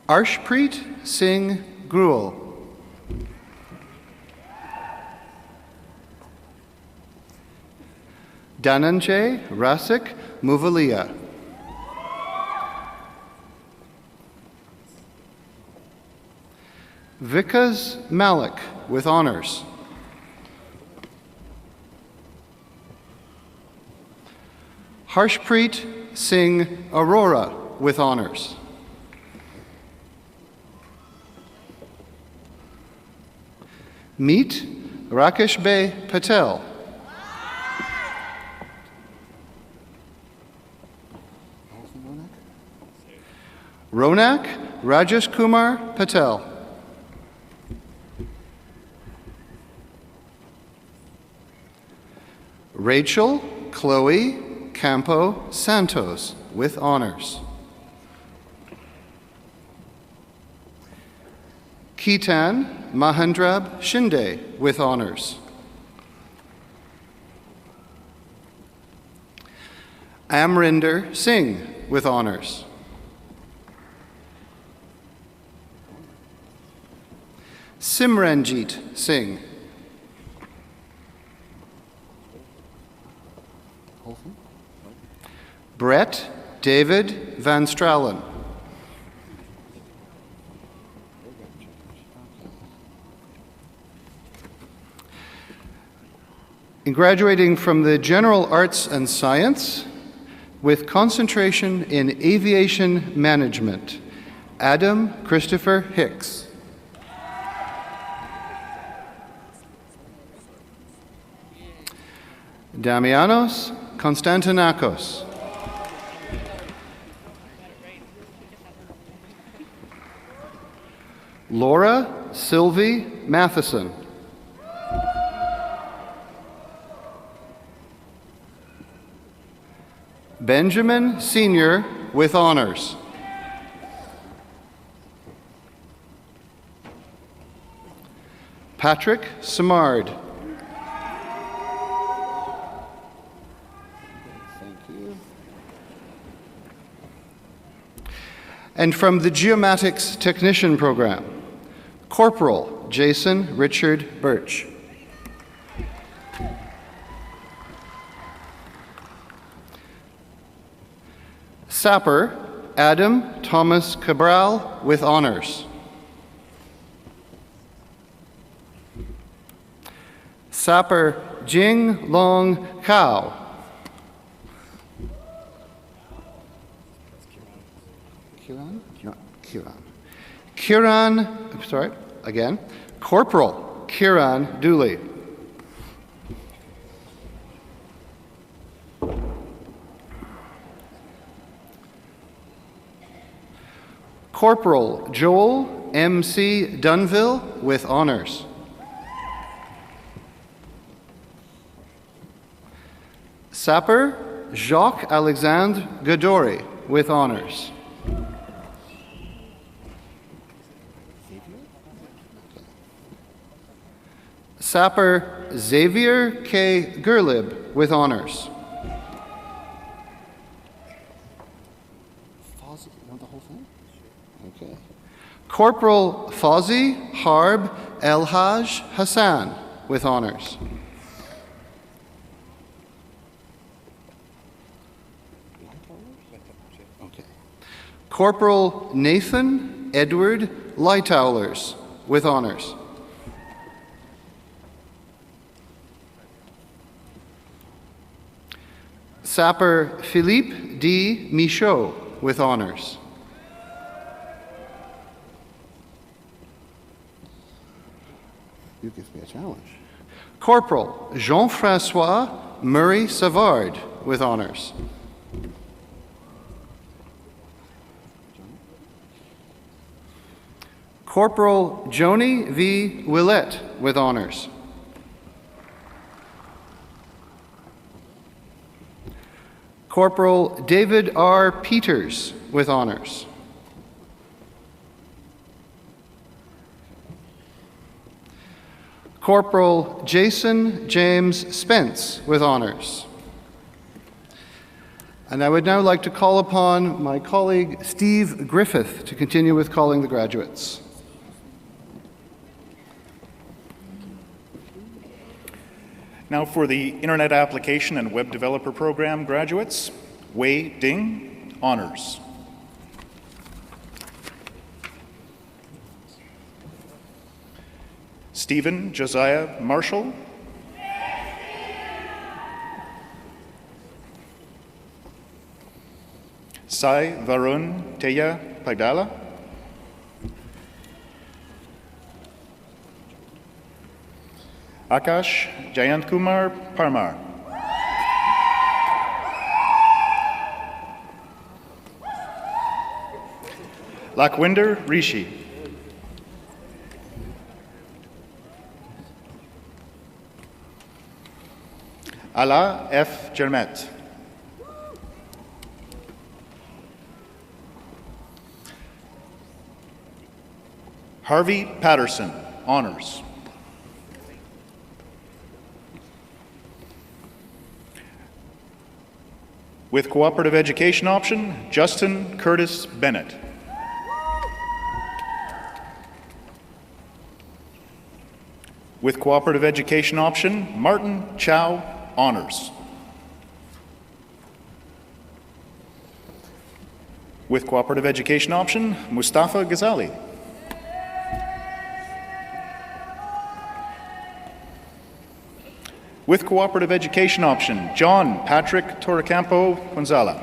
Arshpreet Singh Gruel. Dhananjay Rasik Muvalia. Vikas Malik with honors. Harshpreet Singh Arora with honors. Meet Rakesh Bey Patel. Ronak Rajesh Kumar Patel. Rachel Chloe Campo Santos with honors. Keetan Mahendrab Shinde with honors. Amrinder Singh with honors. Simranjeet Singh. Brett David Van Stralen. In graduating from the General Arts and Science with concentration in Aviation Management, Adam Christopher Hicks. Damianos Konstantinakos. Laura Sylvie Matheson. Benjamin Sr. with honors. Patrick Samard. Thank you. And from the Geomatics Technician Program, Corporal Jason Richard Birch. Sapper Adam Thomas Cabral with honors. Sapper Jing Long Kao. Kiran, sorry, again. Corporal Kiran Dooley. Corporal Joel M.C. Dunville with honors. Sapper Jacques Alexandre Gadori with honors. Sapper Xavier K. Gerlib with honors. Okay. Corporal Fawzi Harb El Haj Hassan with honors. Okay. Corporal Nathan Edward Lightowlers with honors. Sapper Philippe D. Michaud with honors. You give me a challenge. Corporal Jean-Francois Murray Savard with honors. Corporal Joni V. Willett with honors. Corporal David R. Peters with honors. Corporal Jason James Spence with honors. And I would now like to call upon my colleague Steve Griffith to continue with calling the graduates. Now for the Internet Application and Web Developer Program graduates, Wei Ding, honors. Stephen Josiah Marshall. Sai Varun Teya Pagdala. Akash Jayantkumar Parmar. Lakwinder Rishi. Ala F. Jermet. Harvey Patterson, honors. With cooperative education option, Justin Curtis Bennett. With cooperative education option, Martin Chow, honors. With cooperative education option, Mustafa Ghazali. With cooperative education option, John Patrick Torrecampo Gonzala.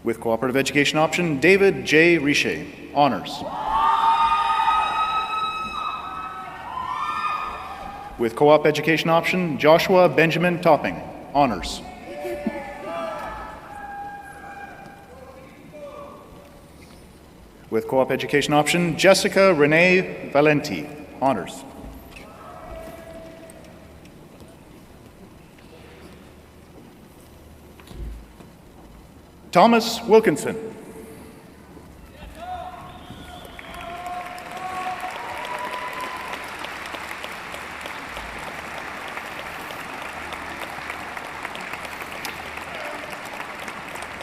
With cooperative education option, David J. Riche, honors. With co-op education option, Joshua Benjamin Topping, honors. With co-op education option, Jessica Renee Valenti, honors. Thomas Wilkinson.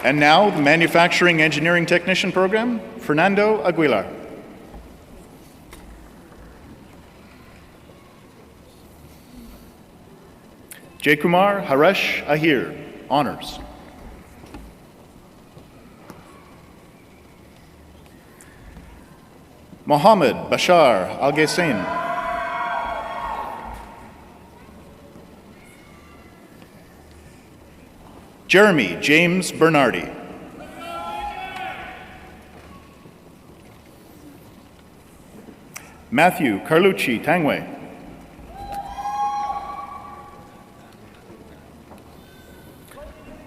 And now, the Manufacturing Engineering Technician Program, Fernando Aguilar. Jaykumar Haresh Ahir, honors. Mohammed Bashar Al-Ghassain. Jeremy James Bernardi. Matthew Carlucci Tangway.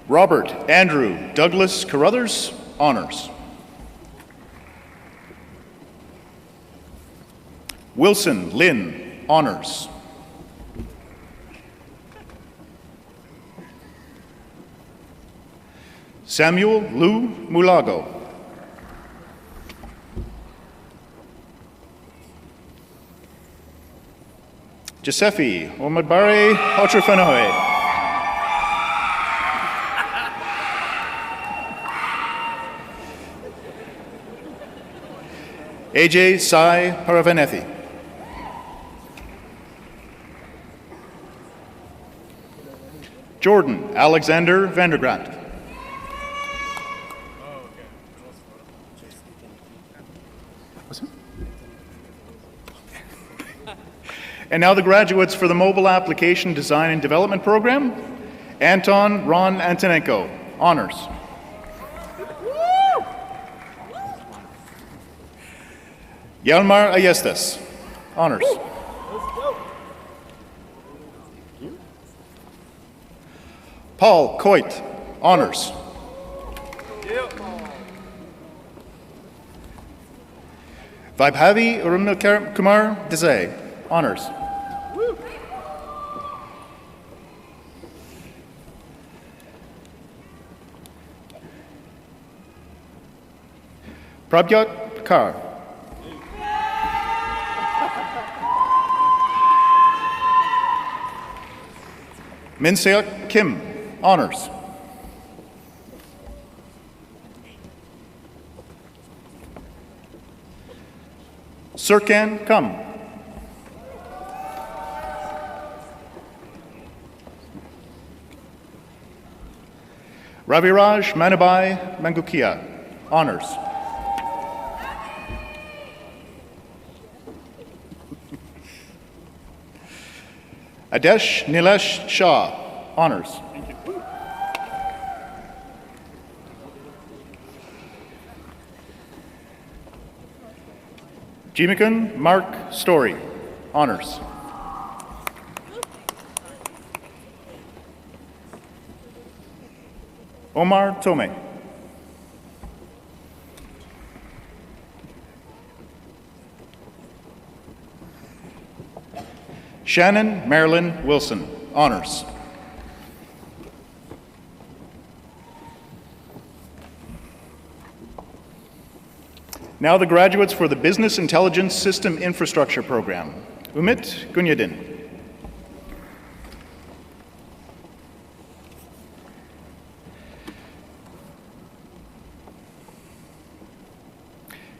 Robert Andrew Douglas Carruthers, honors. Wilson Lynn, honors. Samuel Lou Mulago. Giuseppe Omadbare Otrofanoe. AJ Sai Paravanethi. Jordan Alexander Vandergrant. And now the graduates for the Mobile Application Design and Development Program, Anton Ron Antonenko, honors. Yalmar Ayestas, honors. Paul Coit, honors. Vaibhavi Urumil Kumar Desai, honors. Prabhat Kar. Minseok Kim, honors. Surkan Kam. Raviraj Manabai Mangukia, honors. Adesh Nilesh Shah, honors. Jimikun Mark Story, honors. Omar Tome. Shannon Marilyn Wilson, honors. Now the graduates for the Business Intelligence System Infrastructure Program. Umit Gunyadin.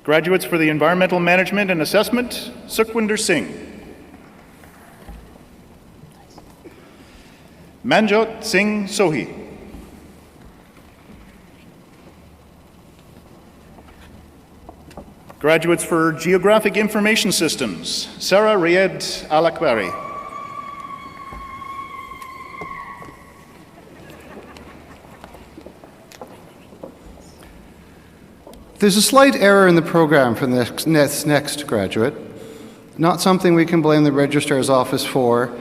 Graduates for the Environmental Management and Assessment, Sukhwinder Singh. Manjot Singh Sohi. Graduates for Geographic Information Systems, Sarah Riyad Al-Akbari. There's a slight error in the program for the next graduate. Not something we can blame the registrar's office for.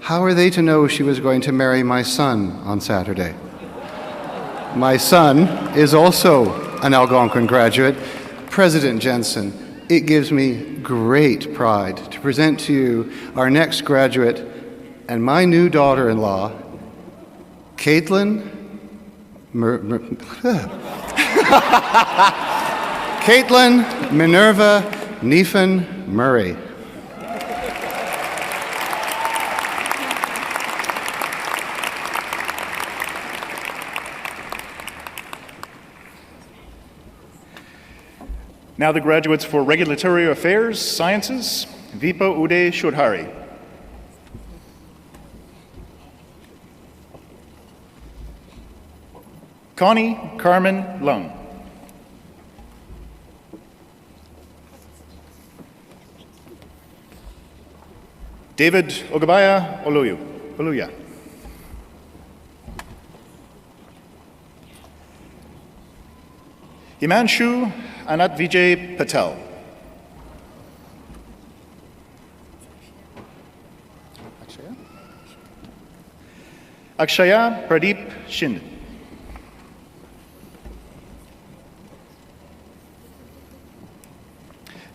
How are they to know she was going to marry my son on Saturday? My son is also an Algonquin graduate. President Jensen, it gives me great pride to present to you our next graduate and my new daughter-in-law, Caitlin Caitlin Minerva Neefan Murray. Now the graduates for Regulatory Affairs, Sciences, Vipa Uday Shudhari. Connie Carmen Lung. David Ogabaya Oluya. Himanshu Anat Vijay Patel. Akshaya Pradeep Shinde.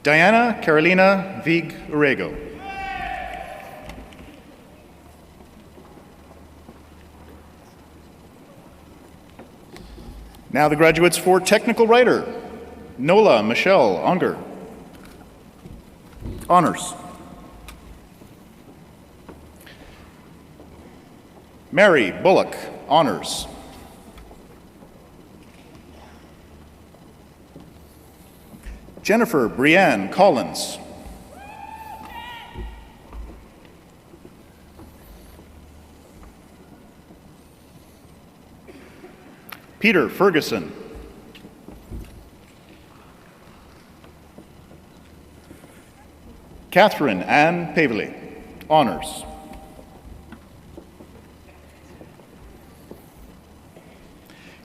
Diana Carolina Vig Urego. Now the graduates for Technical Writer, Nola Michelle Unger. Honors. Mary Bullock, honors. Jennifer Brianne Collins. Peter Ferguson. Catherine Ann Pavely, honors.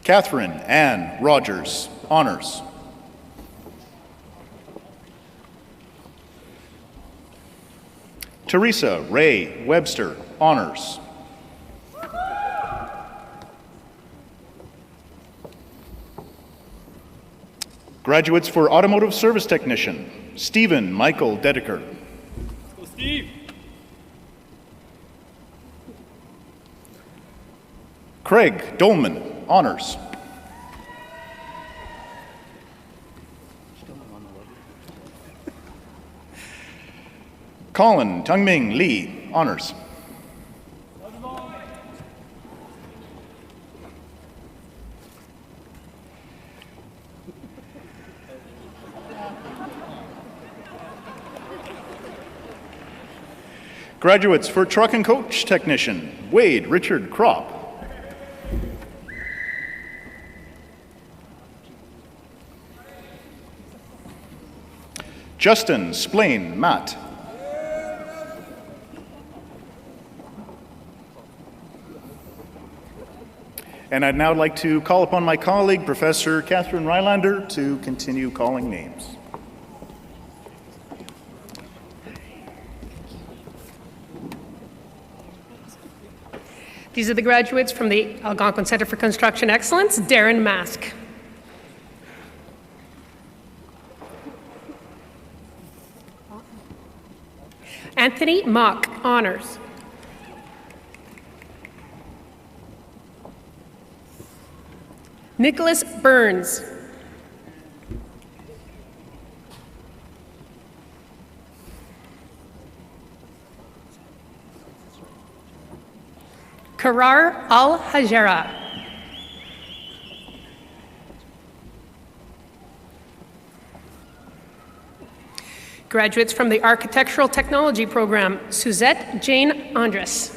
Catherine Ann Rogers, honors. Teresa Ray Webster, honors. Graduates for Automotive Service Technician, Stephen Michael Dedeker. Steve. Craig Dolman, honors. Colin Tungming Lee, honors. Graduates for Truck and Coach Technician, Wade Richard Kropp. Justin Splain Matt. And I'd now like to call upon my colleague, Professor Catherine Rylander, to continue calling names. These are the graduates from the Algonquin Center for Construction Excellence, Darren Mask. Anthony Mock, honors. Nicholas Burns. Karar Al-Hajera. Graduates from the Architectural Technology Program, Suzette Jane Andres.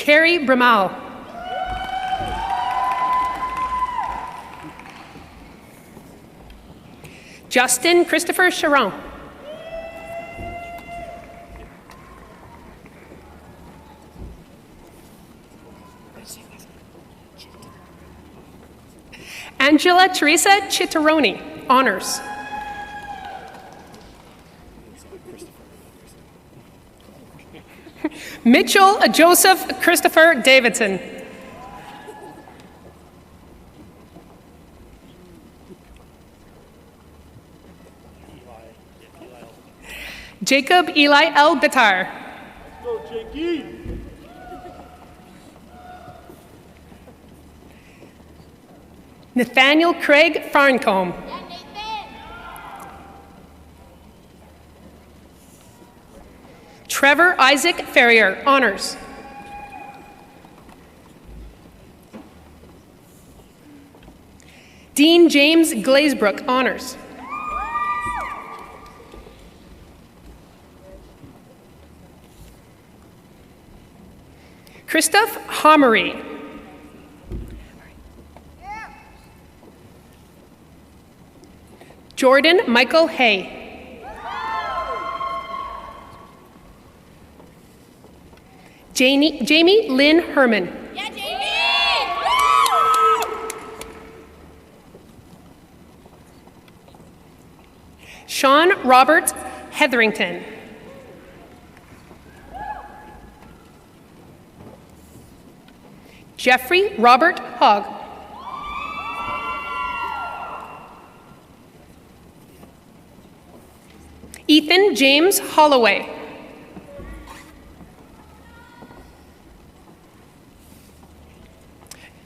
Carrie Bramau. Justin Christopher Charon. Angela Teresa Chitteroni, honors. Mitchell Joseph Christopher Davidson. Jacob Eli El Bitar. Nathaniel Craig Farncombe. Trevor Isaac Ferrier, honors. Dean James Glazebrook, honors. Christoph Honorary. Jordan Michael Hay. Jamie Lynn Herman. Yeah, Sean Robert Hetherington. Jeffrey Robert Hogg. Ethan James Holloway.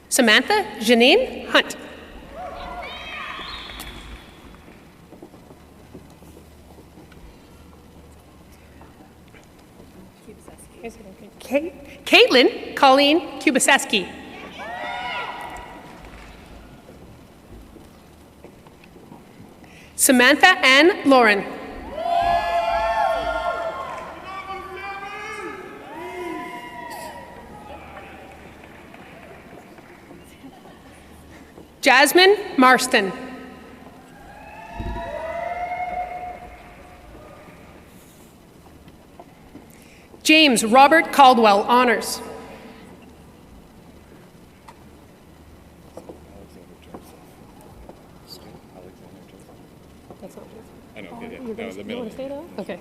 Samantha Janine Hunt. Caitlin Colleen Kubaseski. Samantha Ann Lauren. Jasmine Marston. James Robert Caldwell, honors. Okay.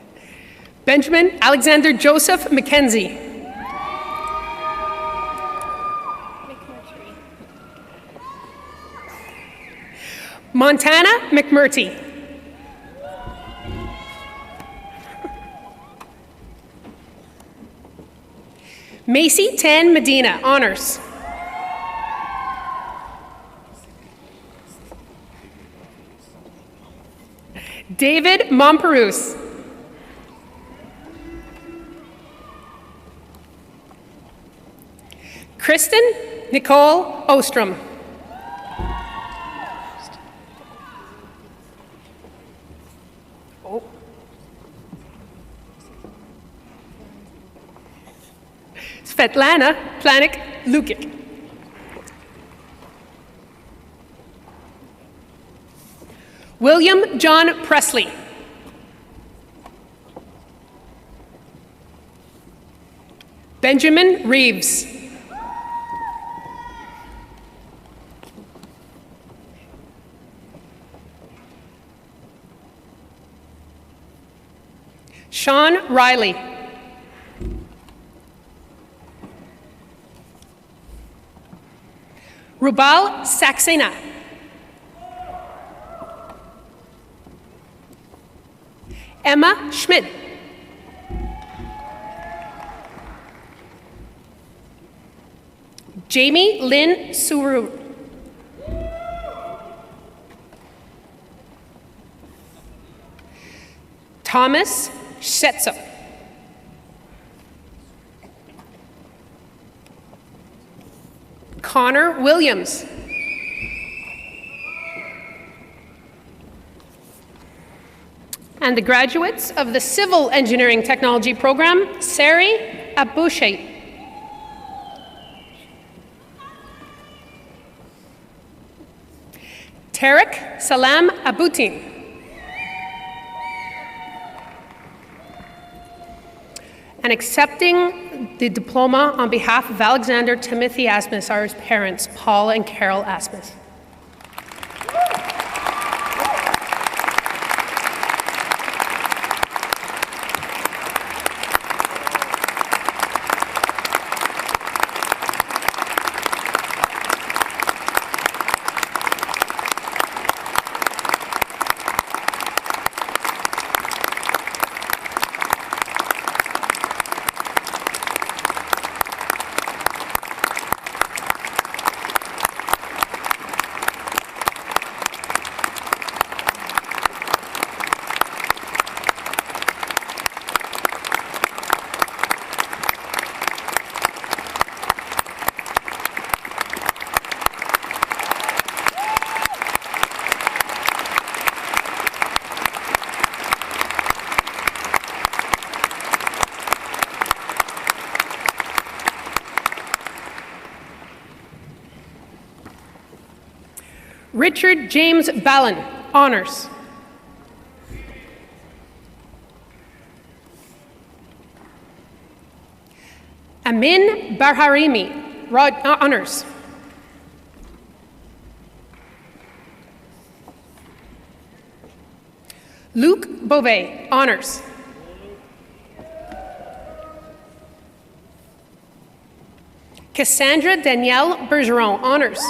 Benjamin Alexander Joseph McKenzie. Montana McMurty. Macy Tan Medina, honors. David Momperus. Kristen Nicole Ostrom. Svetlana Planik-Lukic. William John Presley. Benjamin Reeves. Sean Riley. Rubal Saxena. Emma Schmidt. Jamie Lynn Suru. Thomas Schetzer. Connor Williams. And the graduates of the Civil Engineering Technology program, Sari Aboushait. Tarek Salam Aboutin. And accepting the diploma on behalf of Alexander Timothy Asmus are his parents, Paul and Carol Asmus. Richard James Ballin, honors. Amin Barharimi, honors. Luc Beauvais, honors. Cassandra Danielle Bergeron, honors.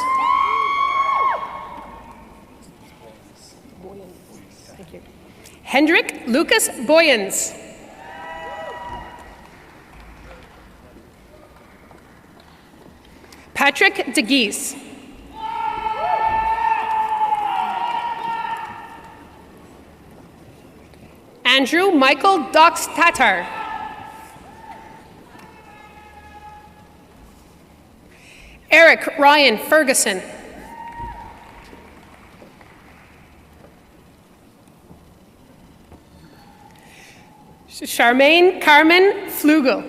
Hendrik Lucas Boyens. Patrick de Gies. Andrew Michael Dox Tatar. Eric Ryan Ferguson. Charmaine Carmen Flegel.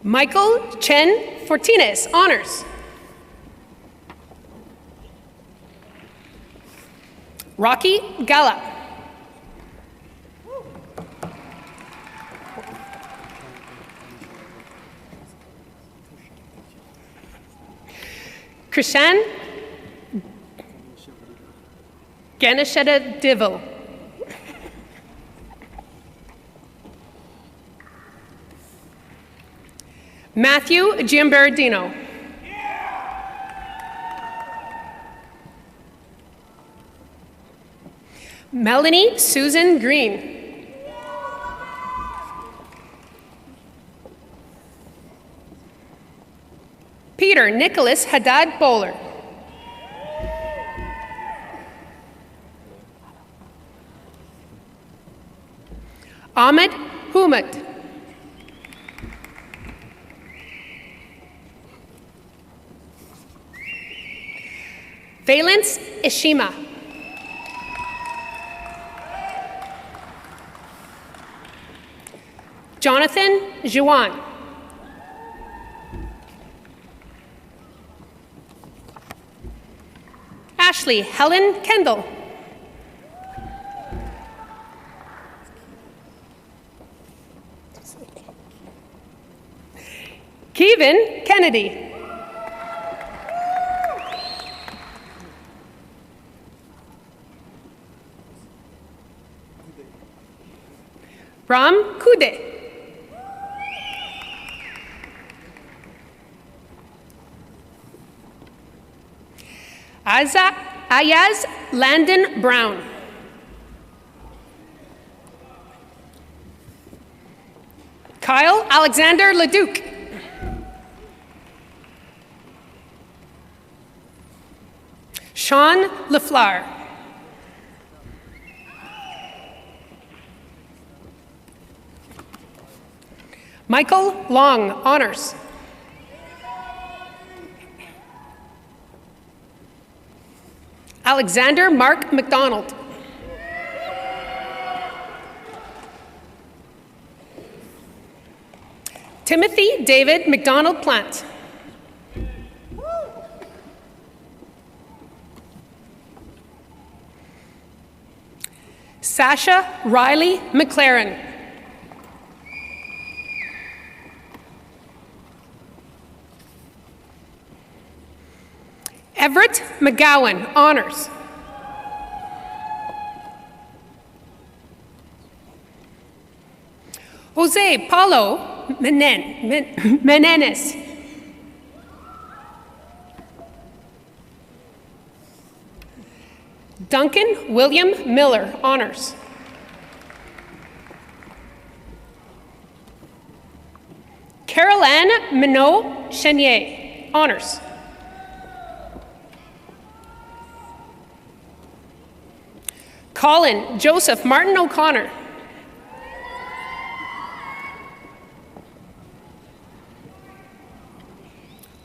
Michael Chen Fortines, honors. Rocky Gala. Krishan Ganeshetta Divil. Matthew Giambardino. Melanie Susan Green. Peter Nicholas Haddad Bowler. Ahmed Humad. Valence Ishima. Jonathan Juan. Ashley Helen Kendall. Kevin Kennedy. Ram Kude. Ayaz Landon Brown. Kyle Alexander Leduc. Sean Lafleur. Michael Long, honors. Alexander Mark McDonald. Timothy David McDonald Plant. Sasha Riley McLaren. Everett McGowan, honors. Jose Paulo Meneses. Duncan William Miller, honors. Caroline Minot Chenier, honors. Colin Joseph Martin O'Connor.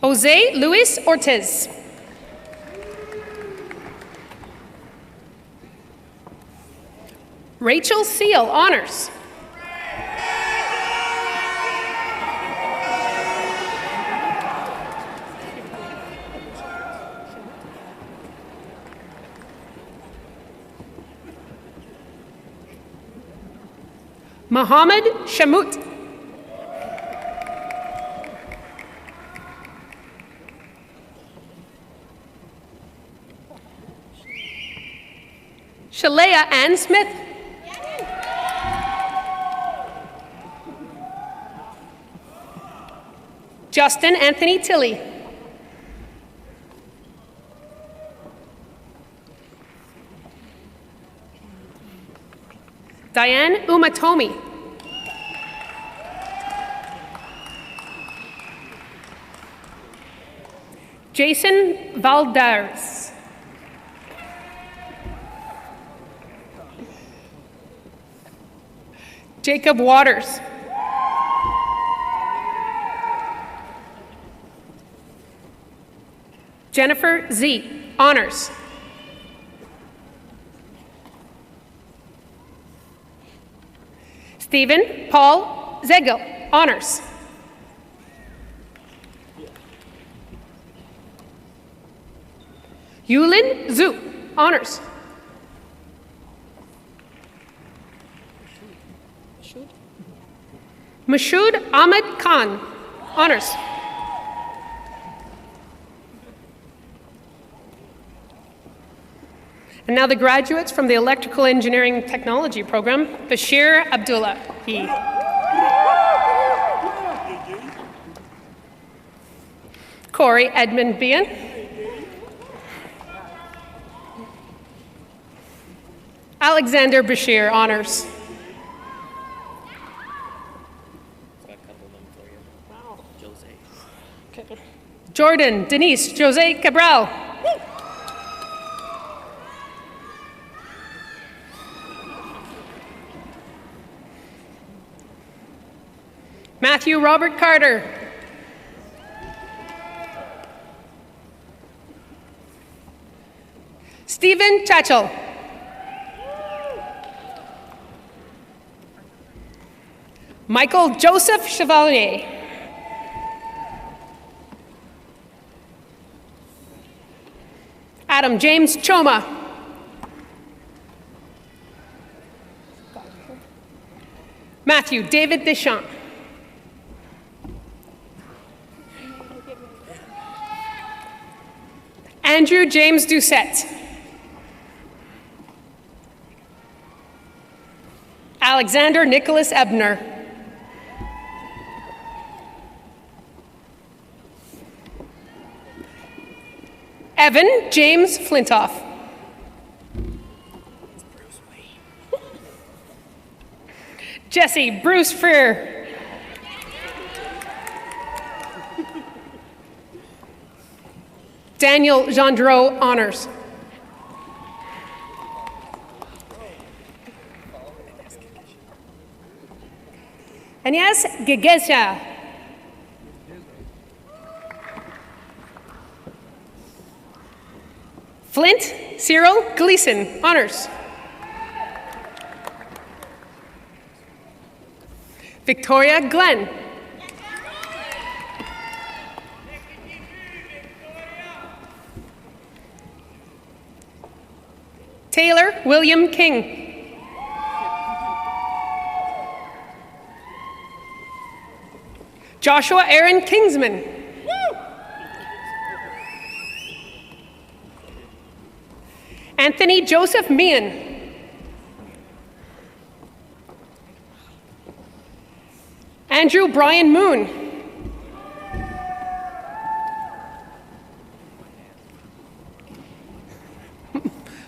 Jose Luis Ortiz. Rachel Seal, honors. Mohammed Shamut. Shalea Ann Smith. Justin Anthony Tilley. Diane Umatomi. Jason Valdares. Jacob Waters. Jennifer Z, honors. Stephen Paul Zegel, honors. Yulin Zhu, honors. Mashoud Ahmed Khan, honors. And now the graduates from the Electrical Engineering Technology program, Bashir Abdullah. Corey Edmund Bean. Alexander Bashir, honors. Jordan Denise Jose Cabral. Matthew Robert Carter. Stephen Chachel. Michael Joseph Chevalier. Adam James Choma. Matthew David Deschamps. Andrew James Doucette. Alexander Nicholas Ebner. Evan James Flintoff. Jesse Bruce Freer. Daniel Gendreau Honors. Agnes Gegesia. Flint Cyril Gleason Honors. Victoria Glenn. Taylor William King. Joshua Aaron Kingsman. Anthony Joseph Meehan. Andrew Brian Moon.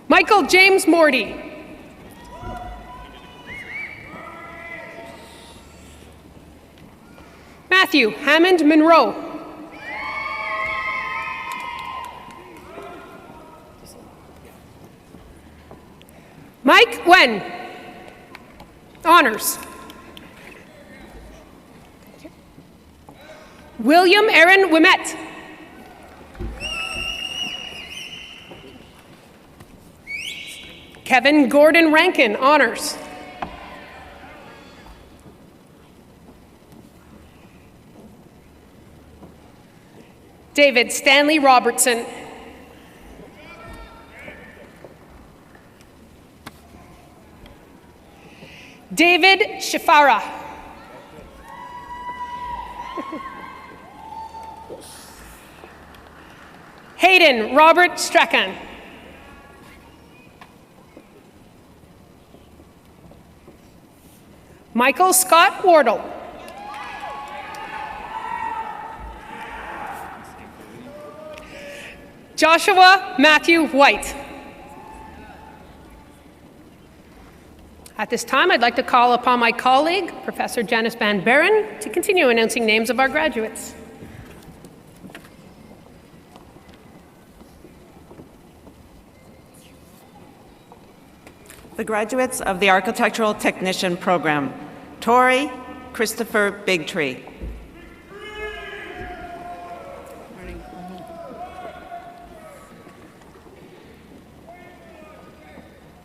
Michael James Morty. Matthew Hammond Monroe. Mike Wen. Honors. William Aaron Wimet. Kevin Gordon Rankin, honors. David Stanley Robertson. David Shafara. Hayden Robert Strachan. Michael Scott Wardle. Joshua Matthew White. At this time, I'd like to call upon my colleague, Professor Janice Van Baren, to continue announcing names of our graduates. The graduates of the Architectural Technician Program: Tori Christopher Bigtree.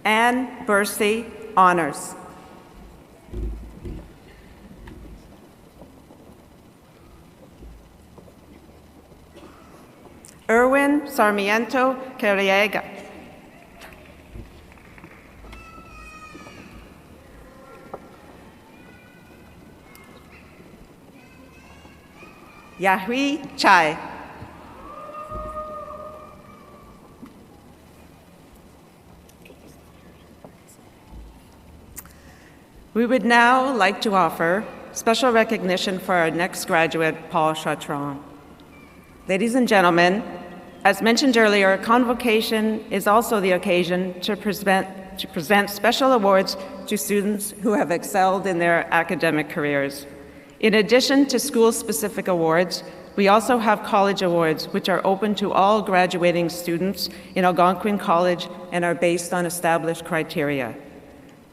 Anne Bursey, honors. Erwin Sarmiento Carriega. Yahui Chai. We would now like to offer special recognition for our next graduate, Paul Chartrand. Ladies and gentlemen, as mentioned earlier, Convocation is also the occasion to present special awards to students who have excelled in their academic careers. In addition to school-specific awards, we also have college awards, which are open to all graduating students in Algonquin College and are based on established criteria.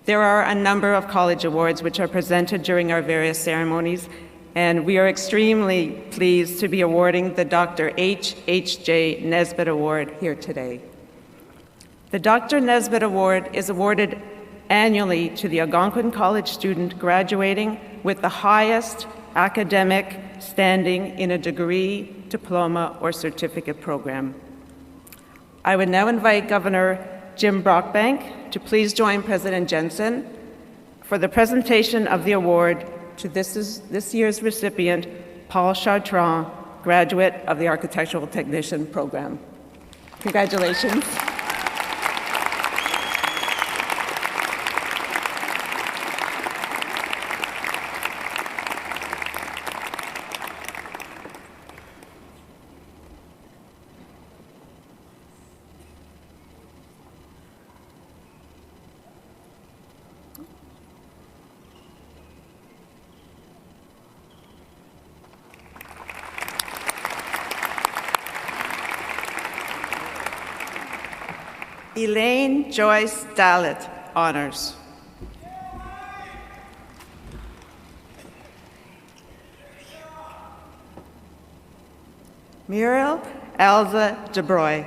There are a number of college awards which are presented during our various ceremonies, and we are extremely pleased to be awarding the Dr. H.H.J. Nesbitt Award here today. The Dr. Nesbitt Award is awarded annually to the Algonquin College student graduating with the highest academic standing in a degree, diploma, or certificate program. I would now invite Governor Jim Brockbank to please join President Jensen for the presentation of the award to this year's recipient, Paul Chartrand, graduate of the Architectural Technician Program. Congratulations. Elaine Joyce Dalit, honors. Muriel Elza DeBroy.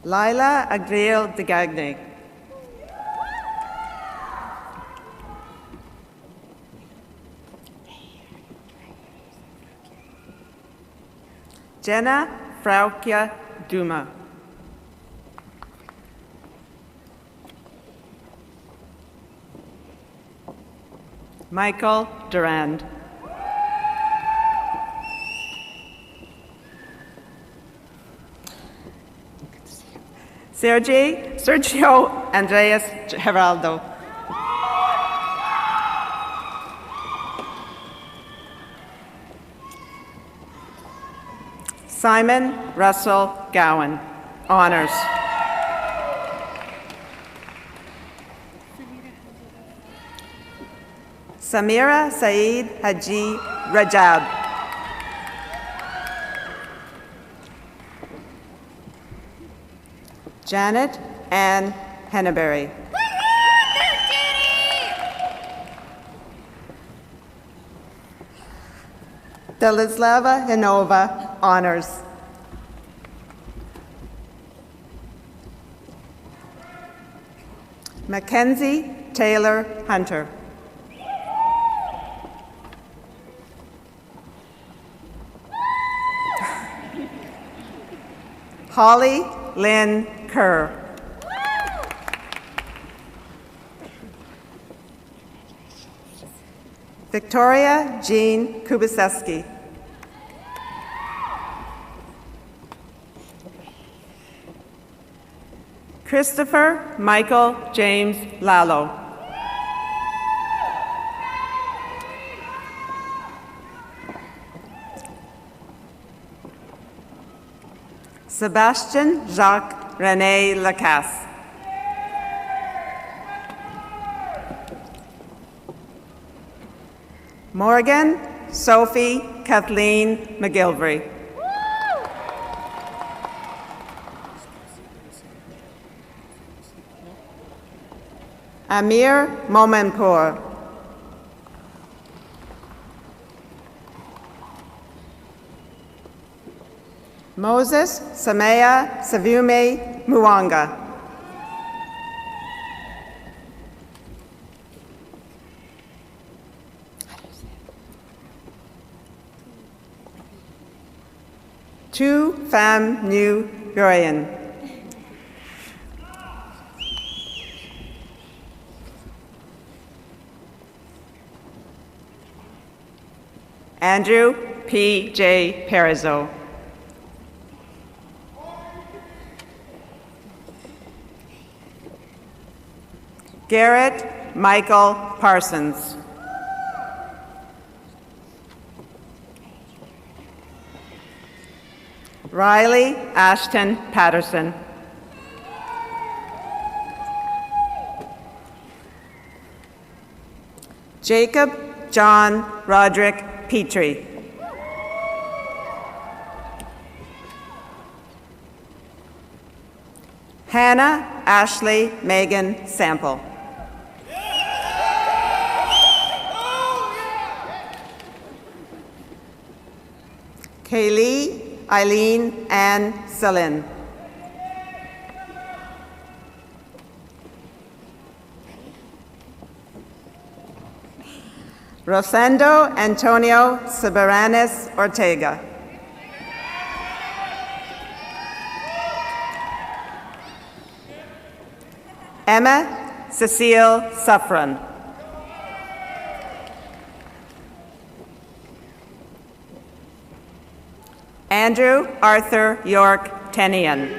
Lila Agril de Gagne. Jenna Fraukia Duma. Michael Durand. Sergio Andreas Geraldo. Simon Russell Gowan, honors. Samira Saeed Haji Rajab. Janet Ann Henneberry. Delislava Hinova, honors. Mackenzie Taylor Hunter. Holly Lynn Kerr. Victoria Jean Kubiseski. Christopher Michael James Lalo. Sebastian Jacques René Lacasse. Morgan Sophie Kathleen McGilvery. Amir Momanpour. Moses Samea Savume Muanga. Tu Pham Nhu Nguyen. Andrew P. J. Perizzo. Garrett Michael Parsons. Riley Ashton Patterson. Jacob John Roderick Petrie. Hannah Ashley Megan Sample. Kaylee Eileen Ann Selin. Rosendo Antonio Sabaranes Ortega. Emma Cecile Suffren. Andrew Arthur York Tenian.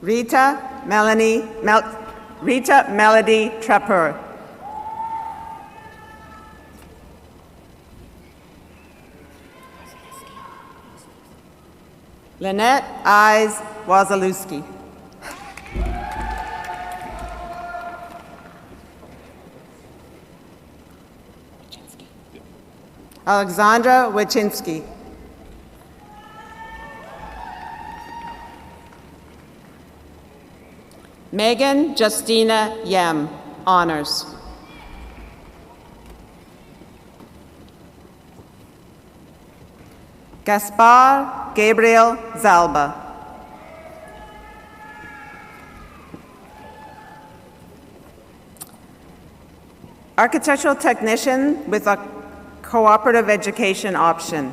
Rita Melody Trapper. Lynette Eyes Wazalewski. Alexandra Wachinski. Megan Justina Yem, honors. Gaspar Gabriel Zalba. Architectural technician with a cooperative education option,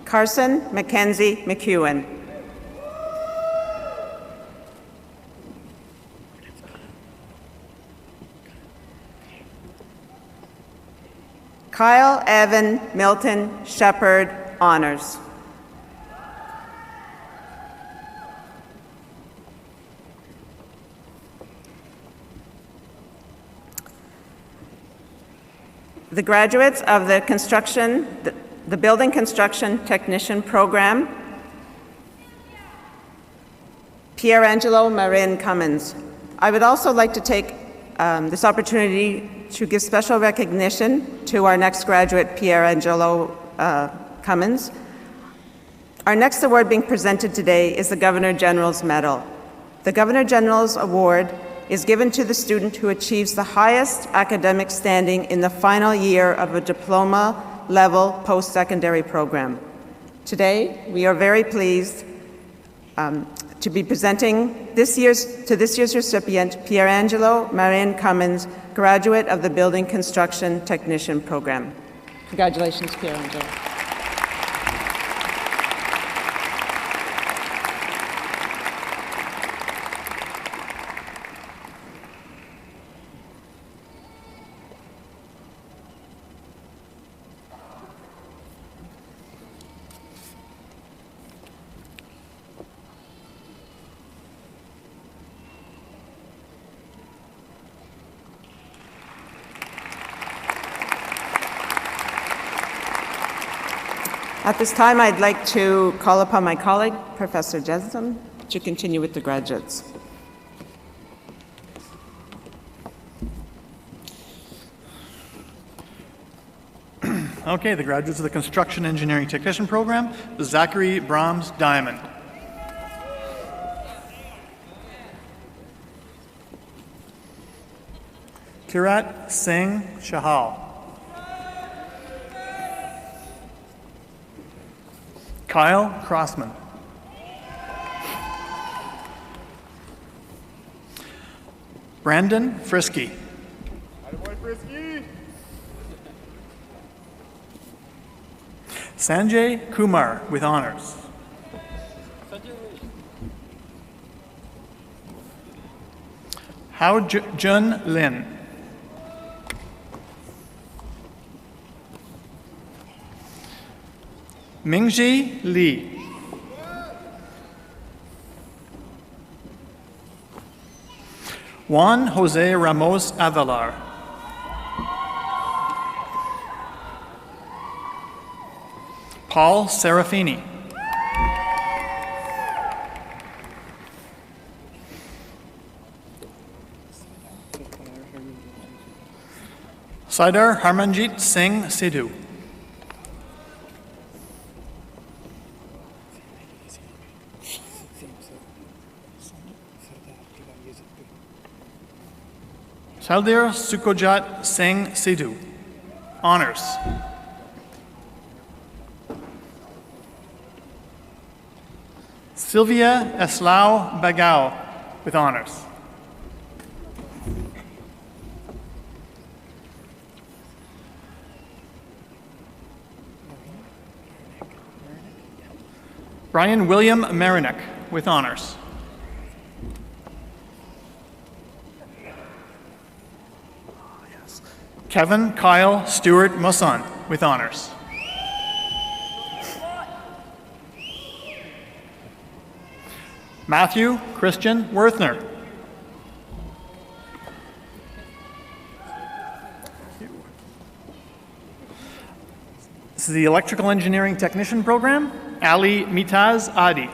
Carson Mackenzie McEwen. Kyle Evan Milton Shepherd, honors. The graduates of the Building Construction Technician Program, Pierangelo Marin Cummins. I would also like to take this opportunity to give special recognition to our next graduate, Pierangelo Cummins. Our next award being presented today is the Governor General's Medal. The Governor General's Award is given to the student who achieves the highest academic standing in the final year of a diploma-level post-secondary program. Today, we are very pleased to be presenting this year's recipient, Pierangelo Marin Cummins, graduate of the Building Construction Technician Program. Congratulations, Pierangelo. At this time, I'd like to call upon my colleague, Professor Jensen, to continue with the graduates. Okay, the graduates of the Construction Engineering Technician Program, Zachary Brahms Diamond. Kirat Singh Shahal. Kyle Crossman. Brandon Frisky. Sanjay Kumar with honors. Hao Jun Lin. Mingji Li. Juan Jose Ramos Avalar. Paul Serafini. Saidar Harmanjit Singh Sidhu. Saldir Sukojat Singh Sidhu, honors. Sylvia Eslao Bagao, with honors. Brian William Marinek, with honors. Kevin Kyle Stewart Musson, with honors. Matthew Christian Worthner. This is the Electrical Engineering Technician Program, Ali Mitaz Adi.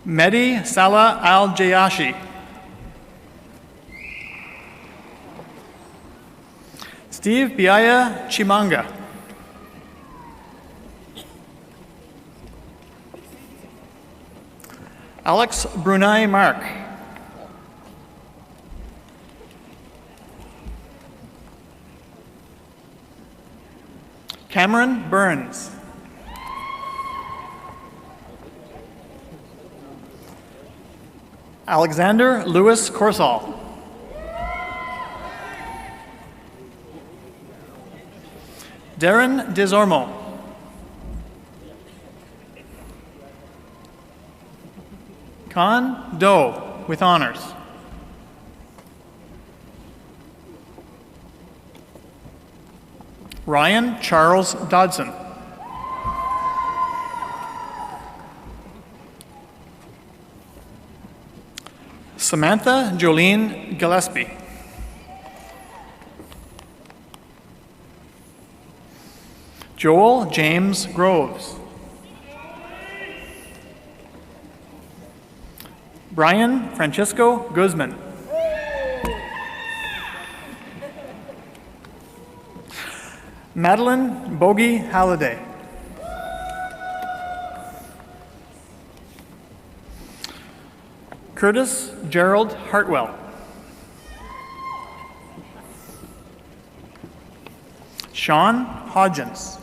Mehdi Salah Al-Jayashi. Steve Biaya Chimanga. Alex Brunei Mark. Cameron Burns. Alexander Louis Corsall. Darren Desormeaux. Khan Do, with honors. Ryan Charles Dodson. Samantha Jolene Gillespie. Joel James Groves. Brian Francisco Guzman. Madeline Bogie Halliday. Curtis Gerald Hartwell. Sean Hodgins.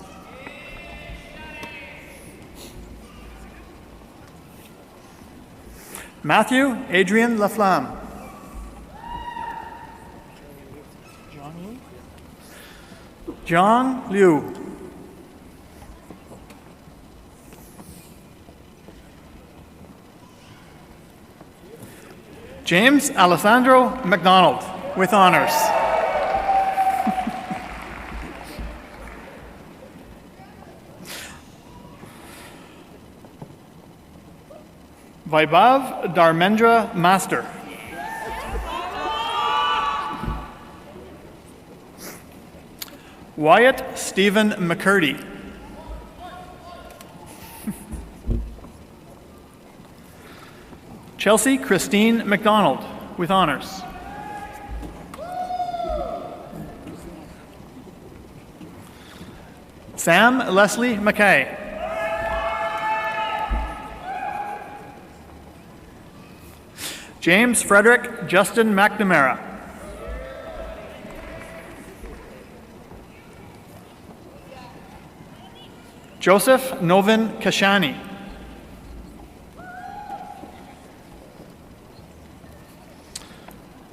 Matthew Adrian Laflamme. John Liu. James Alessandro McDonald, with honors. Vaibhav Dharmendra Master. Wyatt Stephen McCurdy. Chelsea Christine McDonald, with honors. Sam Leslie McKay. James Frederick Justin McNamara. Joseph Novin Kashani.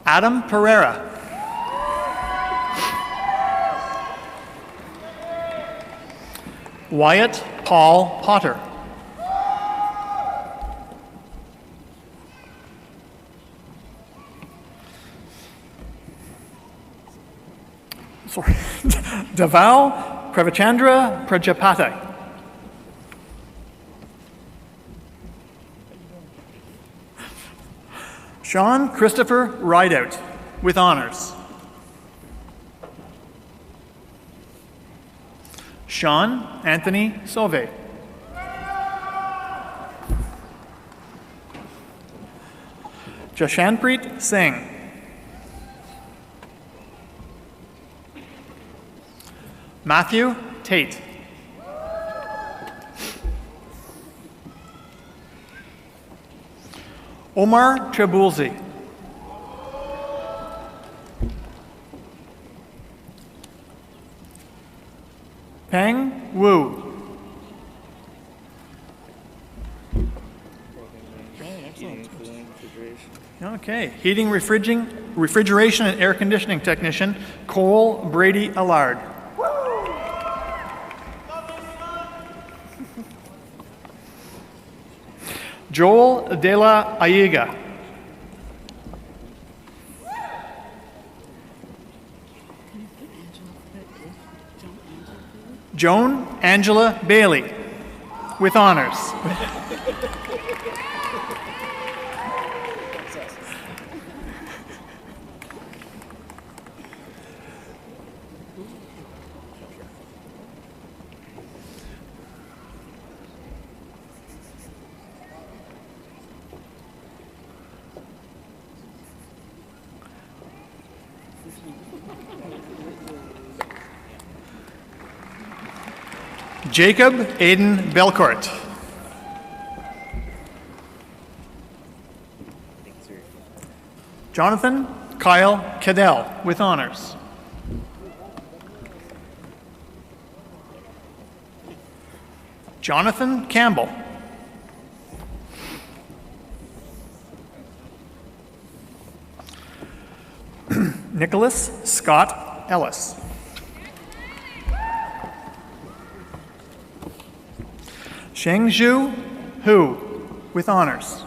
Adam Pereira. Wyatt Paul Potter. Sorry. Deval Pravachandra Prajapati. Sean Christopher Rideout, with honors. Sean Anthony Sauve. Jashanpreet Singh. Matthew Tate. Omar Trabulsi. Peng Wu. Okay, heating, refrigeration and air conditioning technician, Cole Brady Allard. Joel De La Aiga. Joan Angela Bailey, with honors. Jacob Aiden Belcourt. Jonathan Kyle Cadell, with honors. Jonathan Campbell. Nicholas Scott Ellis. Shengzhu Hu, with honors.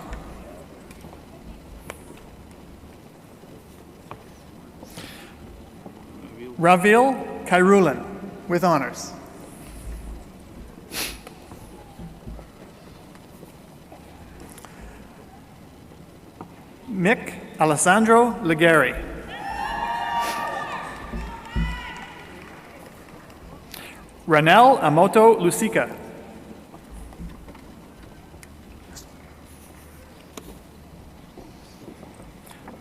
Ravil Kairulan, with honors. Mick Alessandro Legari. Ranel Amoto Lucica.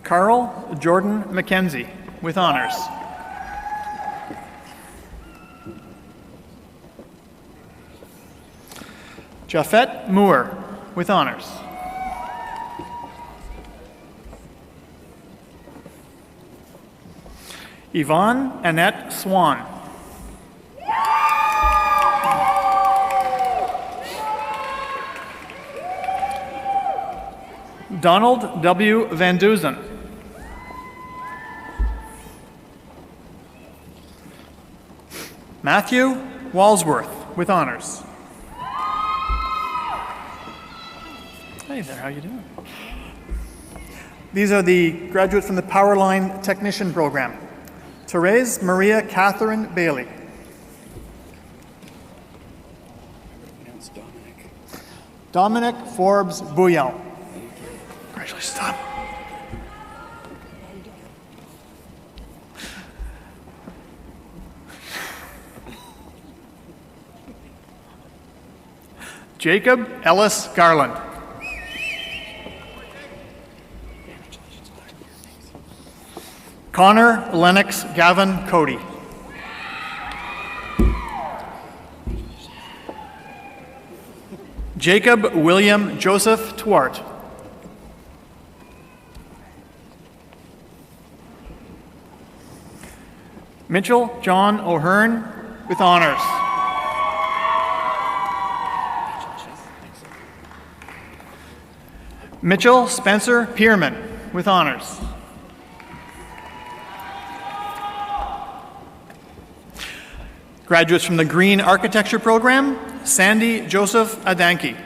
Carl Jordan McKenzie, with honors. Jafet Moore, with honors. Yvonne Annette Swan. Donald W. Van Duzen. Matthew Walsworth, with honors. Hey there, how you doing? These are the graduates from the Powerline Technician Program. Therese Maria Catherine Bailey. Dominic Forbes Bouillon. Congratulations, Tom. Jacob Ellis Garland. Connor Lennox Gavin Cody. Jacob William Joseph Twart. Mitchell John O'Hearn, with honors. Mitchell Spencer Pierman, with honors. Graduates from the Green Architecture Program, Sandy Joseph Adanki.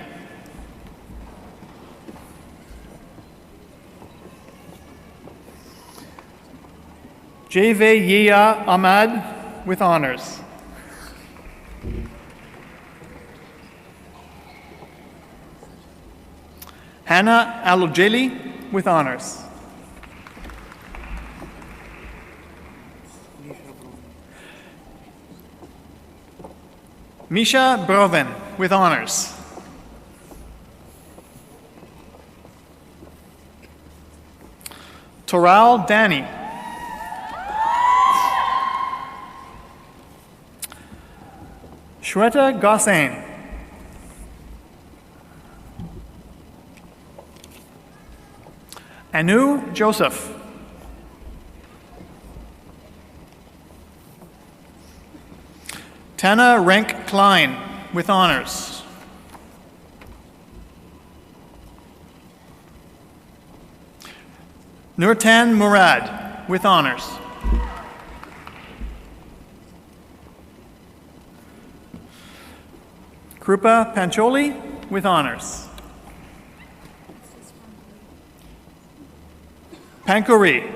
Jave Yia Ahmad, with honors. Hannah Alojeli, with honors. Misha Broven, with honors. Toral Danny. Shweta Gossain. Anu Joseph. Tana Renk Klein with honors. Nurtan Murad with honors. Krupa Pancholi with honors. Pankuri.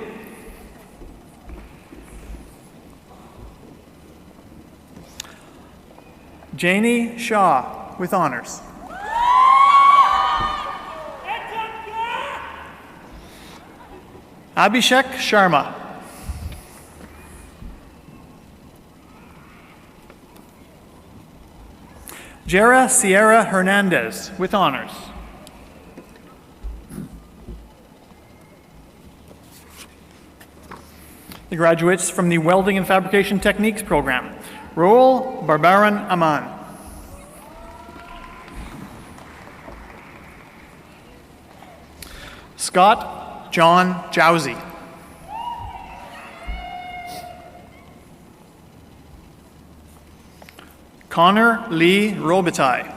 Janie Shaw with honors. Abhishek Sharma. Jera Sierra Hernandez with honors. The graduates from the Welding and Fabrication Techniques program. Roel Barbaran Aman. Scott John Jowsey. Connor Lee Robitaille.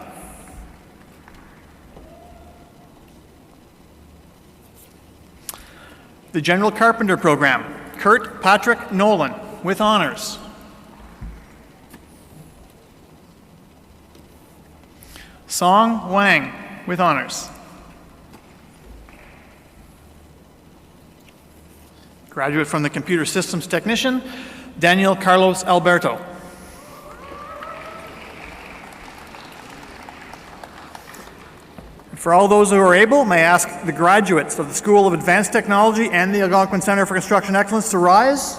The General Carpenter program. Kurt Patrick Nolan with honors. Song Wang with honors. Graduate from the Computer Systems Technician, Daniel Carlos Alberto. For all those who are able, may I ask the graduates of the School of Advanced Technology and the Algonquin Center for Construction Excellence to rise.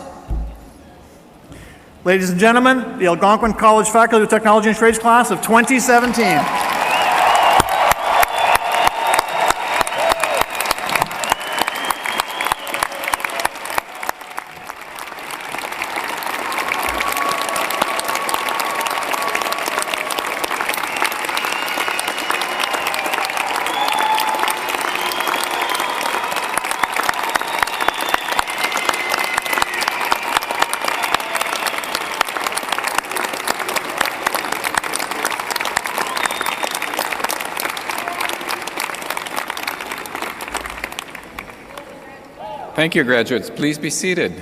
Ladies and gentlemen, the Algonquin College Faculty of Technology and Trades class of 2017. Thank you, graduates. Please be seated.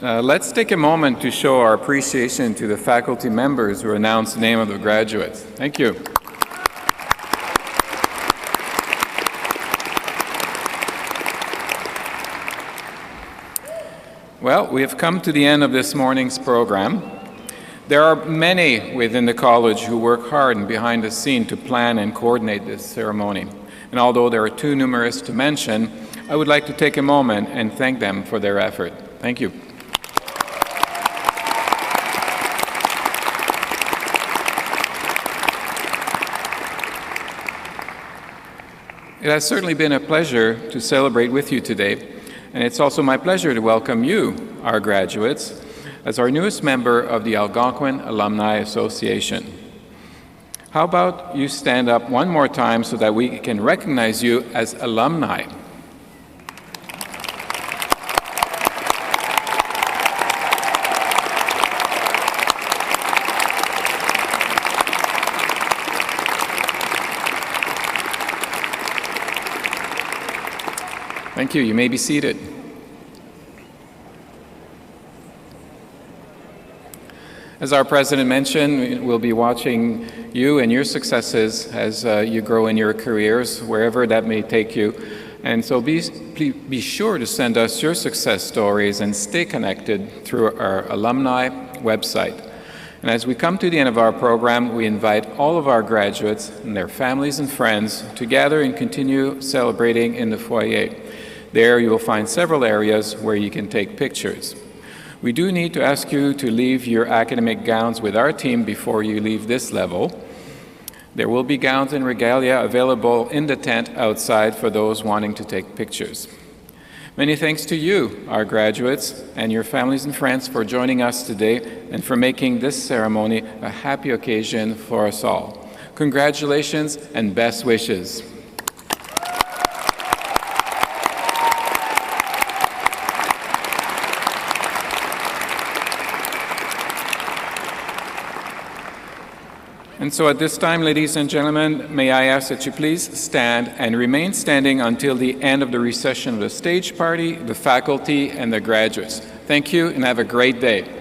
Let's take a moment to show our appreciation to the faculty members who announced the name of the graduates. Thank you. Well, we have come to the end of this morning's program. There are many within the college who work hard and behind the scene to plan and coordinate this ceremony. And although there are too numerous to mention, I would like to take a moment and thank them for their effort. Thank you. It has certainly been a pleasure to celebrate with you today, and it's also my pleasure to welcome you, our graduates, as our newest member of the Algonquin Alumni Association. How about you stand up one more time so that we can recognize you as alumni? Thank you. You may be seated. As our president mentioned, we'll be watching you and your successes as you grow in your careers, wherever that may take you. And so be sure to send us your success stories and stay connected through our alumni website. And as we come to the end of our program, we invite all of our graduates and their families and friends to gather and continue celebrating in the foyer. There you will find several areas where you can take pictures. We do need to ask you to leave your academic gowns with our team before you leave this level. There will be gowns and regalia available in the tent outside for those wanting to take pictures. Many thanks to you, our graduates, and your families and friends for joining us today and for making this ceremony a happy occasion for us all. Congratulations and best wishes. And so at this time, ladies and gentlemen, may I ask that you please stand and remain standing until the end of the recession of the stage party, the faculty, and the graduates. Thank you and have a great day.